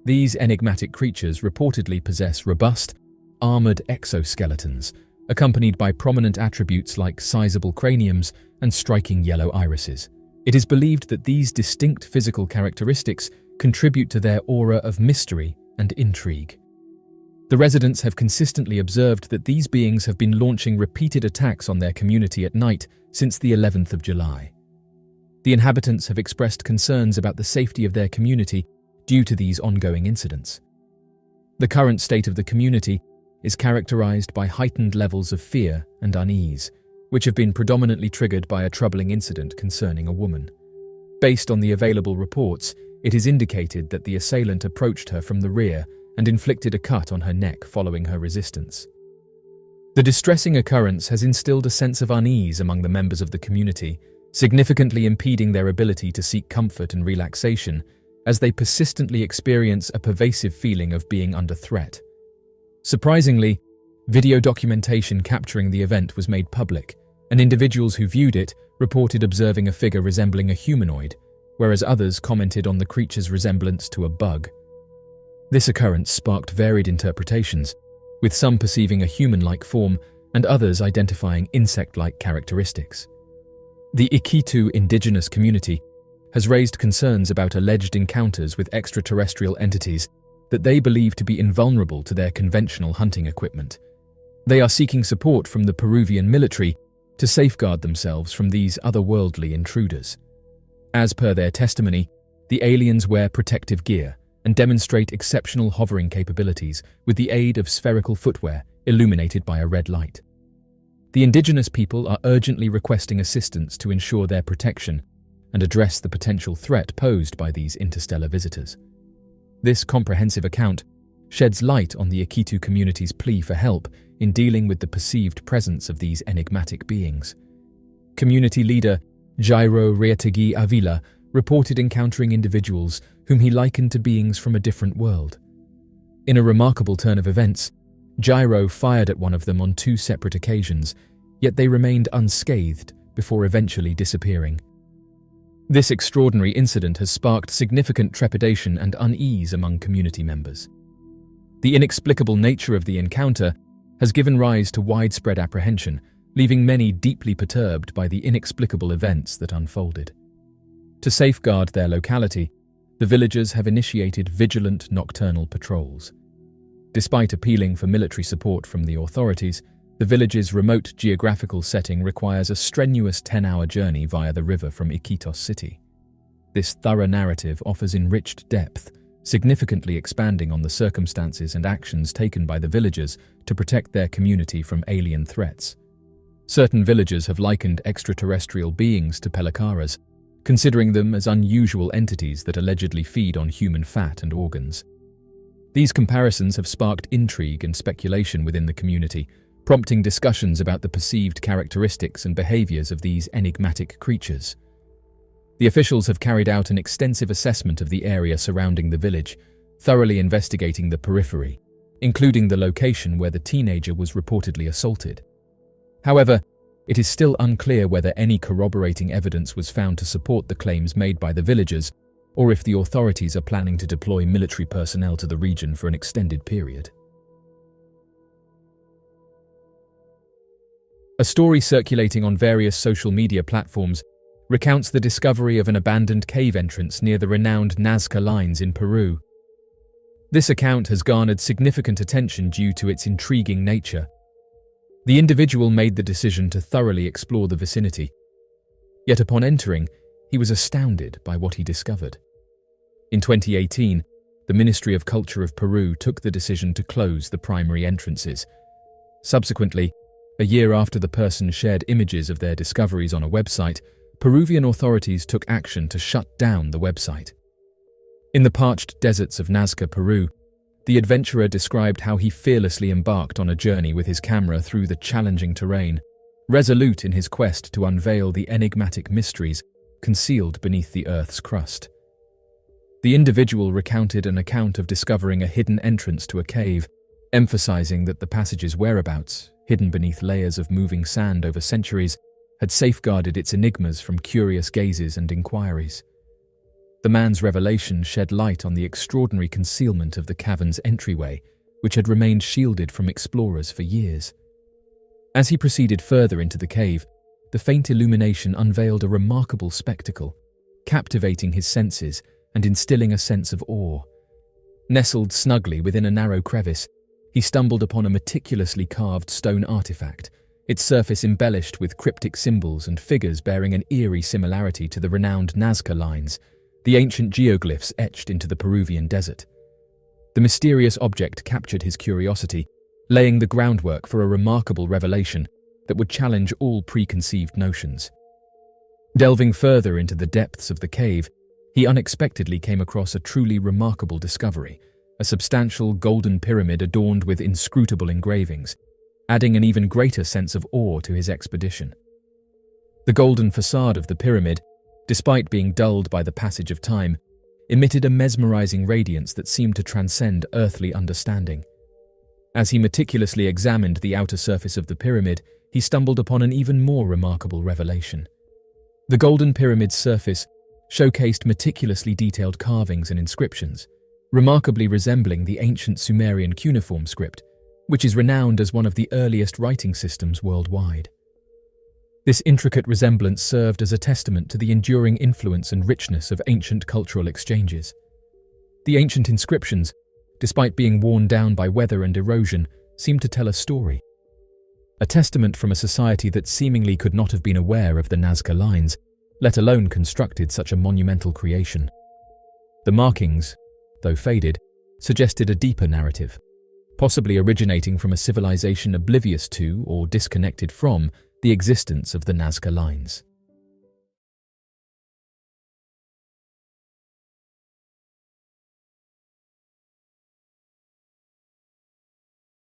These enigmatic creatures reportedly possess robust, armored exoskeletons, accompanied by prominent attributes like sizable craniums and striking yellow irises. It is believed that these distinct physical characteristics contribute to their aura of mystery and intrigue. The residents have consistently observed that these beings have been launching repeated attacks on their community at night since the 11th of July. The inhabitants have expressed concerns about the safety of their community due to these ongoing incidents. The current state of the community is characterized by heightened levels of fear and unease, which have been predominantly triggered by a troubling incident concerning a woman. Based on the available reports, it is indicated that the assailant approached her from the rear and inflicted a cut on her neck following her resistance. The distressing occurrence has instilled a sense of unease among the members of the community, significantly impeding their ability to seek comfort and relaxation as they persistently experience a pervasive feeling of being under threat. Surprisingly, video documentation capturing the event was made public, and individuals who viewed it reported observing a figure resembling a humanoid, whereas others commented on the creature's resemblance to a bug. This occurrence sparked varied interpretations, with some perceiving a human-like form and others identifying insect-like characteristics. The Iquitu indigenous community has raised concerns about alleged encounters with extraterrestrial entities that they believe to be invulnerable to their conventional hunting equipment. They are seeking support from the Peruvian military to safeguard themselves from these otherworldly intruders. As per their testimony, the aliens wear protective gear and demonstrate exceptional hovering capabilities with the aid of spherical footwear illuminated by a red light. The indigenous people are urgently requesting assistance to ensure their protection and address the potential threat posed by these interstellar visitors. This comprehensive account sheds light on the Iquitu community's plea for help in dealing with the perceived presence of these enigmatic beings. Community leader Jairo Reategui Avila reported encountering individuals whom he likened to beings from a different world. In a remarkable turn of events, Jairo fired at one of them on 2 separate occasions, yet they remained unscathed before eventually disappearing. This extraordinary incident has sparked significant trepidation and unease among community members. The inexplicable nature of the encounter has given rise to widespread apprehension, leaving many deeply perturbed by the inexplicable events that unfolded. To safeguard their locality, the villagers have initiated vigilant nocturnal patrols. Despite appealing for military support from the authorities, the village's remote geographical setting requires a strenuous 10-hour journey via the river from Iquitos city. This thorough narrative offers enriched depth, significantly expanding on the circumstances and actions taken by the villagers to protect their community from alien threats. Certain villagers have likened extraterrestrial beings to pelicaras, considering them as unusual entities that allegedly feed on human fat and organs. These comparisons have sparked intrigue and speculation within the community, prompting discussions about the perceived characteristics and behaviors of these enigmatic creatures. The officials have carried out an extensive assessment of the area surrounding the village, thoroughly investigating the periphery, including the location where the teenager was reportedly assaulted. However, it is still unclear whether any corroborating evidence was found to support the claims made by the villagers, or if the authorities are planning to deploy military personnel to the region for an extended period. A story circulating on various social media platforms recounts the discovery of an abandoned cave entrance near the renowned Nazca Lines in Peru. This account has garnered significant attention due to its intriguing nature. The individual made the decision to thoroughly explore the vicinity, yet upon entering, he was astounded by what he discovered. In 2018, the Ministry of Culture of Peru took the decision to close the primary entrances. Subsequently, a year after the person shared images of their discoveries on a website, Peruvian authorities took action to shut down the website. In the parched deserts of Nazca, Peru, the adventurer described how he fearlessly embarked on a journey with his camera through the challenging terrain, resolute in his quest to unveil the enigmatic mysteries concealed beneath the Earth's crust. The individual recounted an account of discovering a hidden entrance to a cave, emphasizing that the passage's whereabouts, hidden beneath layers of moving sand over centuries, had safeguarded its enigmas from curious gazes and inquiries. The man's revelation shed light on the extraordinary concealment of the cavern's entryway, which had remained shielded from explorers for years. As he proceeded further into the cave, the faint illumination unveiled a remarkable spectacle, captivating his senses and instilling a sense of awe. Nestled snugly within a narrow crevice, he stumbled upon a meticulously carved stone artifact, its surface embellished with cryptic symbols and figures bearing an eerie similarity to the renowned Nazca Lines, the ancient geoglyphs etched into the Peruvian desert. The mysterious object captured his curiosity, laying the groundwork for a remarkable revelation that would challenge all preconceived notions. Delving further into the depths of the cave, he unexpectedly came across a truly remarkable discovery, a substantial golden pyramid adorned with inscrutable engravings, adding an even greater sense of awe to his expedition. The golden facade of the pyramid, despite being dulled by the passage of time, emitted a mesmerizing radiance that seemed to transcend earthly understanding. As he meticulously examined the outer surface of the pyramid, he stumbled upon an even more remarkable revelation. The golden pyramid's surface showcased meticulously detailed carvings and inscriptions, remarkably resembling the ancient Sumerian cuneiform script, which is renowned as one of the earliest writing systems worldwide. This intricate resemblance served as a testament to the enduring influence and richness of ancient cultural exchanges. The ancient inscriptions, despite being worn down by weather and erosion, seemed to tell a story. A testament from a society that seemingly could not have been aware of the Nazca Lines, let alone constructed such a monumental creation. The markings, though faded, suggested a deeper narrative, possibly originating from a civilization oblivious to or disconnected from the existence of the Nazca Lines.